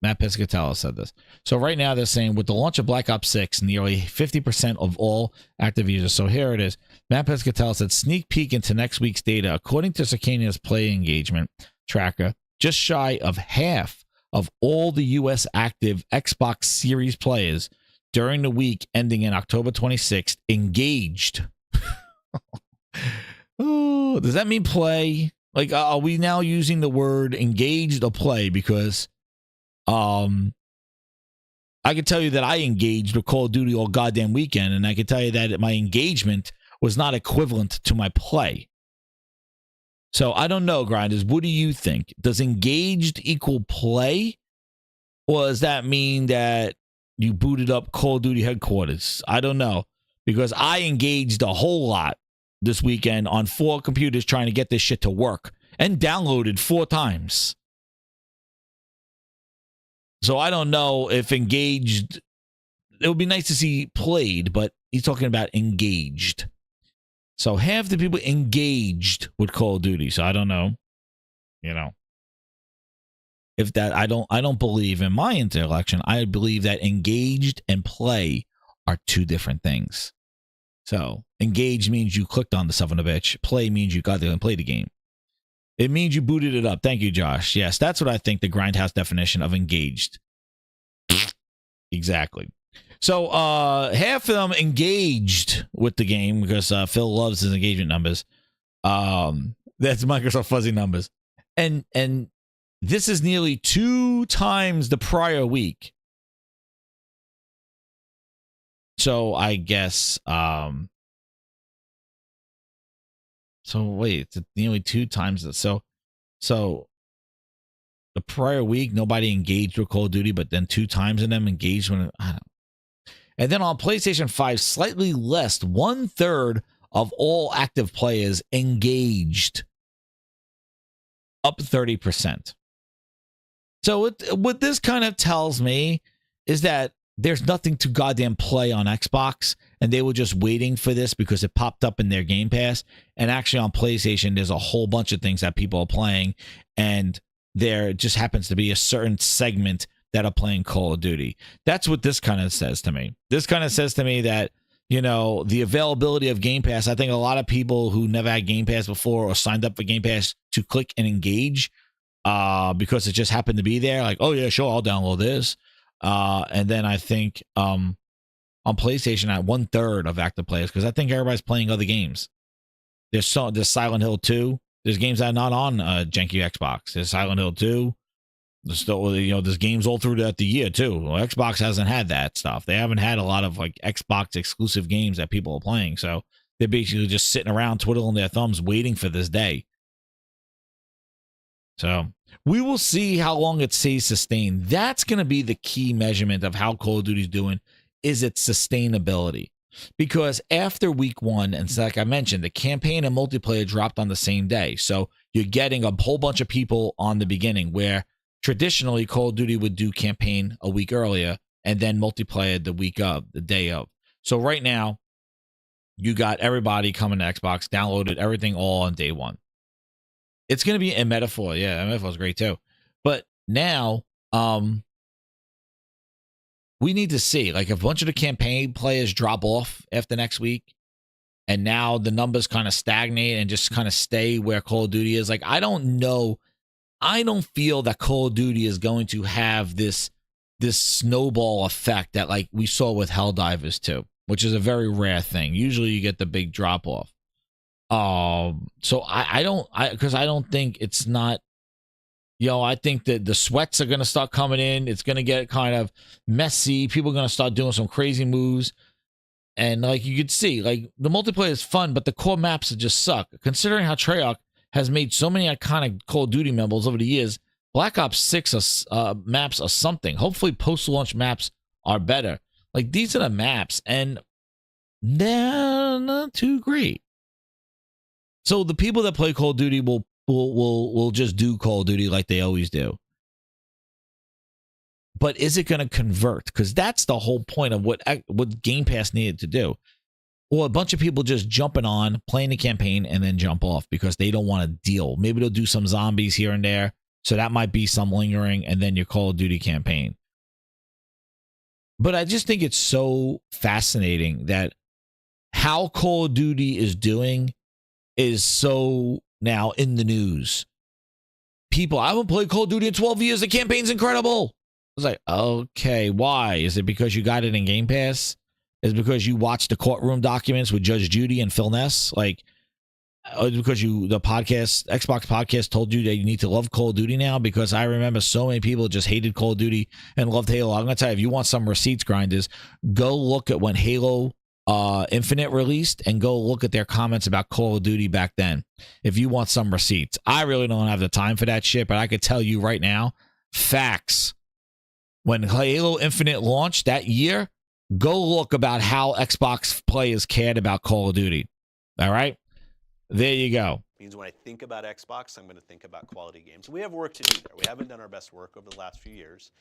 Matt Piscatella said this. So right now they're saying with the launch of Black Ops 6, nearly 50% of all active users. So here it is. Matt Piscatella said, sneak peek into next week's data. According to Circania's play engagement tracker, just shy of half of all the U.S. active Xbox Series players during the week ending in October 26th engaged. Oh, does that mean play? Like, are we now using the word engaged or play? Because I can tell you that I engaged with Call of Duty all goddamn weekend, and I can tell you that my engagement was not equivalent to my play. So I don't know, Grinders. What do you think? Does engaged equal play? Or does that mean that you booted up Call of Duty headquarters? I don't know. Because I engaged a whole lot this weekend on 4 computers trying to get this shit to work and downloaded 4 times. So I don't know if engaged, it would be nice to see played, but he's talking about engaged. So half the people engaged with Call of Duty. So I don't know, if that, I don't believe in my intellection. I believe that engaged and play are 2 different things. So engaged means you clicked on the son of a bitch. Play means you got there and played the game. It means you booted it up. Thank you, Josh. Yes, that's what I think the Grindhouse definition of engaged. Exactly. So half of them engaged with the game because Phil loves his engagement numbers. That's Microsoft fuzzy numbers. And this is nearly 2 times the prior week. So I guess so wait, it's nearly 2 times that. So the prior week nobody engaged with Call of Duty, but then 2 times in them engaged when I don't know. And then on PlayStation 5, slightly less, 1/3 of all active players engaged, up 30%. So what this kind of tells me is that there's nothing to goddamn play on Xbox, and they were just waiting for this because it popped up in their Game Pass. And actually on PlayStation, there's a whole bunch of things that people are playing, and there just happens to be a certain segment that are playing Call of Duty. That's what this kind of says to me. This kind of says to me that, the availability of Game Pass, I think a lot of people who never had Game Pass before or signed up for Game Pass to click and engage because it just happened to be there. Like, oh yeah, sure, I'll download this. And then I think on PlayStation at 1/3 of active players, because I think everybody's playing other games. There's Silent Hill 2. There's games that are not on janky Xbox. There's Silent Hill 2. There's still, there's games all throughout the year too. Well, Xbox hasn't had that stuff. They haven't had a lot of like Xbox exclusive games that people are playing. So they're basically just sitting around twiddling their thumbs waiting for this day. So we will see how long it stays sustained. That's going to be the key measurement of how Call of Duty's doing, is its sustainability. Because after week 1, and so like I mentioned, the campaign and multiplayer dropped on the same day. So you're getting a whole bunch of people on the beginning, where traditionally Call of Duty would do campaign a week earlier and then multiplayer the day of. So right now, you got everybody coming to Xbox, downloaded everything all on day 1. It's going to be a metaphor. Yeah, a metaphor is great too. But now, we need to see, like, if a bunch of the campaign players drop off after next week, and now the numbers kind of stagnate and just kind of stay where Call of Duty is. Like, I don't know. I don't feel that Call of Duty is going to have this snowball effect that like we saw with Helldivers 2, which is a very rare thing. Usually you get the big drop off. So I don't think it's not, I think that the sweats are going to start coming in. It's going to get kind of messy. People are going to start doing some crazy moves. And like you could see, like the multiplayer is fun, but the core maps just suck. Considering how Treyarch has made so many iconic Call of Duty members over the years, Black Ops 6 maps are something. Hopefully post-launch maps are better. Like, these are the maps, and they're not too great. So the people that play Call of Duty will just do Call of Duty like they always do. But is it going to convert? Because that's the whole point of what Game Pass needed to do. Well, a bunch of people just jumping on, playing the campaign, and then jump off because they don't want to deal. Maybe they'll do some zombies here and there, So that might be some lingering, and then your Call of Duty campaign. But I just think it's so fascinating that how Call of Duty is doing is so now in the news. People, I haven't played Call of Duty in 12 years. The campaign's incredible. I was like, okay, why? Is it because you got it in Game Pass? Is it because you watched the courtroom documents with Judge Judy and Phil Ness? Like, because the Xbox podcast told you that you need to love Call of Duty now? Because I remember so many people just hated Call of Duty and loved Halo. I'm going to tell you, if you want some receipts, grinders, go look at when Halo Infinite released and go look at their comments about Call of Duty back then. If you want some receipts, I really don't have the time for that shit, but I could tell you right now, facts. When Halo Infinite launched that year, go look about how Xbox players cared about Call of Duty. All right? There you go. Means when I think about Xbox, I'm going to think about quality games. We have work to do there. We haven't done our best work over the last few years.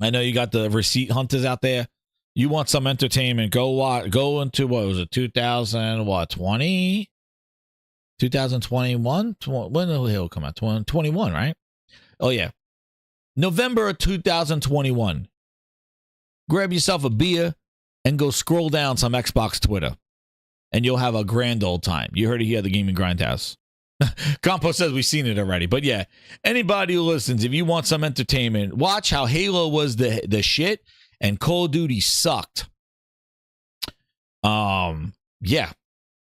I know you got the receipt hunters out there. You want some entertainment, go into, what was it, 2020? 2021? When did Halo come out? 2021, right? Oh, yeah. November of 2021. Grab yourself a beer and go scroll down some Xbox Twitter. And you'll have a grand old time. You heard it here at the Gaming Grindhouse. Compo says we've seen it already. But yeah, anybody who listens, if you want some entertainment, watch how Halo was the shit and Call of Duty sucked. Yeah.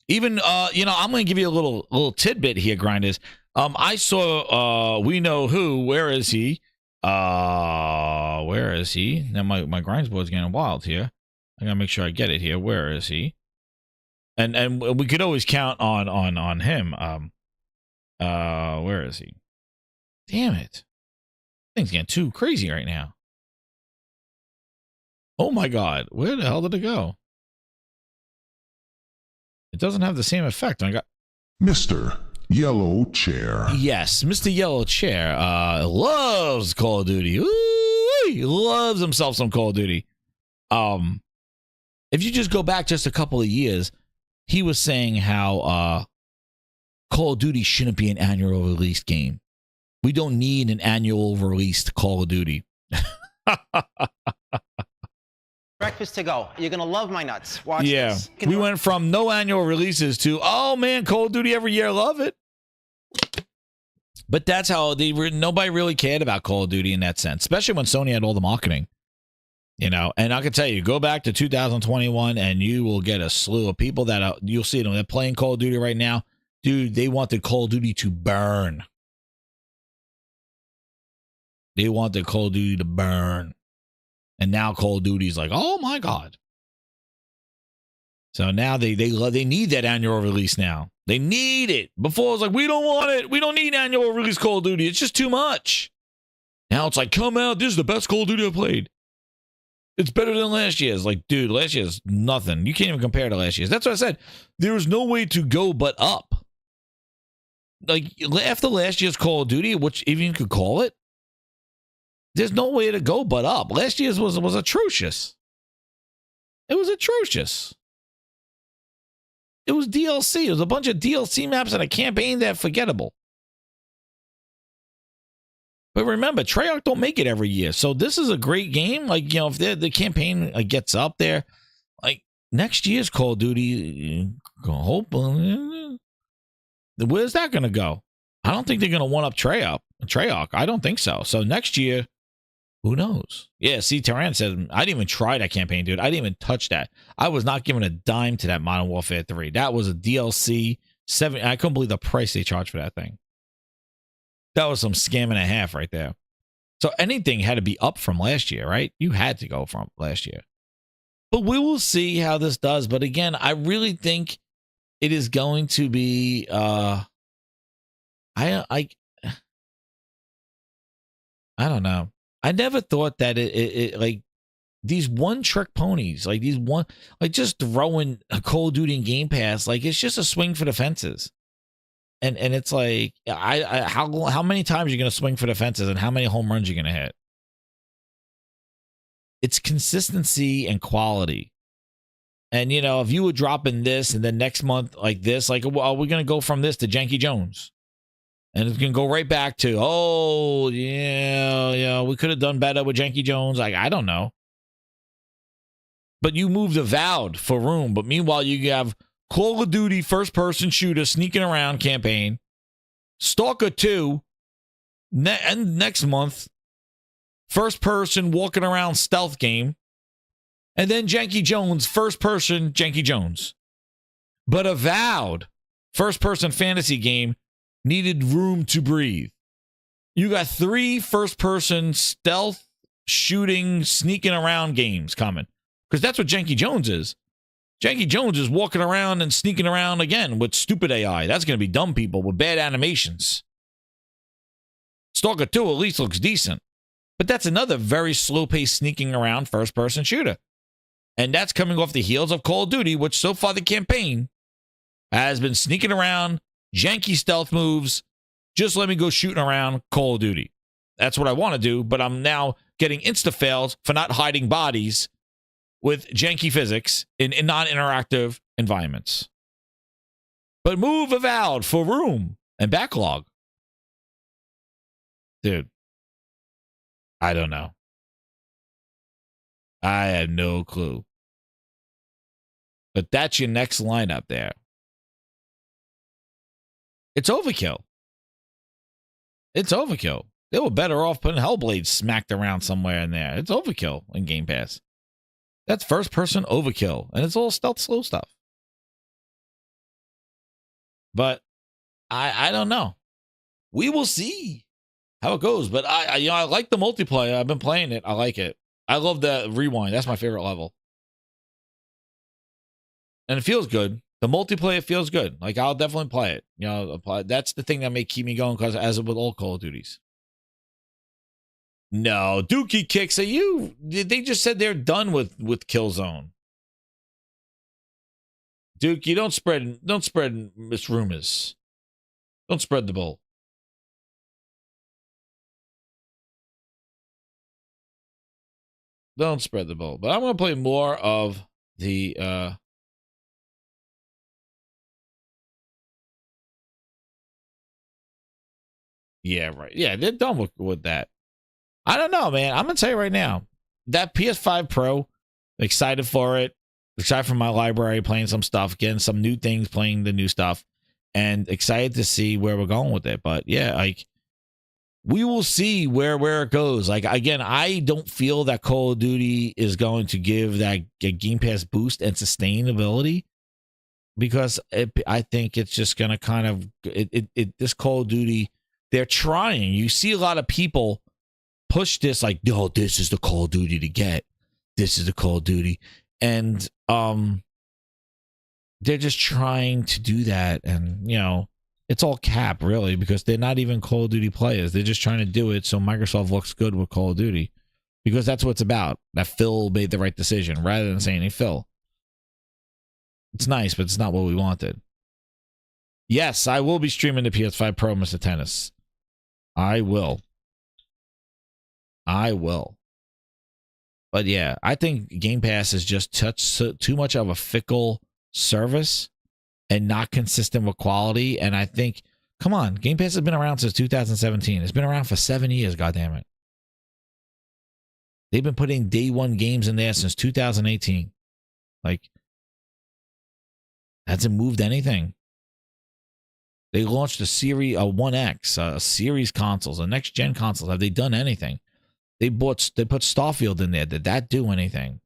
Even, I'm going to give you a little tidbit here, Grinders. I saw, we know who, where is he? Where is he? Now my grinds board's getting wild here. I got to make sure I get it here. Where is he? And we could always count on him. Where is he? Damn it. Things getting too crazy right now. Oh my God. Where the hell did it go? It doesn't have the same effect. I got Mr. Yellow Chair. Yes, Mr. Yellow Chair loves Call of Duty. Ooh, he loves himself some Call of Duty. If you just go back just a couple of years, he was saying how Call of Duty shouldn't be an annual release game. We don't need an annual released Call of Duty. Breakfast to go. You're going to love my nuts. Watch this. We went from no annual releases to, oh man, Call of Duty every year. Love it. But that's how nobody really cared about Call of Duty in that sense, especially when Sony had all the marketing. And I can tell you, go back to 2021 and you will get a slew of people that you'll see them. They're playing Call of Duty right now. Dude, they wanted Call of Duty to burn. They wanted Call of Duty to burn. And now Call of Duty is like, oh my God. So now they need that annual release now. They need it. Before it was like, we don't want it. We don't need annual release Call of Duty. It's just too much. Now it's like, come out. This is the best Call of Duty I've played. It's better than last year's. Like, dude, last year's nothing. You can't even compare to last year's. That's what I said. There was no way to go but up. Like, after last year's Call of Duty, which even you could call it, there's no way to go but up. Last year's was atrocious. It was atrocious. It was DLC. It was a bunch of DLC maps and a campaign that forgettable. But remember, Treyarch don't make it every year. So this is a great game. Like, if the campaign gets up there, like next year's Call of Duty, hopefully, where's that going to go? I don't think they're going to one-up Treyarch. I don't think so. So next year, who knows? Yeah, see, Taran said, I didn't even try that campaign, dude. I didn't even touch that. I was not giving a dime to that Modern Warfare 3. That was a DLC. I couldn't believe the price they charged for that thing. That was some scam and a half right there. So anything had to be up from last year, right? You had to go from last year. But we will see how this does. But again, I really think it is going to be I don't know. I never thought that it like these one-trick ponies, like just throwing a Call of Duty and Game Pass, like it's just a swing for the fences. And it's like, how many times are you going to swing for the fences and how many home runs you're going to hit? It's consistency and quality. And, if you were dropping this and then next month like this, like, well, are we going to go from this to Janky Jones? And it's going to go right back to, oh, yeah, we could have done better with Janky Jones. Like, I don't know. But you moved Avowed for room. But meanwhile, you have Call of Duty first-person shooter sneaking around campaign, Stalker 2, and next month, first-person walking around stealth game, and then Janky Jones, first-person Janky Jones. But Avowed, first-person fantasy game, needed room to breathe. You got 3 first-person stealth shooting, sneaking around games coming. Because that's what Janky Jones is. Janky Jones is walking around and sneaking around again with stupid AI. That's going to be dumb people with bad animations. Stalker 2 at least looks decent. But that's another very slow-paced sneaking around first-person shooter. And that's coming off the heels of Call of Duty, which so far the campaign has been sneaking around, janky stealth moves. Just let me go shooting around Call of Duty. That's what I want to do, but I'm now getting insta-fails for not hiding bodies with janky physics in non-interactive environments. But move Avowed for room and backlog. Dude, I don't know. I have no clue. But that's your next lineup there. It's overkill. It's overkill. They were better off putting Hellblade smacked around somewhere in there. It's overkill in Game Pass. That's first-person overkill, and it's all stealth slow stuff. But I don't know. We will see how it goes. But I like the multiplayer. I've been playing it. I like it. I love the rewind. That's my favorite level. And it feels good. The multiplayer feels good. Like, I'll definitely play it. You know, that's the thing that may keep me going, because as with all Call of Duties. No, Dookie Kicks. They just said they're done with Killzone. Dookie, don't spread misrumors. Don't spread the bull. Don't spread the bull. But I'm going to play more of the yeah, right. Yeah, they're done with that. I don't know, man. I'm going to tell you right now, that PS5 Pro, excited for it. Excited for my library, playing some stuff, getting some new things, playing the new stuff, and excited to see where we're going with it. But yeah, like, we will see where it goes. Like, again, I don't feel that Call of Duty is going to give that Game Pass boost and sustainability, because I think it's just going to kind of, this Call of Duty, they're trying. You see a lot of people push this like, no, this is the Call of Duty to get. This is the Call of Duty. And they're just trying to do that. And, you know, it's all cap, really, because they're not even Call of Duty players. They're just trying to do it so Microsoft looks good with Call of Duty, because that's what it's about. That Phil made the right decision, rather than saying, hey, Phil. It's nice, but it's not what we wanted. Yes, I will be streaming the PS5 Pro, Mr. Tennis. I will. But yeah, I think Game Pass is just too much of a fickle service and not consistent with quality. And I think, come on, Game Pass has been around since 2017. It's been around for 7 years, goddammit. They've been putting day one games in there since 2018. Like, hasn't moved anything. They launched a series, a 1X, a series consoles, a next gen consoles. Have they done anything? They put Starfield in there. Did that do anything?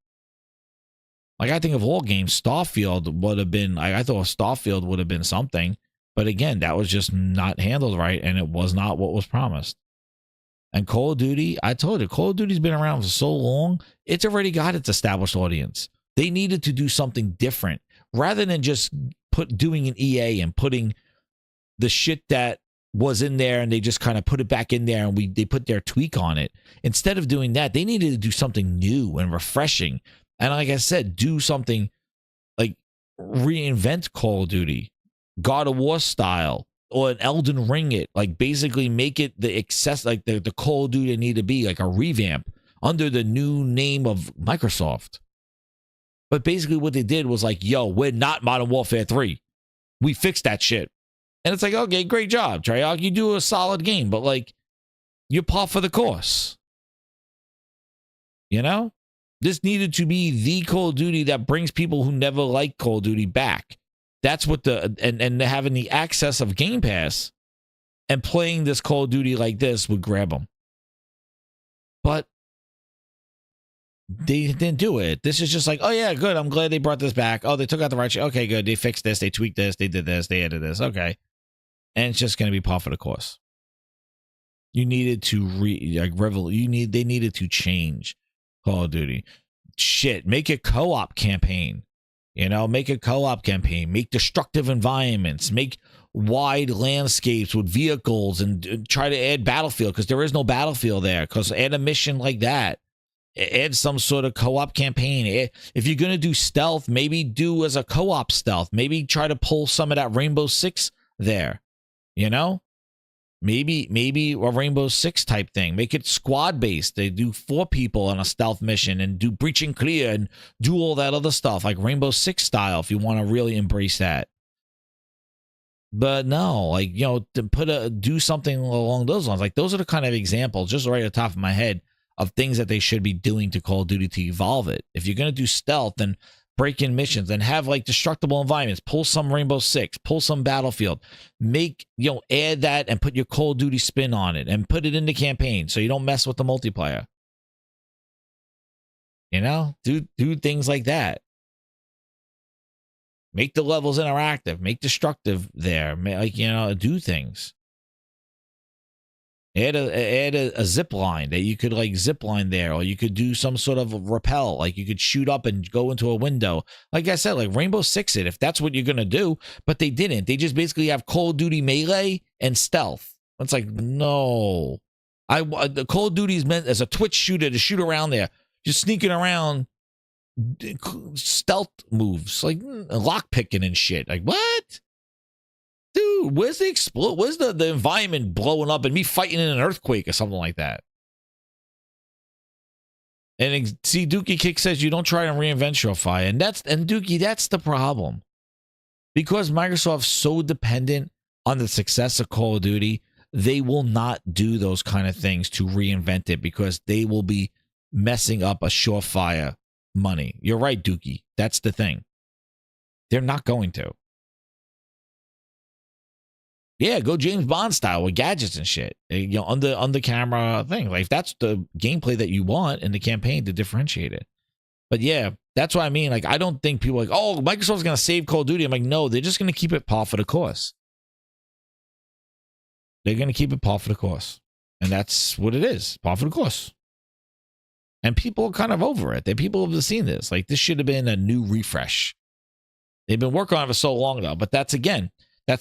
Like, I think of all games, Starfield would have been, I thought Starfield would have been something. But again, that was just not handled right, and it was not what was promised. And Call of Duty, I told you, Call of Duty's been around for so long, it's already got its established audience. They needed to do something different. Rather than just doing an EA and putting the shit that was in there and they just kind of put it back in there and they put their tweak on it. Instead of doing that, they needed to do something new and refreshing. And like I said, do something like reinvent Call of Duty, God of War style, or an Elden Ring it. Like, basically make it the the Call of Duty need to be, like a revamp under the new name of Microsoft. But basically what they did was like, yo, we're not Modern Warfare 3. We fixed that shit. And it's like, okay, great job, Treyarch. You do a solid game, but like, you're par for the course. You know? This needed to be the Call of Duty that brings people who never liked Call of Duty back. That's what and having the access of Game Pass and playing this Call of Duty like this would grab them. But they didn't do it. This is just like, oh yeah, good. I'm glad they brought this back. Oh, they took out the right shit. Okay, good. They fixed this. They tweaked this. They did this. They added this. Okay. And it's just going to be par for the course. You needed to they needed to change Call of Duty. Shit, make a co-op campaign. You know, make a co-op campaign. Make destructive environments. Make wide landscapes with vehicles and try to add Battlefield because there is no Battlefield there. Because add a mission like that. Add some sort of co-op campaign. If you're going to do stealth, maybe do as a co-op stealth. Maybe try to pull some of that Rainbow Six there. You know? Maybe a Rainbow Six type thing. Make it squad based. They do 4 people on a stealth mission and do breach and clear and do all that other stuff like Rainbow Six style if you want to really embrace that. But no, like, you know, to do something along those lines. Like those are the kind of examples just right at the top of my head of things that they should be doing to Call of Duty to evolve it. If you're going to do stealth and break in missions and have like destructible environments, pull some Rainbow Six, pull some Battlefield, make, you know, add that and put your Call of Duty spin on it and put it in the campaign so you don't mess with the multiplayer. You know, do things like that. Make the levels interactive, make destructive there, like, you know, do things. Add a zip line that you could like zip line there, or you could do some sort of rappel, like you could shoot up and go into a window. Like I said, like Rainbow Six it, if that's what you're gonna do, but they didn't. They just basically have Call of Duty melee and stealth. It's like, no, the Call of Duty is meant as a Twitch shooter to shoot around there, just sneaking around, stealth moves like lock picking and shit. Like what? Dude, where's the explode? Where's the environment blowing up and me fighting in an earthquake or something like that? And see, Dookie Kick says you don't try and reinvent Surefire, and Dookie, that's the problem, because Microsoft's so dependent on the success of Call of Duty, they will not do those kind of things to reinvent it because they will be messing up a Surefire money. You're right, Dookie. That's the thing. They're not going to. Yeah, go James Bond style with gadgets and shit. You know, on the camera thing. Like if that's the gameplay that you want in the campaign to differentiate it. But yeah, that's what I mean. Like I don't think people are like, oh, Microsoft's gonna save Call of Duty. I'm like, no, they're just gonna keep it par for the course. They're gonna keep it par for the course. And that's what it is. Par for the course. And people are kind of over it. People have seen this. Like this should have been a new refresh. They've been working on it for so long though. But that's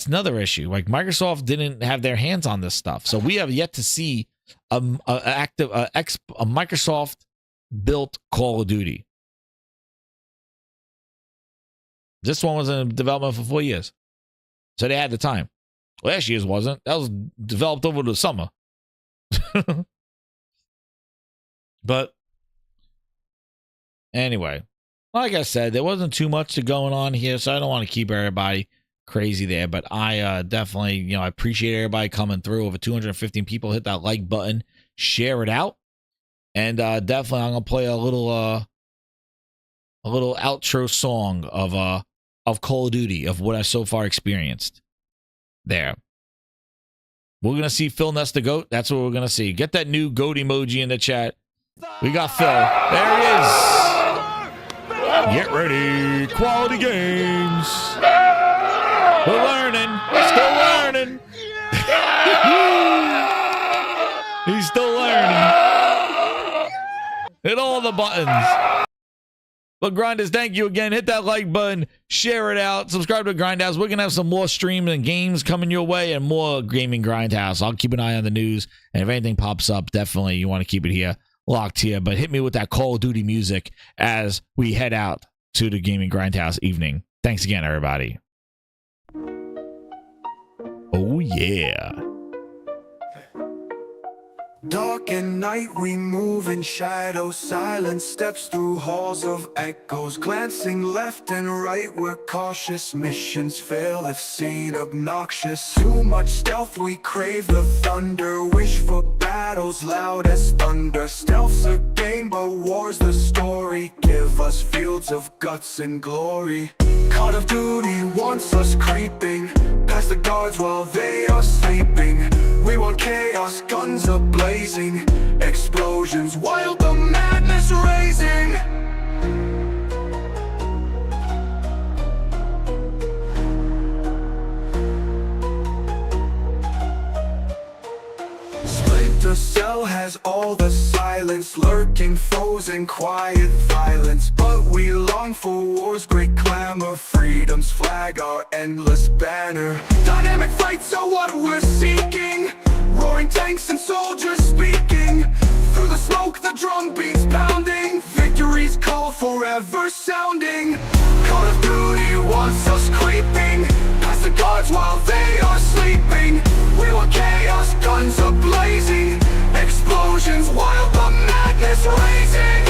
another issue. Like Microsoft didn't have their hands on this stuff, so we have yet to see a Microsoft built Call of Duty. This one was in development for 4 years, so they had the time. Last year's wasn't. That was developed over the summer. But anyway, like I said, there wasn't too much going on here, so I don't want to keep everybody crazy there, but I definitely, you know, I appreciate everybody coming through. Over 215 people. Hit that like button, share it out, and definitely I'm gonna play a little outro song of Call of Duty, of what I so far experienced there. We're gonna see Phil Ness the GOAT. That's what we're gonna see. Get that new GOAT emoji in the chat. We got Phil. There he is. Get ready. Quality games. We're learning. Still learning. He's still learning. Hit all the buttons. But Grinders, thank you again. Hit that like button. Share it out. Subscribe to Grindhouse. We're going to have some more streams and games coming your way and more gaming Grindhouse. I'll keep an eye on the news. And if anything pops up, definitely you want to keep it here, locked here. But hit me with that Call of Duty music as we head out to the gaming Grindhouse evening. Thanks again, everybody. Oh, yeah. Dark and night, we move in shadows. Silent steps through halls of echoes. Glancing left and right, we're cautious. Missions fail if seen obnoxious. Too much stealth, we crave the thunder. Wish for battles loud as thunder. Stealth's a game, but war's the story. Give us fields of guts and glory. Call of Duty wants us creeping past the guards while they are sleeping. We want chaos, guns are blazing, explosions, wild the madness raising. Splinter Cell has all the silence, lurking foes and quiet violence. But we long for war's great clamor, freedom's flag, our endless banner. Dynamic fights are what we're seeking, roaring tanks and soldiers speaking. Through the smoke, the drum beats pounding, victory's call forever sounding. Call of Duty wants us creeping past the guards while they are sleeping. We want chaos, guns are blazing, explosions, wild the madness raising.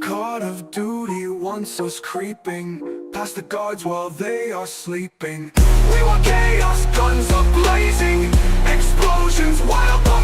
Call of Duty wants us creeping past the guards while they are sleeping. We want chaos, guns are blazing, explosions, wild the